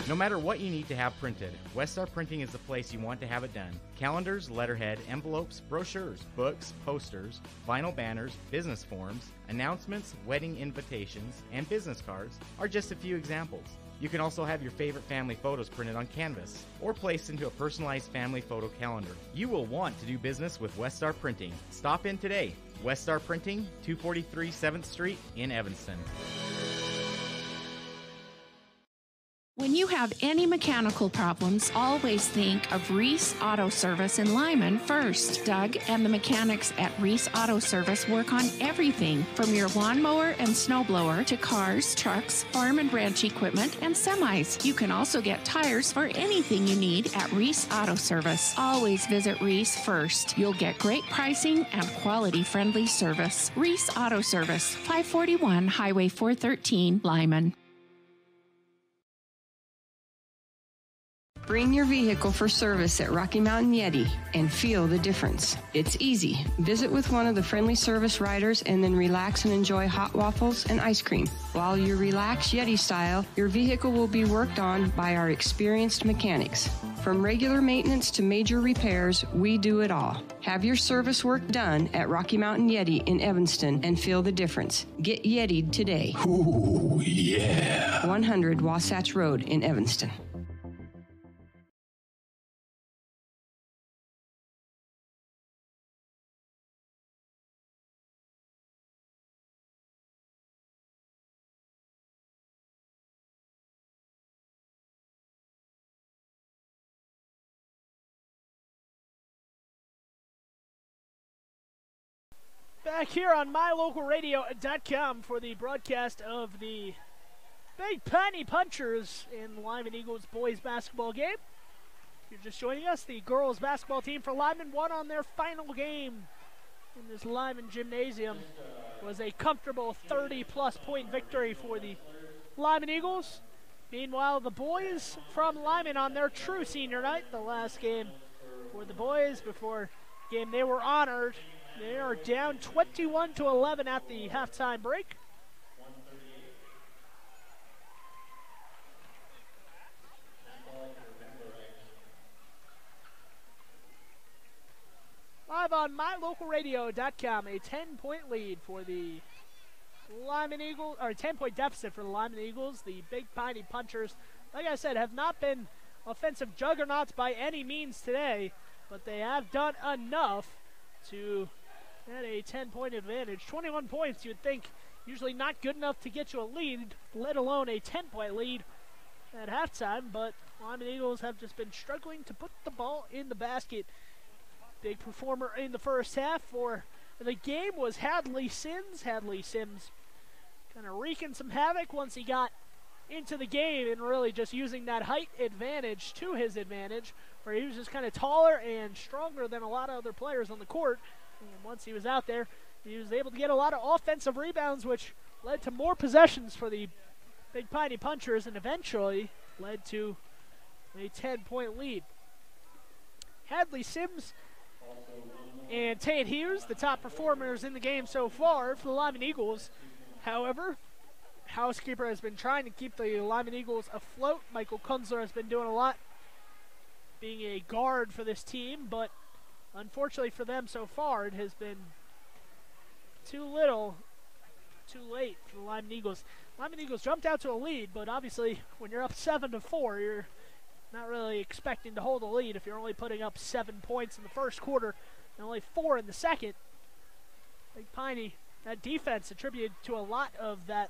No matter what you need to have printed, Westar Printing is the place you want to have it done. Calendars, letterhead, envelopes, brochures, books, posters, vinyl banners, business forms, announcements, wedding invitations, and business cards are just a few examples. You can also have your favorite family photos printed on canvas or placed into a personalized family photo calendar. You will want to do business with Westar Printing. Stop in today. Westar Printing, 243 7th Street in Evanston. When you have any mechanical problems, always think of Reese Auto Service in Lyman first. Doug and the mechanics at Reese Auto Service work on everything from your lawnmower and snowblower to cars, trucks, farm and ranch equipment, and semis. You can also get tires for anything you need at Reese Auto Service. Always visit Reese first. You'll get great pricing and quality-friendly service. Reese Auto Service, 541 Highway 413, Lyman. Bring your vehicle for service at Rocky Mountain Yeti and feel the difference. It's easy. Visit with one of the friendly service riders and then relax and enjoy hot waffles and ice cream. While you relax Yeti style, your vehicle will be worked on by our experienced mechanics. From regular maintenance to major repairs, we do it all. Have your service work done at Rocky Mountain Yeti in Evanston and feel the difference. Get Yeti'd today. Ooh, yeah. 100 Wasatch Road in Evanston. Back here on mylocalradio.com for the broadcast of the Big Piney Punchers in Lyman Eagles boys basketball game. If you're just joining us, the girls basketball team for Lyman won on their final game in this Lyman gymnasium. It was a comfortable 30-plus point victory for the Lyman Eagles. Meanwhile, the boys from Lyman on their true senior night, the last game for the boys before the game they were honored. They are down 21-11 at the halftime break. Live on mylocalradio.com, a 10-point lead for the Lyman Eagles, or a 10-point deficit for the Lyman Eagles. The Big Piney Punchers, like I said, have not been offensive juggernauts by any means today, but they have done enough to get a 10-point advantage. 21 points, you would think, usually not good enough to get you a lead, let alone a 10-point lead at halftime, but Lyman Eagles have just been struggling to put the ball in the basket. Big performer in the first half for the game was Hadley Sims. Hadley Sims kind of wreaking some havoc once he got into the game and really just using that height advantage to his advantage, where he was just kind of taller and stronger than a lot of other players on the court. And once he was out there, he was able to get a lot of offensive rebounds, which led to more possessions for the Big Piney Punchers and eventually led to a 10-point lead. Hadley Sims and Tate Hughes, the top performers in the game so far for the Lyman Eagles. However, housekeeper has been trying to keep the Lyman Eagles afloat. Michael Kunzler has been doing a lot being a guard for this team, but unfortunately for them so far, it has been too little, too late for the Lyman Eagles. Lyman Eagles jumped out to a lead, but obviously when you're up 7-4, you're not really expecting to hold a lead if you're only putting up 7 points in the first quarter and only 4 in the second. Big Piney, that defense attributed to a lot of that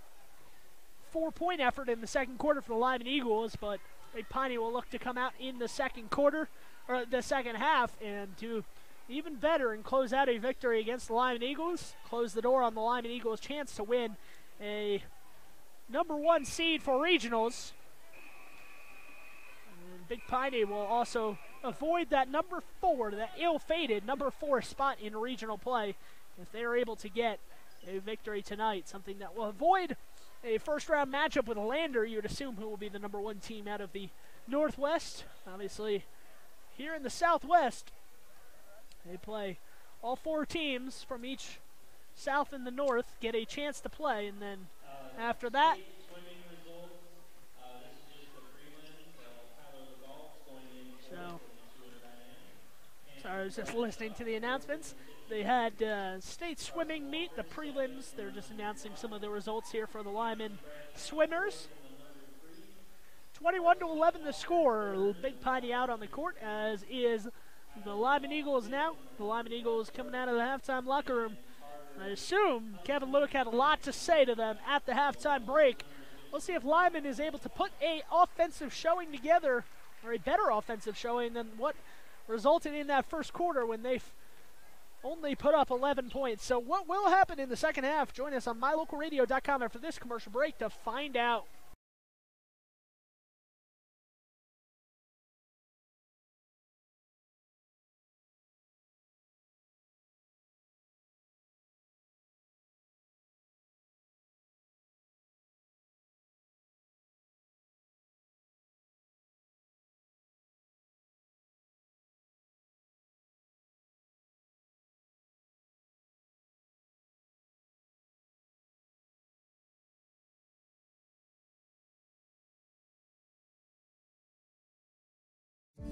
4-point effort in the second quarter for the Lyman Eagles, but Big Piney will look to come out in the second quarter, or the second half, and do even better and close out a victory against the Lyman Eagles, close the door on the Lyman Eagles' chance to win a #1 seed for regionals. And Big Piney will also avoid that #4, that ill-fated #4 spot in regional play if they are able to get a victory tonight, something that will avoid a first-round matchup with Lander, you would assume, who will be the #1 team out of the Northwest. Obviously, here in the Southwest, they play all 4 teams from each South and the North, get a chance to play, and then after that, I was just listening to the announcements. They had state swimming meet, the prelims. They're just announcing some of the results here for the Lyman swimmers. 21-11 the score. Big Piney out on the court, as is the Lyman Eagles now. The Lyman Eagles coming out of the halftime locker room. I assume Kevin Lueck had a lot to say to them at the halftime break. We'll see if Lyman is able to put a offensive showing together, or a better offensive showing than what resulted in that first quarter when they only put up 11 points. So what will happen in the second half? Join us on mylocalradio.com after this commercial break to find out.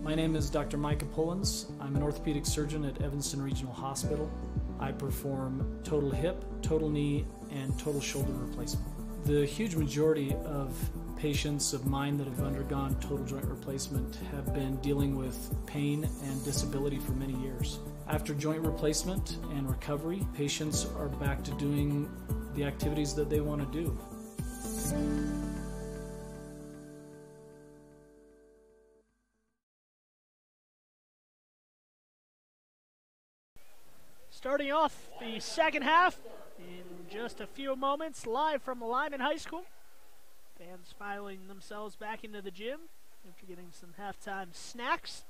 My name is Dr. Michael Kunzler. I'm an orthopedic surgeon at Evanston Regional Hospital. I perform total hip, total knee, and total shoulder replacement. The huge majority of patients of mine that have undergone total joint replacement have been dealing with pain and disability for many years. After joint replacement and recovery, patients are back to doing the activities that they want to do. Starting off the second half in just a few moments, live from Lyman High School. Fans filing themselves back into the gym after getting some halftime snacks.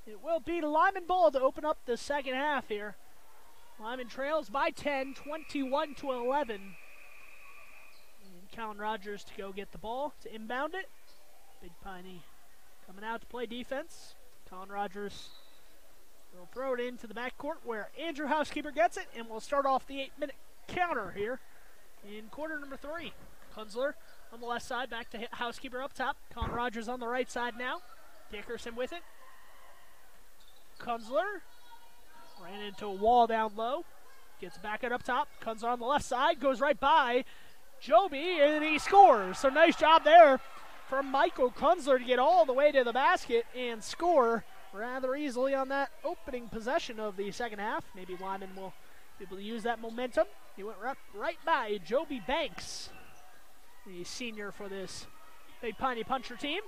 It will be Lyman ball to open up the second half here. Lyman trails by 10, 21-11. And Callan Rogers to go get the ball, to inbound it. Big Piney coming out to play defense. Callan Rogers will throw it into the backcourt where Andrew Housekeeper gets it, and we'll start off the 8-minute counter here in quarter number 3. Kunzler on the left side, back to Housekeeper up top. Callan Rogers on the right side now. Dickerson with it. Kunzler ran into a wall down low. Gets back up top. Kunzler on the left side, goes right by Joby, and he scores. So nice job there from Michael Kunzler to get all the way to the basket and score rather easily on that opening possession of the second half. Maybe Lyman will be able to use that momentum. He went right by Joby Banks, the senior for this Big Piney Puncher team.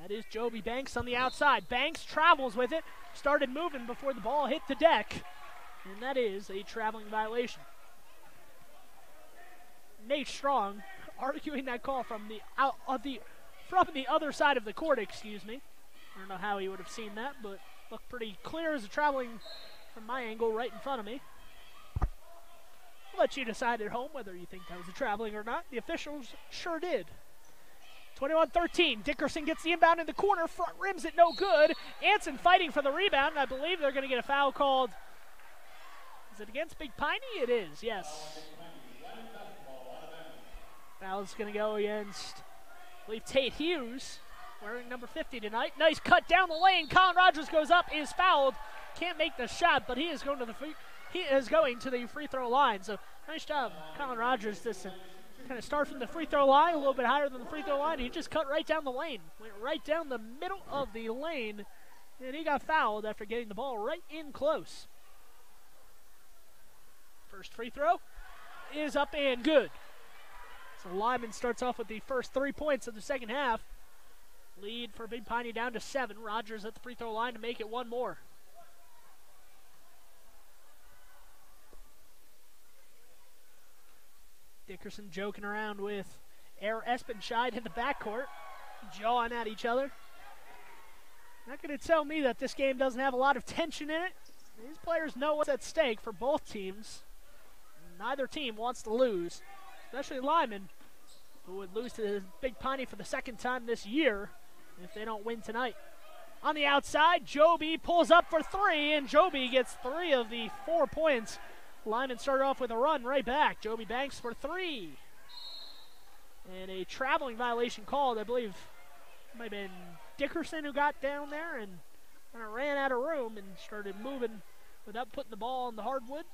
That is Joby Banks on the outside. Banks travels with it, started moving before the ball hit the deck, and that is a traveling violation. Nate Strong arguing that call from the other side of the court, excuse me. I don't know how he would have seen that, but looked pretty clear as a traveling from my angle right in front of me. I'll let you decide at home whether you think that was a traveling or not. The officials sure did. 21-13. Dickerson gets the inbound in the corner. Front rims it no good. Hansen fighting for the rebound. And I believe they're going to get a foul called. Is it against Big Piney? It is, yes. Foul's going to go against, I believe, Tate Hughes, wearing number 50 tonight. Nice cut down the lane. Callan Rogers goes up, is fouled. Can't make the shot, but he is going to the free throw line. So nice job, Callan Rogers, to kind of start from the free throw line, a little bit higher than the free throw line. He just cut right down the lane, went right down the middle of the lane, and he got fouled after getting the ball right in close. First free throw is up and good. So Lyman starts off with the first 3 points of the second half. Lead for Big Piney down to 7. Rogers at the free throw line to make it one more. Dickerson joking around with Air Espenscheid in the backcourt, jawing at each other. Not going to tell me that this game doesn't have a lot of tension in it. These players know what's at stake for both teams. Neither team wants to lose, especially Lyman, who would lose to Big Piney for the second time this year if they don't win tonight. On the outside, Joby pulls up for 3, and Joby gets 3 of the 4 points. Lyman started off with a run right back. Joby Banks for 3. And a traveling violation called. I believe it might have been Dickerson who got down there and kind of ran out of room and started moving without putting the ball on the hardwood.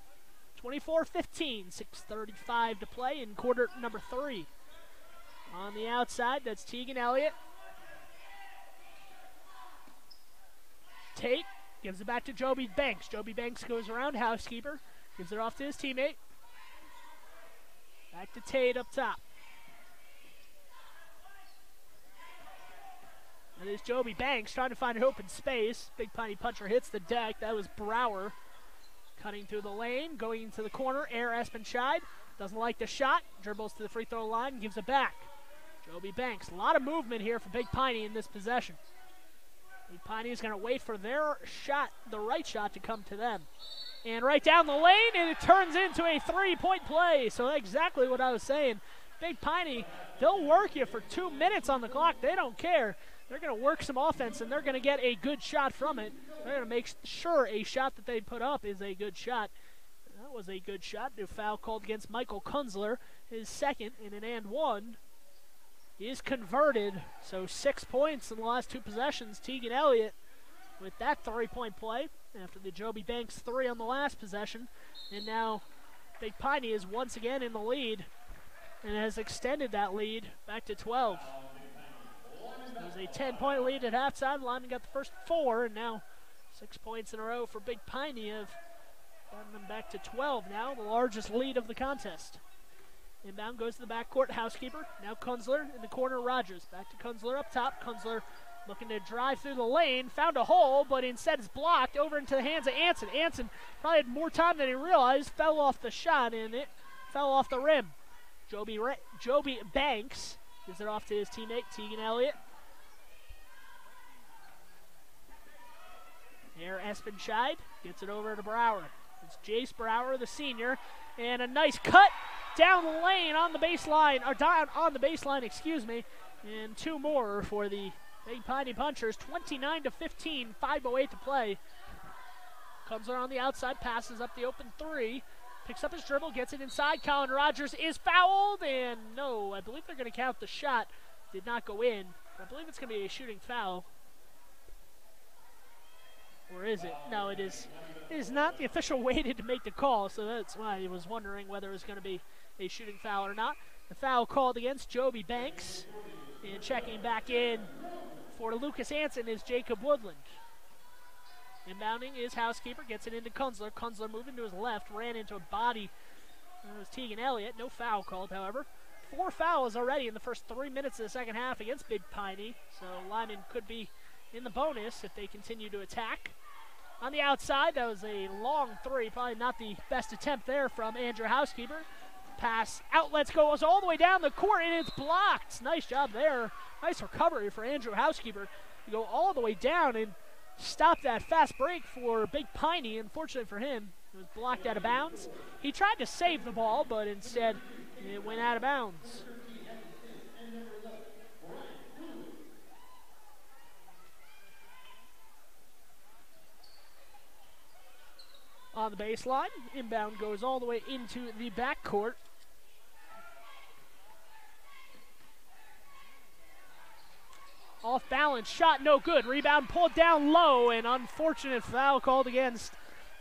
24-15, 6:35 to play in quarter number 3. On the outside, that's Tegan Elliott. Tate gives it back to Joby Banks. Joby Banks goes around, Housekeeper. Gives it off to his teammate. Back to Tate up top. That is Joby Banks trying to find an open space. Big Piney Puncher hits the deck. That was Brower cutting through the lane, going into the corner. Air Espenscheid doesn't like the shot. Dribbles to the free throw line and gives it back. Joby Banks. A lot of movement here for Big Piney in this possession. Big Piney is going to wait for their shot, the right shot, to come to them. And right down the lane, and it turns into a 3-point play. So exactly what I was saying. Big Piney, they'll work you for 2 minutes on the clock. They don't care. They're going to work some offense, and they're going to get a good shot from it. They're going to make sure a shot that they put up is a good shot. That was a good shot. New foul called against Michael Kunzler. His second in an and one is converted. So 6 points in the last 2 possessions. Tegan Elliott with that 3-point play after the Joby Banks 3 on the last possession. And now Big Piney is once again in the lead and has extended that lead back to 12. It was a 10-point lead at halftime. Lyman got the first 4, and now 6 points in a row for Big Piney have gotten them back to 12 now, the largest lead of the contest. Inbound goes to the backcourt, Housekeeper. Now Kunzler in the corner, Rogers. Back to Kunzler up top. Kunzler Looking to drive through the lane, found a hole, but instead is blocked over into the hands of Hansen. Hansen probably had more time than he realized, fell off the shot, and it fell off the rim. Joby Banks gives it off to his teammate, Tegan Elliott. Here, Espenscheid gets it over to Brower. It's Jace Brower, the senior, and a nice cut down the lane on the baseline, or down on the baseline, excuse me, and two more for the Big Piney Punchers, 29-15, 5:08 to play. Kunzler on the outside, passes up the open three, picks up his dribble, gets it inside. Colin Rogers is fouled, and no, I believe they're going to count the shot. Did not go in. I believe it's going to be a shooting foul. Or is it? No, it is. It is not. The official waited to make the call, so that's why I was wondering whether it was going to be a shooting foul or not. The foul called against Joby Banks, and checking back in for Lucas Hansen is Jacob Woodland. Inbounding is Housekeeper, gets it into Kunzler. Kunzler moving to his left, ran into a body. It was Tegan Elliott. No foul called, however. 4 fouls already in the first 3 minutes of the second half against Big Piney, so Lyman could be in the bonus if they continue to attack. On the outside, that was a long three, probably not the best attempt there from Andrew Housekeeper. Pass outlets goes all the way down the court, and it's blocked. Nice job there. Nice recovery for Andrew Housekeeper to go all the way down and stop that fast break for Big Piney. Unfortunately for him, it was blocked out of bounds. He tried to save the ball, but instead it went out of bounds. On the baseline, inbound goes all the way into the backcourt. Off balance, shot no good. Rebound pulled down low, and unfortunate foul called against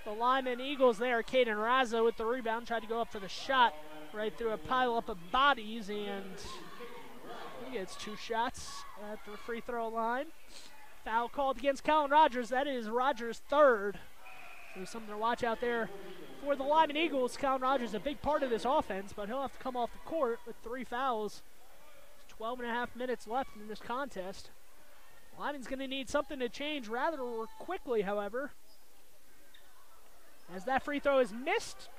the Lyman Eagles there. Caden Raza with the rebound, tried to go up for the shot right through a pile up of bodies, and he gets 2 shots at the free throw line. Foul called against Colin Rogers. That is Rogers' 3rd. So something to watch out there for the Lyman Eagles. Colin Rogers is a big part of this offense, but he'll have to come off the court with 3 fouls. 12 and a half minutes left in this contest. Lyman's going to need something to change rather quickly, however. As that free throw is missed,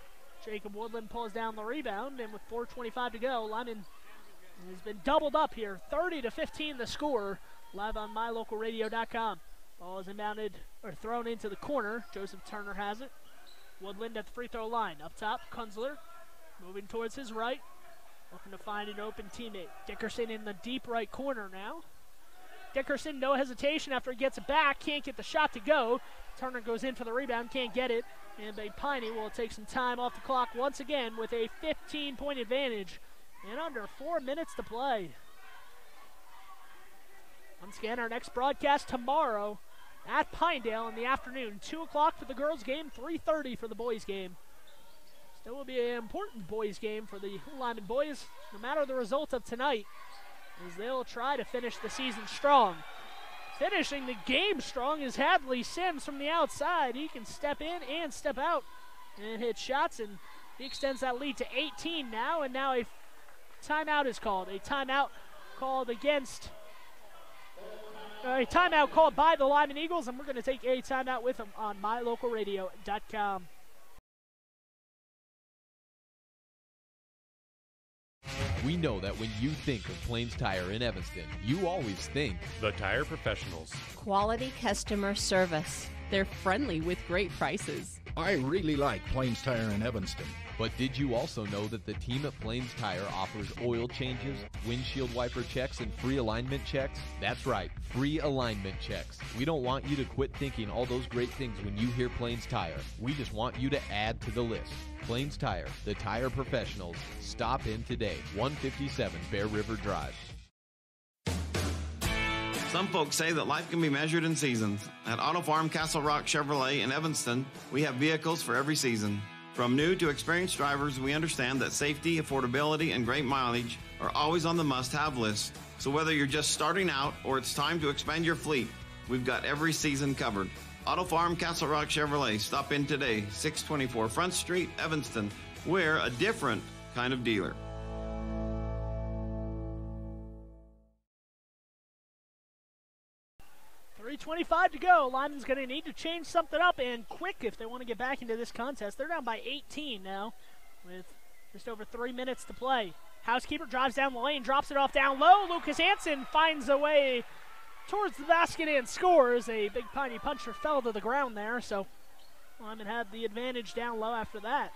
Jacob Woodland pulls down the rebound, and with 4:25 to go, Lyman has been doubled up here. 30-15 the score, live on mylocalradio.com. Ball is inbounded, or thrown into the corner. Joseph Turner has it. Woodland at the free throw line. Up top, Kunzler moving towards his right, looking to find an open teammate. Dickerson in the deep right corner now. Dickerson, no hesitation after he gets it back. Can't get the shot to go. Turner goes in for the rebound, can't get it. And Big Piney will take some time off the clock once again with a 15-point advantage and under 4 minutes to play. Once again, our next broadcast tomorrow at Pinedale in the afternoon. 2 o'clock for the girls' game, 3:30 for the boys' game. Still will be an important boys' game for the Lyman boys, no matter the result of tonight, as they'll try to finish the season strong. Finishing the game strong is Hadley Sims from the outside. He can step in and step out and hit shots, and he extends that lead to 18 now, and now a timeout is called. A timeout called against... a timeout called by the Lyman Eagles, and we're going to take a timeout with them on mylocalradio.com. We know that when you think of Plains Tire in Evanston, you always think the Tire Professionals. Quality customer service. They're friendly with great prices. I really like Plains Tire in Evanston. But did you also know that the team at Plains Tire offers oil changes, windshield wiper checks, and free alignment checks? That's right, free alignment checks. We don't want you to quit thinking all those great things when you hear Plains Tire. We just want you to add to the list. Plains Tire, the tire professionals. Stop in today, 157 Bear River Drive. Some folks say that life can be measured in seasons. At Auto Farm Castle Rock Chevrolet in Evanston, we have vehicles for every season. From new to experienced drivers, we understand that safety, affordability, and great mileage are always on the must-have list. So whether you're just starting out or it's time to expand your fleet, we've got every season covered. Auto Farm Castle Rock Chevrolet. Stop in today, 624 Front Street, Evanston. We're a different kind of dealer. 3:25 to go. Lyman's going to need to change something up, and quick if they want to get back into this contest. They're down by 18 now with just over 3 minutes to play. Housekeeper drives down the lane, drops it off down low. Lucas Hansen finds a way towards the basket and scores. A Big Piney Puncher fell to the ground there, so Lyman had the advantage down low after that.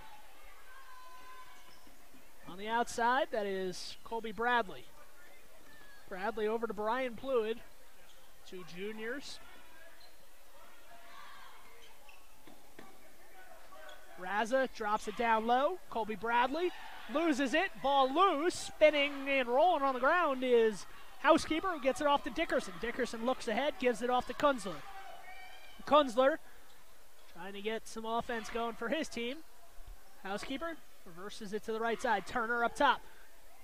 On the outside, that is Colby Bradley. Bradley over to Brian Pluid. Two juniors. Raza drops it down low. Colby Bradley loses it. Ball loose. Spinning and rolling on the ground is Housekeeper, who gets it off to Dickerson. Dickerson looks ahead, gives it off to Kunzler. Kunzler trying to get some offense going for his team. Housekeeper reverses it to the right side. Turner up top.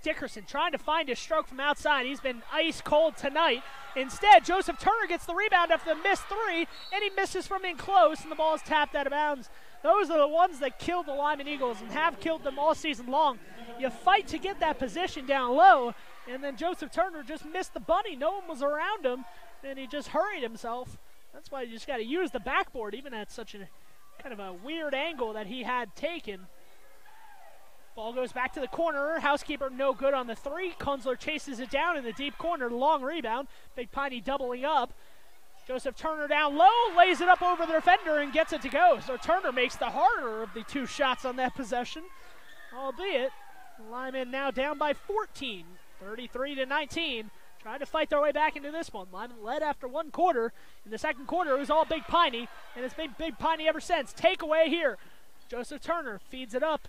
Dickerson trying to find a stroke from outside. He's been ice cold tonight. Instead, Joseph Turner gets the rebound after the missed three, and he misses from in close, and the ball is tapped out of bounds. Those are the ones that killed the Lyman Eagles and have killed them all season long. You fight to get that position down low, and then Joseph Turner just missed the bunny. No one was around him, and he just hurried himself. That's why you just got to use the backboard, even at such a kind of a weird angle that he had taken. Ball goes back to the corner. Housekeeper no good on the three. Kunzler chases it down in the deep corner. Long rebound. Big Piney doubling up. Joseph Turner down low, lays it up over the defender and gets it to go. So Turner makes the harder of the two shots on that possession. Albeit, Lyman now down by 14, 33-19. Trying to fight their way back into this one. Lyman led after one quarter. In the second quarter, it was all Big Piney, and it's been Big Piney ever since. Takeaway here. Joseph Turner feeds it up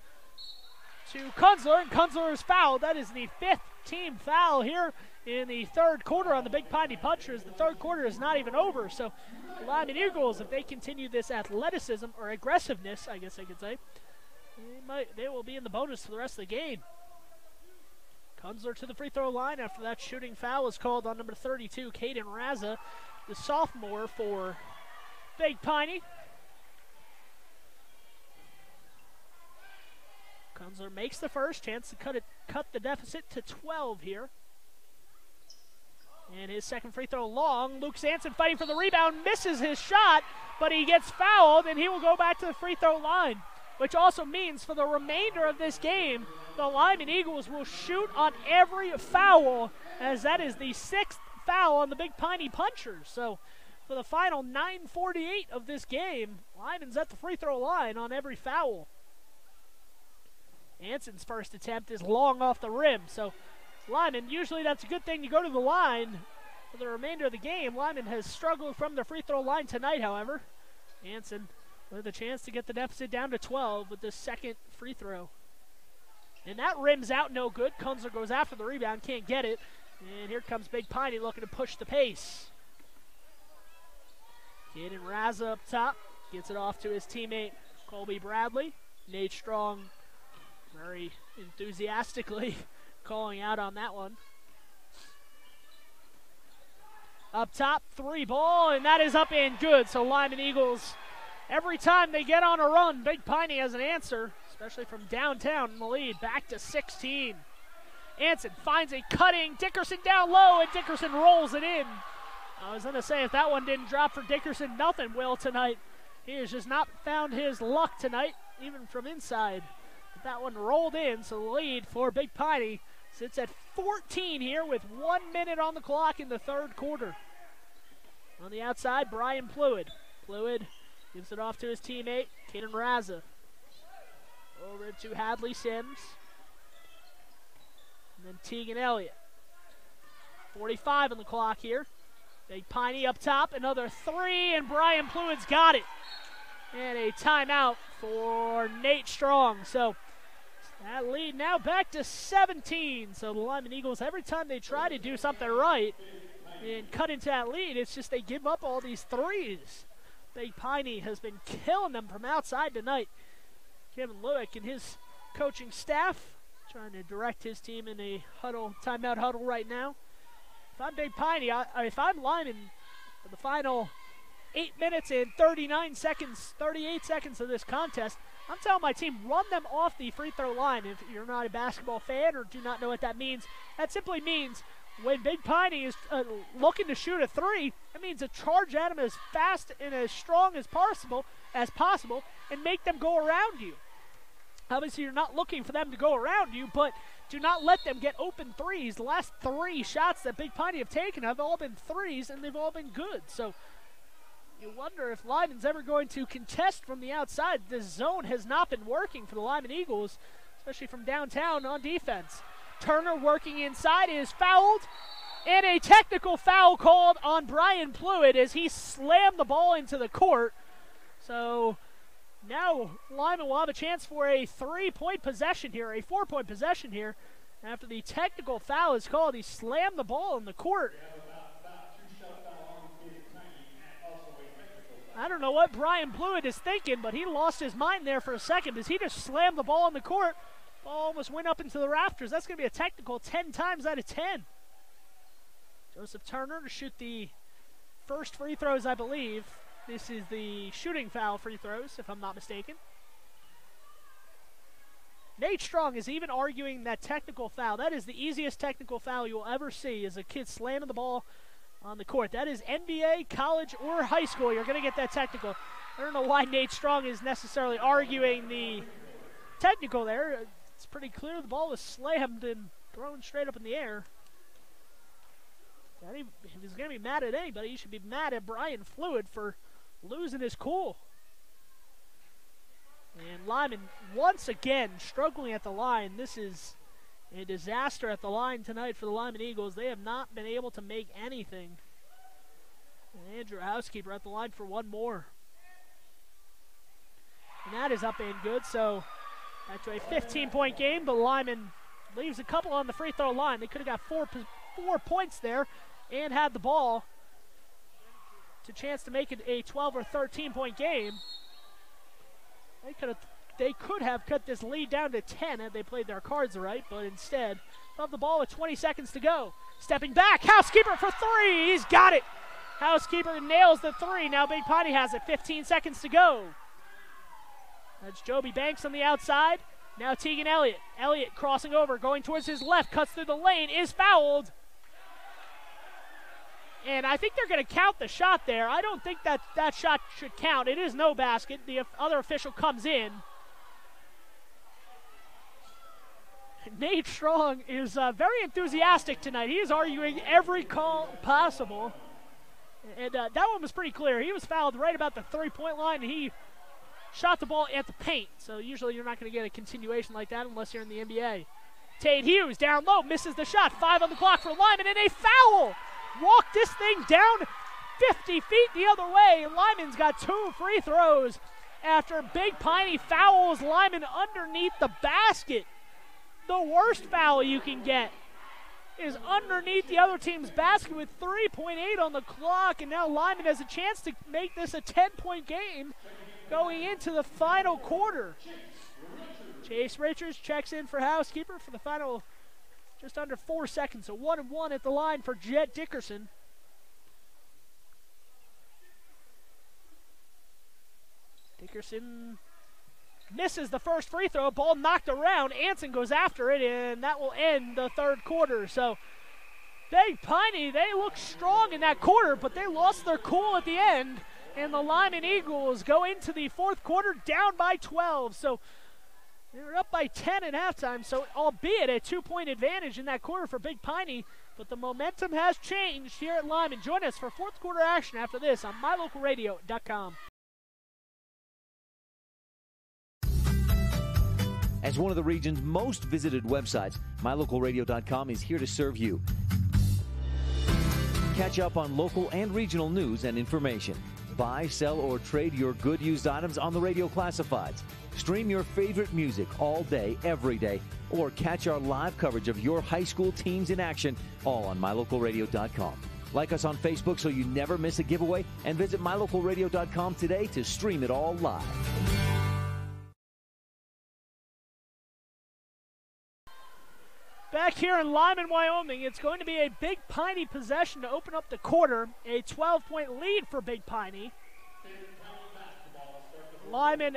to Kunzler, and Kunzler is fouled. That is the fifth team foul here in the third quarter on the Big Piney Punchers. The third quarter is not even over, so the Lyman Eagles, if they continue this athleticism or aggressiveness, I guess I could say, they will be in the bonus for the rest of the game. Kunzler to the free throw line after that shooting foul was called on number 32, Caden Raza, the sophomore for Big Piney. Kunzler makes the first, chance to cut the deficit to 12 here. And his second free throw long. Luke Hansen fighting for the rebound, misses his shot, but he gets fouled, and he will go back to the free throw line, which also means for the remainder of this game, the Lyman Eagles will shoot on every foul, as that is the sixth foul on the Big Piney Punchers. So for the final 9:48 of this game, Lyman's at the free throw line on every foul. Hansen's first attempt is long off the rim, so Lyman, usually that's a good thing to go to the line for the remainder of the game. Lyman has struggled from the free throw line tonight, however. Hansen with a chance to get the deficit down to 12 with the second free throw. And that rims out no good. Kunzler goes after the rebound, can't get it. And here comes Big Piney looking to push the pace. Caden Raza up top, gets it off to his teammate Colby Bradley. Nate Strong very enthusiastically calling out on that one. Up top, three ball, and that is up and good. So Lyman Eagles, every time they get on a run, Big Piney has an answer, especially from downtown in the lead, back to 16. Hansen finds a cutting Dickerson down low, and Dickerson rolls it in. I was going to say, if that one didn't drop for Dickerson, nothing will tonight. He has just not found his luck tonight, even from inside. But that one rolled in, so the lead for Big Piney sits at 14 here with 1 minute on the clock in the third quarter. On the outside, Brian Pluid. Pluid gives it off to his teammate, Caden Raza. Over to Hadley Sims. And then Teagan Elliott. 45 on the clock here. Big Piney up top, another three, and Brian Pluid's got it. And a timeout for Nate Strong. So that lead now back to 17. So the Lyman Eagles, every time they try to do something right and cut into that lead, it's just they give up all these threes. Big Piney has been killing them from outside tonight. Kevin Lueck and his coaching staff trying to direct his team in a huddle, timeout huddle right now. If I'm Big Piney, if I'm Lyman for the final 8 minutes and 38 seconds of this contest, I'm telling my team, run them off the free throw line. If you're not a basketball fan or do not know what that means, that simply means when Big Piney is looking to shoot a three, that means to charge at him as fast and as strong as possible, and make them go around you. Obviously, you're not looking for them to go around you, but do not let them get open threes. The last 3 shots that Big Piney have taken have all been threes, and they've all been good. So you wonder if Lyman's ever going to contest from the outside. This zone has not been working for the Lyman Eagles, especially from downtown on defense. Turner working inside is fouled, and a technical foul called on Brian Pluitt as he slammed the ball into the court. So now Lyman will have a chance for a 3-point possession here, a 4-point possession here. After the technical foul is called, he slammed the ball in the court. I don't know what Brian Pluitt is thinking, but he lost his mind there for a second as he just slammed the ball in the court. Ball almost went up into the rafters. That's going to be a technical 10 times out of 10. Joseph Turner to shoot the first free throws, I believe. This is the shooting foul free throws, if I'm not mistaken. Nate Strong is even arguing that technical foul. That is the easiest technical foul you'll ever see, is a kid slamming the ball on the court. That is NBA, college, or high school. You're going to get that technical. I don't know why Nate Strong is necessarily arguing the technical there. It's pretty clear the ball was slammed and thrown straight up in the air. If he's going to be mad at anybody, he should be mad at Brian Pluitt for losing his cool. And Lyman, once again, struggling at the line. This is a disaster at the line tonight for the Lyman Eagles. They have not been able to make anything. And Andrew Housekeeper at the line for one more. And that is up and good, so after a 15-point game, but Lyman leaves a couple on the free throw line. They could have got 4 points there and had the ball to chance to make it a 12 or 13-point game. They could have cut this lead down to 10 had they played their cards right, but instead, have the ball with 20 seconds to go. Stepping back, Housekeeper for 3. He's got it. Housekeeper nails the 3. Now Big Piney has it. 15 seconds to go. That's Joby Banks on the outside. Now Tegan Elliott. Elliott crossing over, going towards his left, cuts through the lane, is fouled. And I think they're going to count the shot there. I don't think that shot should count. It is no basket. The other official comes in. Nate Strong is very enthusiastic tonight. He is arguing every call possible. And that one was pretty clear. He was fouled right about the 3-point line, and he shot the ball at the paint. So usually you're not going to get a continuation like that unless you're in the NBA. Tate Hughes down low, misses the shot. 5 on the clock for Lyman, and a foul! Walk this thing down 50 feet the other way. Lyman's got 2 free throws after Big Piney fouls Lyman underneath the basket. The worst foul you can get is underneath the other team's basket with 3.8 on the clock, and now Lyman has a chance to make this a 10-point game going into the final quarter. Chase Richards checks in for Housekeeper for the final just under 4 seconds. So 1-1 at the line for Jet Dickerson. Dickerson misses the first free throw. Ball knocked around. Hansen goes after it, and that will end the third quarter. So Big Piney, they look strong in that quarter, but they lost their cool at the end. And the Lyman Eagles go into the fourth quarter down by 12. So they were up by 10 at halftime, so albeit a 2-point advantage in that quarter for Big Piney, but the momentum has changed here at Lyman. Join us for fourth quarter action after this on mylocalradio.com. As one of the region's most visited websites, mylocalradio.com is here to serve you. Catch up on local and regional news and information. Buy, sell, or trade your good used items on the radio classifieds. Stream your favorite music all day, every day, or catch our live coverage of your high school teams in action, all on mylocalradio.com. Like us on Facebook so you never miss a giveaway, and visit mylocalradio.com today to stream it all live. Back here in Lyman, Wyoming, it's going to be a Big Piney possession to open up the quarter. A 12-point lead for Big Piney. Lyman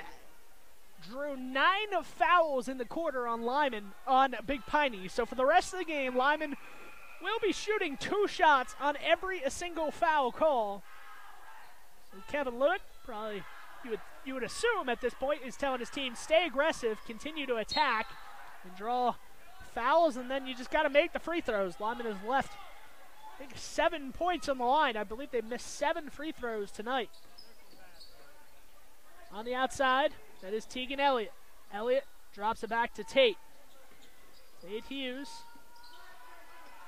drew 9 fouls in the quarter on Big Piney. So for the rest of the game, Lyman will be shooting 2 shots on every single foul call. So Kevin Lueck, probably you would assume at this point, is telling his team, stay aggressive, continue to attack, and draw fouls, and then you just got to make the free throws. Lyman has left, I think, 7 points on the line. I believe they missed 7 free throws tonight. On the outside, that is Tegan Elliott. Elliott drops it back to Tate. Tate Hughes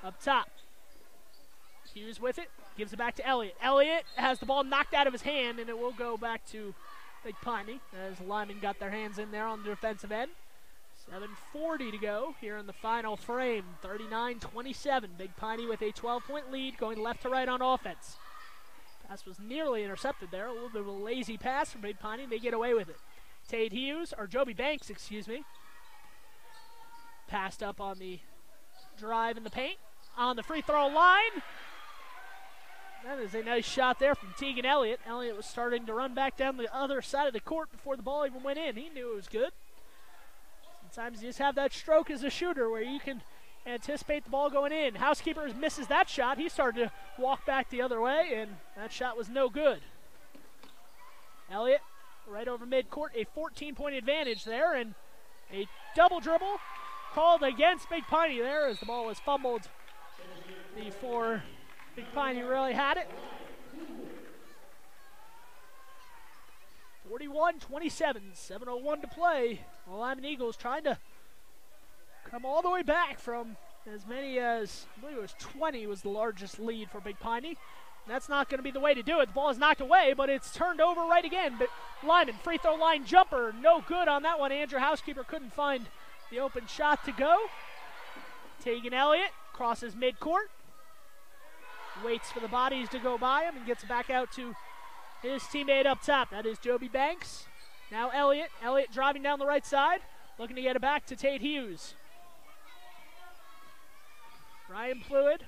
up top. Hughes with it, gives it back to Elliott. Elliott has the ball knocked out of his hand, and it will go back to Big Piney as Lyman got their hands in there on the defensive end. 7:40 to go here in the final frame. 39-27. Big Piney with a 12-point lead, going left to right on offense. Pass was nearly intercepted there. A little bit of a lazy pass from Big Piney. They get away with it. Tate Hughes, or Joby Banks, excuse me. Passed up on the drive in the paint. On the free throw line. That is a nice shot there from Tegan Elliott. Elliott was starting to run back down the other side of the court before the ball even went in. He knew it was good. Sometimes you just have that stroke as a shooter where you can anticipate the ball going in. Housekeeper misses that shot. He started to walk back the other way, and that shot was no good. Elliott right over midcourt, a 14-point advantage there, and a double dribble called against Big Piney there as the ball was fumbled before Big Piney really had it. 41-27, 7:01 to play. The Lyman Eagles trying to come all the way back from as many as, I believe it was 20 was the largest lead for Big Piney. That's not going to be the way to do it. The ball is knocked away, but it's turned over right again. But Lyman, free throw line jumper, no good on that one. Andrew Housekeeper couldn't find the open shot to go. Tegan Elliott crosses midcourt. Waits for the bodies to go by him and gets back out to his teammate up top. That is Joby Banks. Now Elliott. Elliott driving down the right side, looking to get it back to Tate Hughes. Ryan Fluid.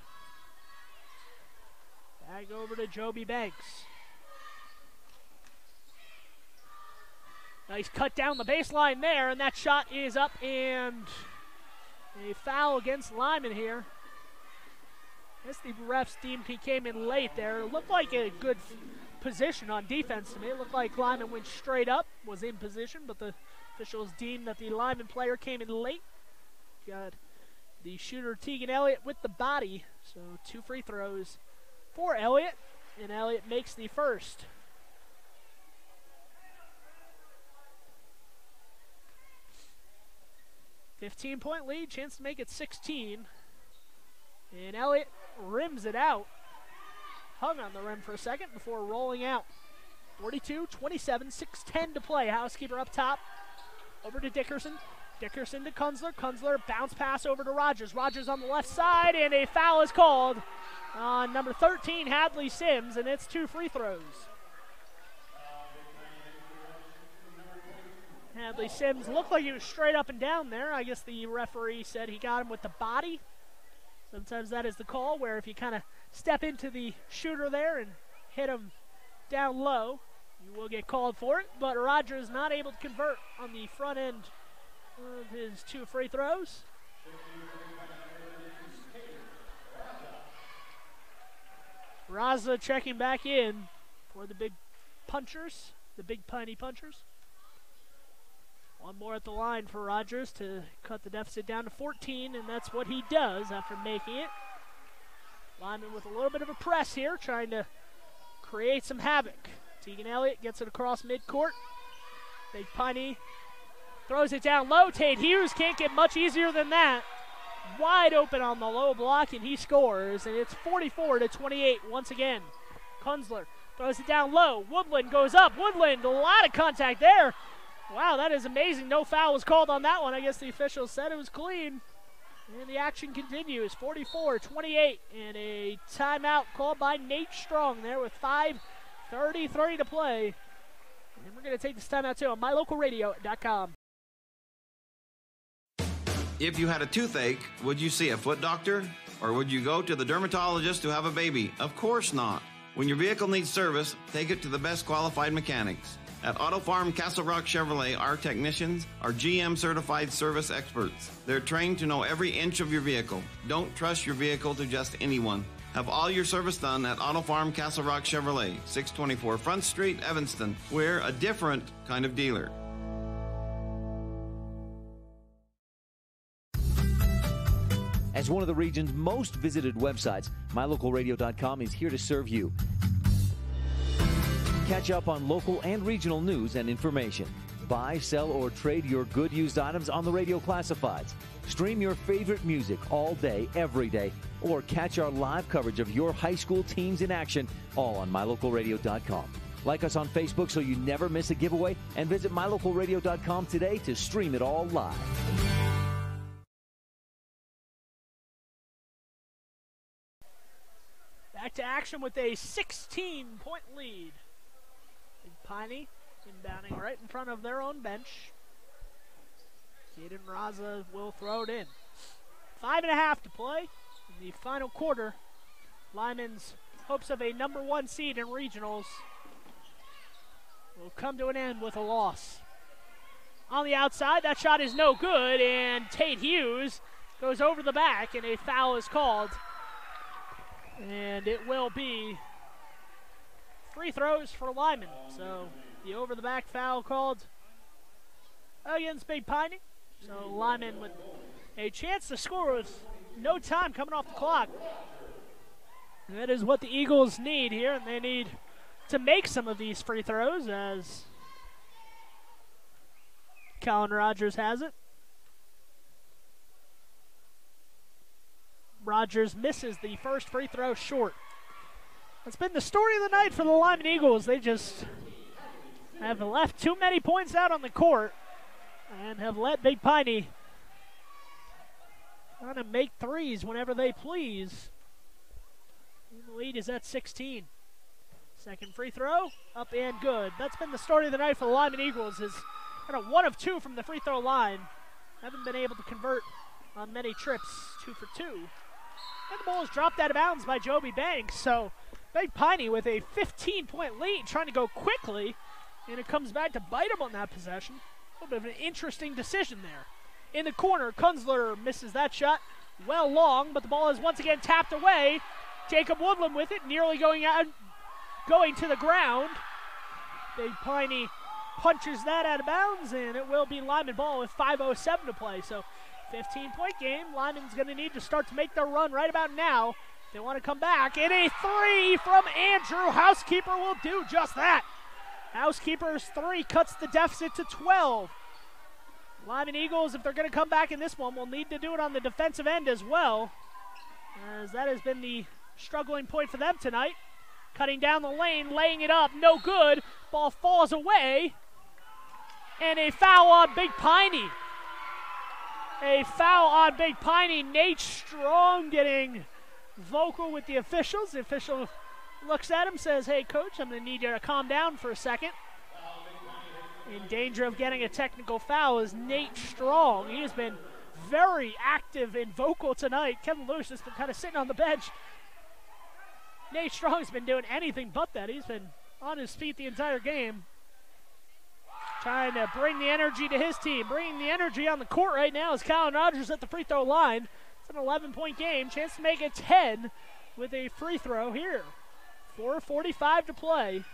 Back over to Joby Banks. Nice cut down the baseline there, and that shot is up, and a foul against Lyman here. I guess the refs deemed he came in late there. It looked like a good position on defense to me. It looked like Lyman went straight up, was in position, but the officials deemed that the Lyman player came in late. Got the shooter Tegan Elliott with the body, so 2 free throws for Elliott, and Elliott makes the first. $15-point lead, chance to make it 16. And Elliott rims it out. Hung on the rim for a second before rolling out. 42-27, 6:10 to play. Housekeeper up top. Over to Dickerson. Dickerson to Kunzler. Kunzler bounce pass over to Rogers. Rogers on the left side, and a foul is called on number 13, Hadley Sims, and it's 2 free throws. Hadley Sims looked like he was straight up and down there. I guess the referee said he got him with the body. Sometimes that is the call, where if you kind of step into the shooter there and hit him down low, you will get called for it. But Rogers not able to convert on the front end of his 2 free throws. Raza checking back in for the Big Punchers, the Big Piney Punchers. One more at the line for Rogers to cut the deficit down to 14, and that's what he does after making it. Lyman with a little bit of a press here, trying to create some havoc. Tegan Elliott gets it across midcourt. Big Piney throws it down low. Tate Hughes can't get much easier than that. Wide open on the low block, and he scores, and it's 44-28 once again. Kunzler throws it down low. Woodland goes up. Woodland, a lot of contact there. Wow, that is amazing. No foul was called on that one. I guess the officials said it was clean. And the action continues. 44-28, and a timeout called by Nate Strong there with 5:33 to play. And we're going to take this timeout too on mylocalradio.com. If you had a toothache, would you see a foot doctor? Or would you go to the dermatologist to have a baby? Of course not. When your vehicle needs service, take it to the best qualified mechanics. At Auto Farm Castle Rock Chevrolet, our technicians are GM certified service experts. They're trained to know every inch of your vehicle. Don't trust your vehicle to just anyone. Have all your service done at Auto Farm Castle Rock Chevrolet, 624 Front Street, Evanston. We're a different kind of dealer. As one of the region's most visited websites, mylocalradio.com is here to serve you. Catch up on local and regional news and information. Buy, sell, or trade your good used items on the radio classifieds. Stream your favorite music all day, every day, or catch our live coverage of your high school teams in action, all on mylocalradio.com. Like us on Facebook so you never miss a giveaway, and visit mylocalradio.com today to stream it all live. Back to action with a 16-point lead. Big Piney inbounding right in front of their own bench. Caden Raza will throw it in. 5.5 to play in the final quarter. Lyman's hopes of a number 1 seed in regionals will come to an end with a loss. On the outside, that shot is no good, and Tate Hughes goes over the back, and a foul is called. And it will be free throws for Lyman. So the over-the-back foul called against Big Piney. So Lyman with a chance to score with no time coming off the clock. And that is what the Eagles need here, and they need to make some of these free throws, as Colin Rogers has it. Rogers misses the first free throw short. That's been the story of the night for the Lyman Eagles. They just have left too many points out on the court and have let Big Piney kind of make threes whenever they please. And the lead is at 16. Second free throw, up and good. That's been the story of the night for the Lyman Eagles, is kind of 1 of 2 from the free throw line. Haven't been able to convert on many trips, 2 for 2. And the ball is dropped out of bounds by Joby Banks. So Big Piney with a 15-point lead, trying to go quickly, and it comes back to bite him on that possession. A little bit of an interesting decision there. In the corner, Kunzler misses that shot well long, but the ball is once again tapped away. Jacob Woodland with it, nearly going to the ground. Big Piney punches that out of bounds, and it will be Lyman ball with 5:07 to play. So 15-point game. Lyman's going to need to start to make their run right about now. They want to come back. And a 3 from Andrew Housekeeper will do just that. Housekeeper's 3 cuts the deficit to 12. Lyman Eagles, if they're going to come back in this one, will need to do it on the defensive end as well, as that has been the struggling point for them tonight. Cutting down the lane, laying it up, no good. Ball falls away. And a foul on Big Piney. A foul on Big Piney. Nate Strong getting vocal with the officials. The official looks at him, says, "Hey, coach, I'm going to need you to calm down for a second." In danger of getting a technical foul is Nate Strong. He has been very active and vocal tonight. Kevin Lewis has been kind of sitting on the bench. Nate Strong's been doing anything but that. He's been on his feet the entire game, trying to bring the energy to his team. Bringing the energy on the court right now is Colin Rogers at the free throw line. It's an 11-point game. Chance to make it 10 with a free throw here. 4:45 to play.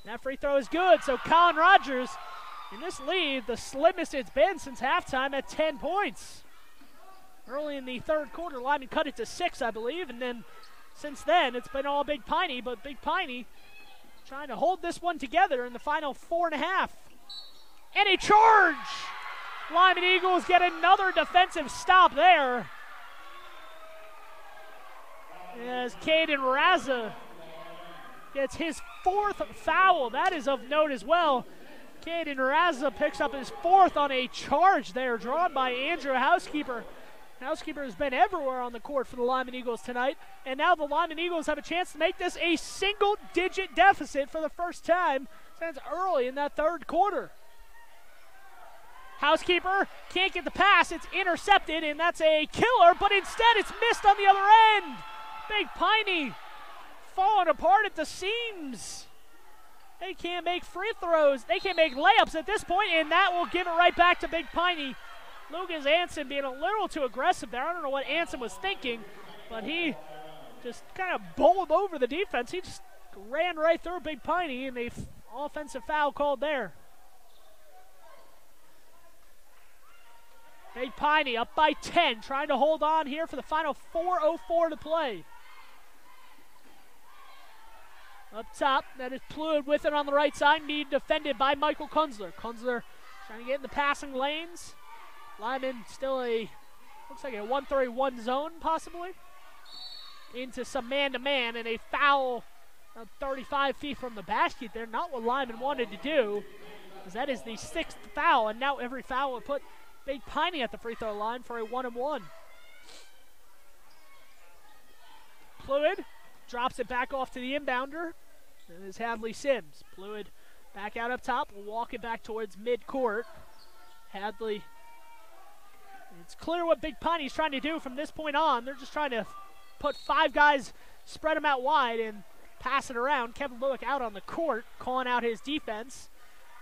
That free throw is good. So Colin Rogers in this lead, the slimmest it's been since halftime, at 10 points. Early in the third quarter, Lyman cut it to 6, I believe, and then since then it's been all Big Piney, but Big Piney trying to hold this one together in the final 4.5. And a charge! Lyman Eagles get another defensive stop there, as Caden Raza gets his 4th foul. That is of note as well. Caden Raza picks up his 4th on a charge there, drawn by Andrew Housekeeper. Housekeeper has been everywhere on the court for the Lyman Eagles tonight, and now the Lyman Eagles have a chance to make this a single-digit deficit for the first time since early in that third quarter. Housekeeper can't get the pass. It's intercepted, and that's a killer, but instead it's missed on the other end. Big Piney falling apart at the seams. They can't make free throws. They can't make layups at this point, and that will give it right back to Big Piney. Lucas Hansen being a little too aggressive there. I don't know what Hansen was thinking, but he just kind of bowled over the defense. He just ran right through Big Piney, and the offensive foul called there. Big Piney up by 10, trying to hold on here for the final 4:04 to play. Up top, that is Pluid with it on the right side, being defended by Michael Kunzler. Kunzler trying to get in the passing lanes. Lyman still looks like a 1-3-1 zone possibly. Into some man-to-man, and a foul 35 feet from the basket there. Not what Lyman wanted to do, because that is the 6th foul, and now every foul will put Big Piney at the free throw line for a 1-and-1. Pluid drops it back off to the inbounder. That is Hadley Sims. Pluid back out up top. Will walk it back towards midcourt. Hadley. It's clear what Big Piney's trying to do from this point on. They're just trying to put 5 guys, spread them out wide, and pass it around. Kevin Lueck out on the court, calling out his defense.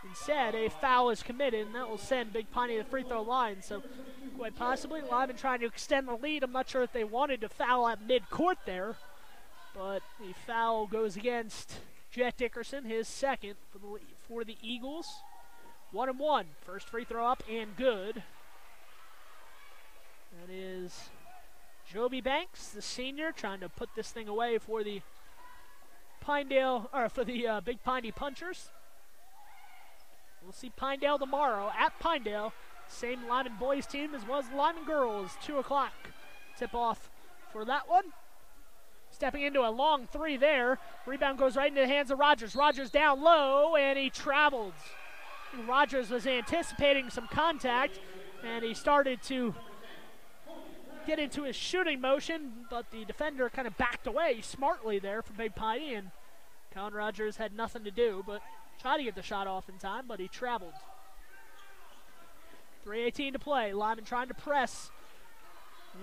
Instead, a foul is committed, and that will send Big Piney to the free throw line. So, quite possibly, Lyman trying to extend the lead. I'm not sure if they wanted to foul at midcourt there, but the foul goes against Jet Dickerson, his second for the Eagles. 1-and-1. First free throw up and good. That is Joby Banks, the senior, trying to put this thing away for the Big Piney Punchers. We'll see Pinedale tomorrow at Pinedale. Same Lyman boys team as well as Lyman girls. 2 o'clock tip-off for that one. Stepping into a long 3 there. Rebound goes right into the hands of Rogers. Rogers down low, and he traveled. Rogers was anticipating some contact, and he started to get into his shooting motion, but the defender kind of backed away smartly there for Big Piney, and Colin Rogers had nothing to do but try to get the shot off in time, but he traveled. 3:18 to play. Lyman trying to press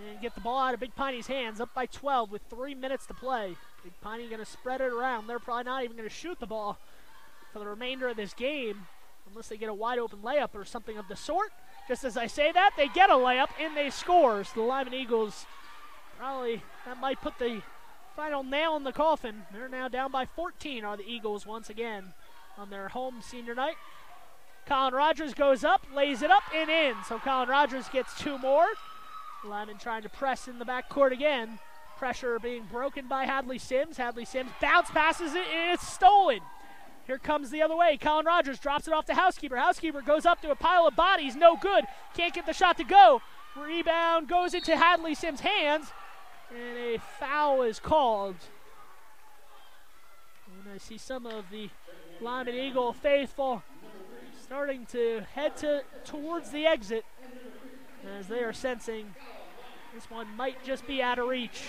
and get the ball out of Big Piney's hands, up by 12 with 3 minutes to play. Big Piney going to spread it around. They're probably not even going to shoot the ball for the remainder of this game unless they get a wide open layup or something of the sort. Just as I say that, they get a layup and they score. So the Lyman Eagles that might put the final nail in the coffin. They're now down by 14, are the Eagles once again on their home senior night. Colin Rogers goes up, lays it up, and in. So Colin Rogers gets 2 more. Lyman trying to press in the backcourt again. Pressure being broken by Hadley Sims. Hadley Sims bounce passes it, and it's stolen. Here comes the other way. Colin Rogers drops it off to Housekeeper. Housekeeper goes up to a pile of bodies. No good. Can't get the shot to go. Rebound goes into Hadley Sims' hands, and a foul is called. And I see some of the Lyman Eagle faithful starting to head towards the exit as they are sensing this one might just be out of reach.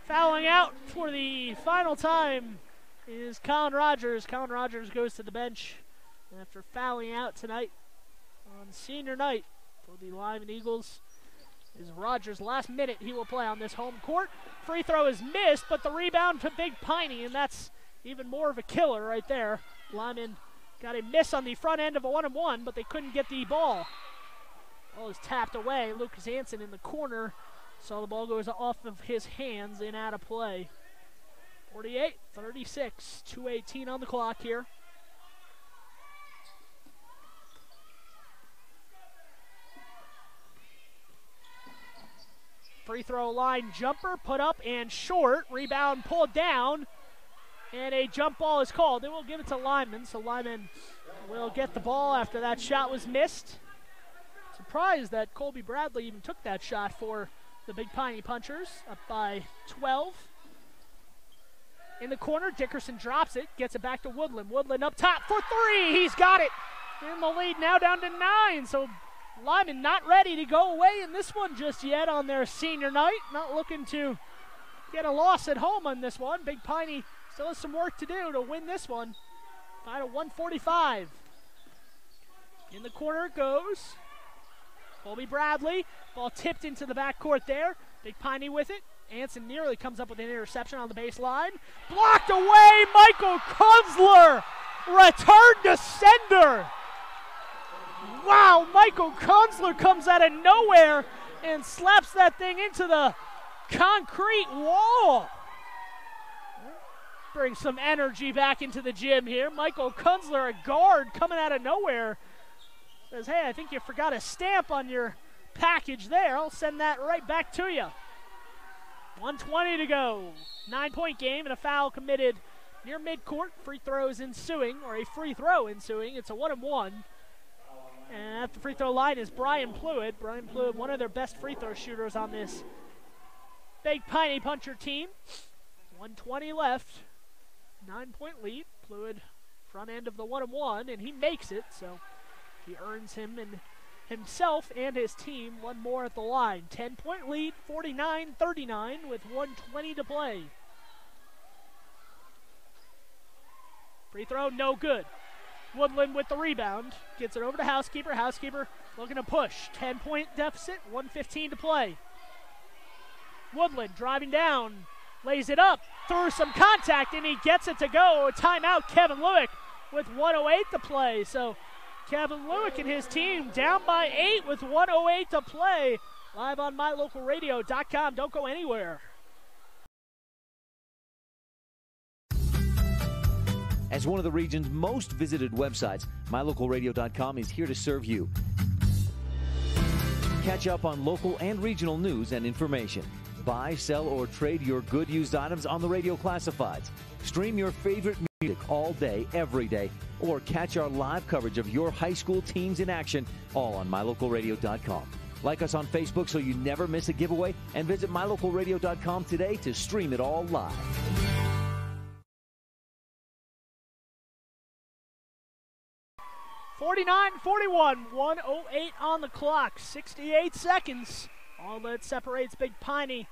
Fouling out for the final time is Colin Rogers. Colin Rogers goes to the bench after fouling out tonight on senior night for the Lyman Eagles. Is Rogers' last minute he will play on this home court. Free throw is missed, but the rebound to Big Piney, and that's even more of a killer right there. Lyman got a miss on the front end of a 1-and-1, but they couldn't get the ball. Ball is tapped away. Lucas Hansen in the corner saw the ball goes off of his hands and out of play. 48-36, 2:18 on the clock here. Free throw line jumper put up and short. Rebound pulled down, and a jump ball is called. They will give it to Lyman, so Lyman will get the ball after that shot was missed. Surprised that Colby Bradley even took that shot for the Big Piney Punchers, up by 12. In the corner, Dickerson drops it, gets it back to Woodland. Woodland up top for 3. He's got it. And the lead now down to 9. So Lyman not ready to go away in this one just yet on their senior night. Not looking to get a loss at home on this one. Big Piney still has some work to do to win this one. Final 1:45. In the corner it goes. Colby Bradley. Ball tipped into the backcourt there. Big Piney with it. Hansen nearly comes up with an interception on the baseline. Blocked away, Michael Kunzler! Return to sender! Wow, Michael Kunzler comes out of nowhere and slaps that thing into the concrete wall. Brings some energy back into the gym here. Michael Kunzler, a guard, coming out of nowhere. Says, hey, I think you forgot a stamp on your package there. I'll send that right back to you. 1:20 to go. 9-point game and a foul committed near midcourt. Free throws ensuing, or a free throw ensuing. It's a 1-and-1. And at the free throw line is Brian Pluitt. Brian Pluitt, one of their best free throw shooters on this Big Piney Puncher team. 1:20 left. 9-point lead. Pluitt front end of the 1-and-1, and he makes it, so he earns himself and his team one more at the line. 10-point lead, 49-39 with 1:20 to play. Free throw, no good. Woodland with the rebound. Gets it over to Housekeeper. Housekeeper looking to push. 10-point deficit, 1:15 to play. Woodland driving down. Lays it up through some contact, and he gets it to go. Timeout, Kevin Lueck with 1:08 to play. So Kevin Lueck and his team down by 8 with 1:08 to play. Live on mylocalradio.com. Don't go anywhere. As one of the region's most visited websites, mylocalradio.com is here to serve you. Catch up on local and regional news and information. Buy, sell, or trade your good used items on the radio classifieds. Stream your favorite music all day, every day, or catch our live coverage of your high school teams in action, all on mylocalradio.com. Like us on Facebook so you never miss a giveaway, and visit mylocalradio.com today to stream it all live. (49-41), 1:08 on the clock, 68 seconds. All that separates Big Piney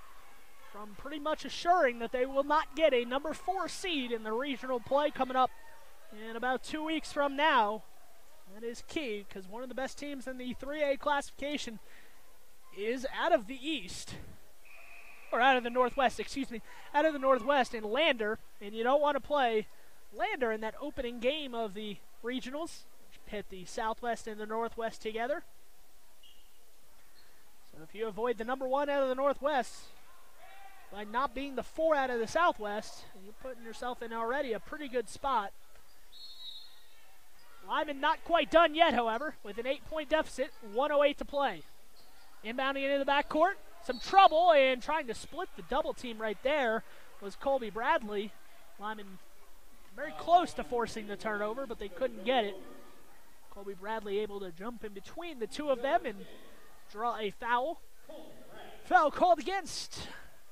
from pretty much assuring that they will not get a number 4 seed in the regional play coming up in about 2 weeks from now. That is key, because one of the best teams in the 3A classification is out of the East, or out of the Northwest, excuse me, out of the Northwest in Lander, and you don't want to play Lander in that opening game of the regionals, which pit the Southwest and the Northwest together. So if you avoid the number 1 out of the Northwest by not being the 4 out of the Southwest, you're putting yourself in already a pretty good spot. Lyman not quite done yet, however, with an 8-point deficit, 1:08 to play. Inbounding into the backcourt, some trouble, and trying to split the double team right there was Colby Bradley. Lyman very close to forcing the turnover, but they couldn't get it. Colby Bradley able to jump in between the two of them and draw a foul. Foul called against,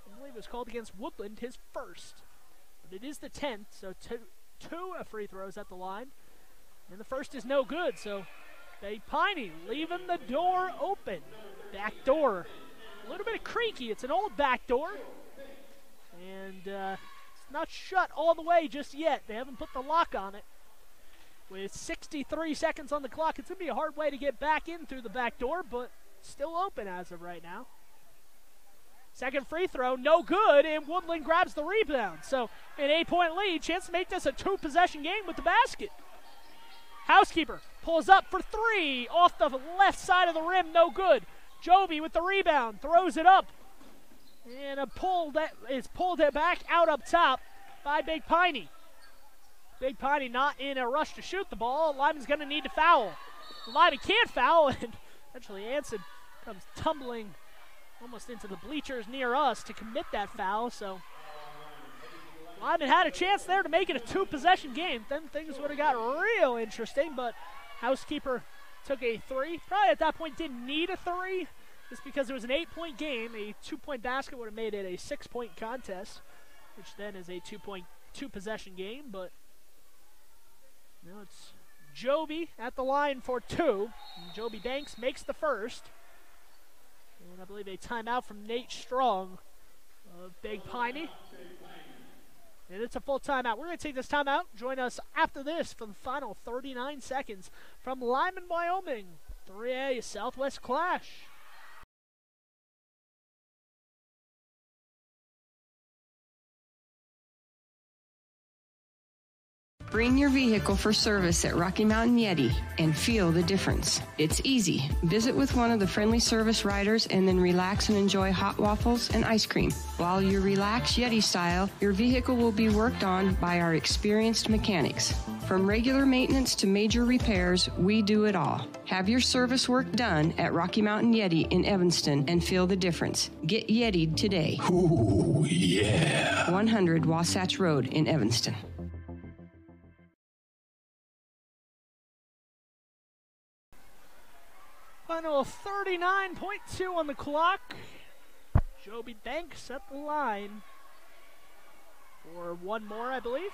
I believe it was called against Woodland, his first. But it is the 10th, so two free throws at the line. And the first is no good, so Big Piney leaving the door open. Back door, a little bit creaky. It's an old back door. And it's not shut all the way just yet. They haven't put the lock on it. With 63 seconds on the clock, it's going to be a hard way to get back in through the back door, but still open as of right now. Second free throw, no good, and Woodland grabs the rebound. So an 8-point lead, chance to make this a 2-possession game with the basket. Housekeeper pulls up for 3, off the left side of the rim, no good. Joby with the rebound, throws it up, and pulled it back out up top by Big Piney. Big Piney not in a rush to shoot the ball. Lyman's going to need to foul. Lyman can't foul, and eventually Hansen comes tumbling almost into the bleachers near us to commit that foul. So Lyman had a chance there to make it a 2-possession game. Then things would have got real interesting, but Housekeeper took a 3. Probably at that point didn't need a 3, just because it was an 8-point game. A 2-point basket would have made it a 6-point contest, which then is a 2-possession game. But now it's Joby at the line for 2. And Joby Banks makes the first. And I believe a timeout from Nate Strong of Big Piney. And it's a full timeout. We're going to take this timeout. Join us after this for the final 39 seconds from Lyman, Wyoming. 3A Southwest Clash. Bring your vehicle for service at Rocky Mountain Yeti and feel the difference. It's easy. Visit with one of the friendly service riders and then relax and enjoy hot waffles and ice cream. While you relax Yeti style, your vehicle will be worked on by our experienced mechanics. From regular maintenance to major repairs, we do it all. Have your service work done at Rocky Mountain Yeti in Evanston and feel the difference. Get Yeti'd today. Ooh, yeah. 100 Wasatch Road in Evanston. Final 39.2 on the clock. Joby Banks at the line for one more, I believe.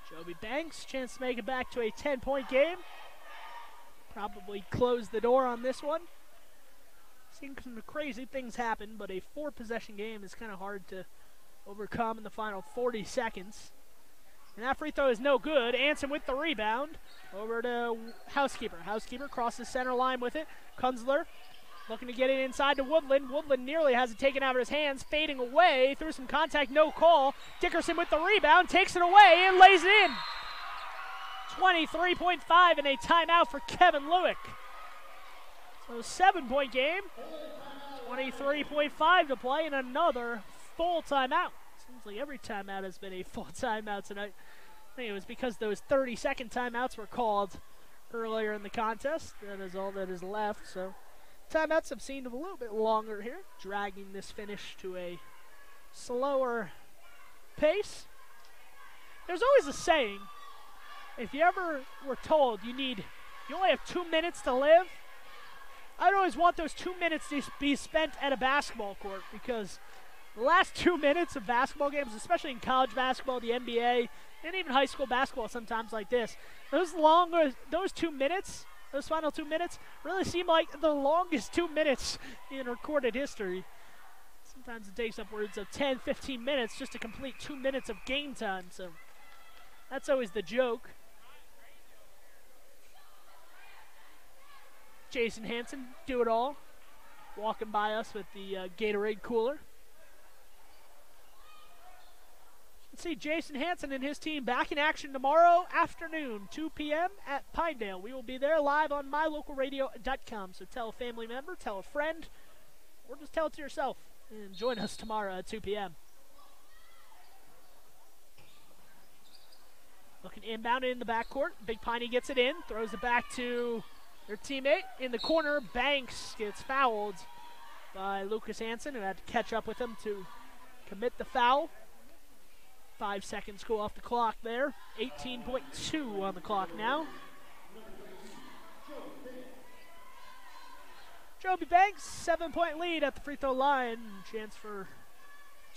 Joby Banks, chance to make it back to a 10-point game. Probably close the door on this one. Seen some crazy things happen, but a 4-possession game is kind of hard to overcome in the final 40 seconds. And that free throw is no good. Hansen with the rebound. Over to Housekeeper. Housekeeper crosses center line with it. Kunzler looking to get it inside to Woodland. Woodland nearly has it taken out of his hands. Fading away. Through some contact, no call. Dickerson with the rebound. Takes it away and lays it in. 23.5 and a timeout for Kevin Lueck. So 7-point game. 23.5 to play and another full timeout. Seems like every timeout has been a full timeout tonight. I think it was because those 30-second timeouts were called earlier in the contest. That is all that is left. So timeouts have seemed a little bit longer here, dragging this finish to a slower pace. There's always a saying, if you ever were told you only have 2 minutes to live, I'd always want those 2 minutes to be spent at a basketball court, because the last 2 minutes of basketball games, especially in college basketball, the NBA, and even high school basketball sometimes like this, those 2 minutes, those final 2 minutes, really seem like the longest 2 minutes in recorded history. Sometimes it takes upwards of 10, 15 minutes just to complete 2 minutes of game time, so that's always the joke. Jason Hansen, do it all, walking by us with the Gatorade cooler. Let's see Jason Hansen and his team back in action tomorrow afternoon, 2 p.m. at Pinedale. We will be there live on mylocalradio.com. So tell a family member, tell a friend, or just tell it to yourself. And join us tomorrow at 2 p.m. Looking inbound in the backcourt. Big Piney gets it in, throws it back to their teammate in the corner. Banks gets fouled by Lucas Hansen, who had to catch up with him to commit the foul. 5 seconds go off the clock there. 18.2 on the clock now. Joby Banks, 7-point lead at the free throw line. Chance for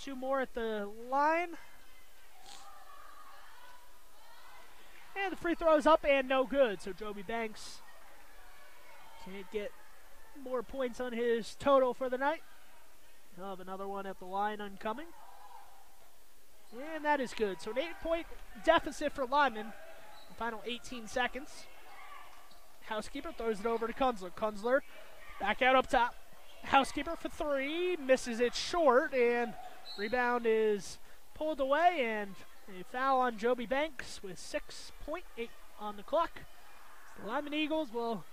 2 more at the line. And the free throw is up and no good. So Joby Banks can't get more points on his total for the night. He'll have another one at the line oncoming. And that is good. So an 8-point deficit for Lyman. The final 18 seconds. Housekeeper throws it over to Kunzler. Kunzler back out up top. Housekeeper for 3. Misses it short. And rebound is pulled away. And a foul on Joby Banks with 6.8 on the clock. The Lyman Eagles will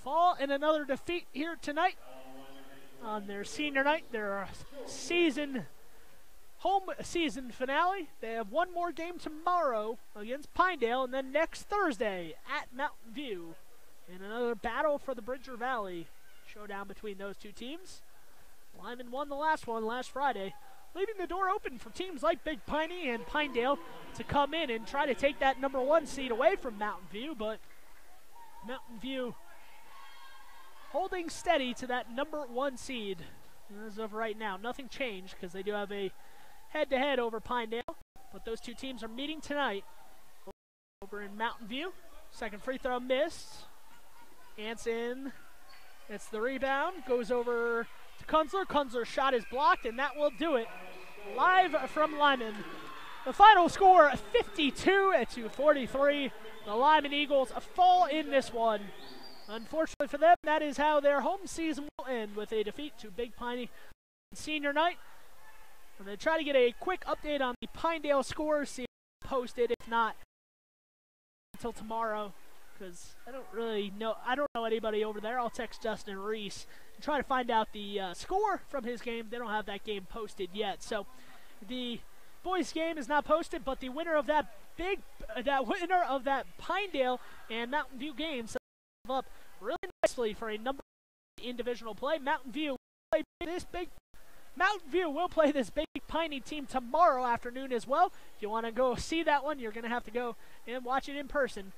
fall in another defeat here tonight on their senior night. Their home season finale. They have one more game tomorrow against Pinedale, and then next Thursday at Mountain View in another battle for the Bridger Valley showdown between those two teams. Lyman won the last one last Friday, leaving the door open for teams like Big Piney and Pinedale to come in and try to take that number 1 seed away from Mountain View, but Mountain View holding steady to that number 1 seed as of right now. Nothing changed because they do have a head-to-head over Pinedale, but those two teams are meeting tonight over in Mountain View. Second free throw missed. Hansen gets the rebound, goes over to Kunzler. Kunzler's shot is blocked, and that will do it. Live from Lyman, the final score 52-43. The Lyman Eagles fall in this one. Unfortunately for them, that is how their home season will end, with a defeat to Big Piney senior night. I'm going to try to get a quick update on the Pinedale scores, see if it's posted. If not, until tomorrow, because I don't know anybody over there. I'll text Justin Reese and try to find out the score from his game. They don't have that game posted yet. So the boys game is not posted, but the winner of that Pinedale and Mountain View game set up really nicely for a number in divisional play. Mountain View will play this Big Piney team tomorrow afternoon as well. If you want to go see that one, you're going to have to go and watch it in person,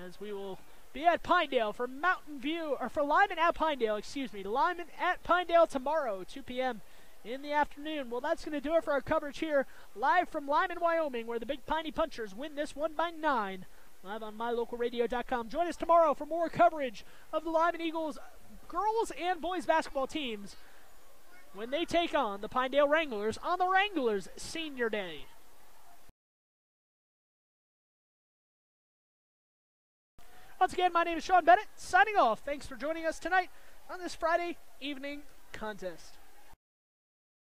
as we will be at Pinedale for Lyman at Pinedale, Lyman at Pinedale tomorrow, 2 p.m. in the afternoon. Well, that's going to do it for our coverage here, live from Lyman, Wyoming, where the Big Piney Punchers win this one by 9, live on mylocalradio.com. Join us tomorrow for more coverage of the Lyman Eagles girls and boys basketball teams when they take on the Pinedale Wranglers on the Wranglers Senior Day. Once again, my name is Sean Bennett, signing off. Thanks for joining us tonight on this Friday evening contest.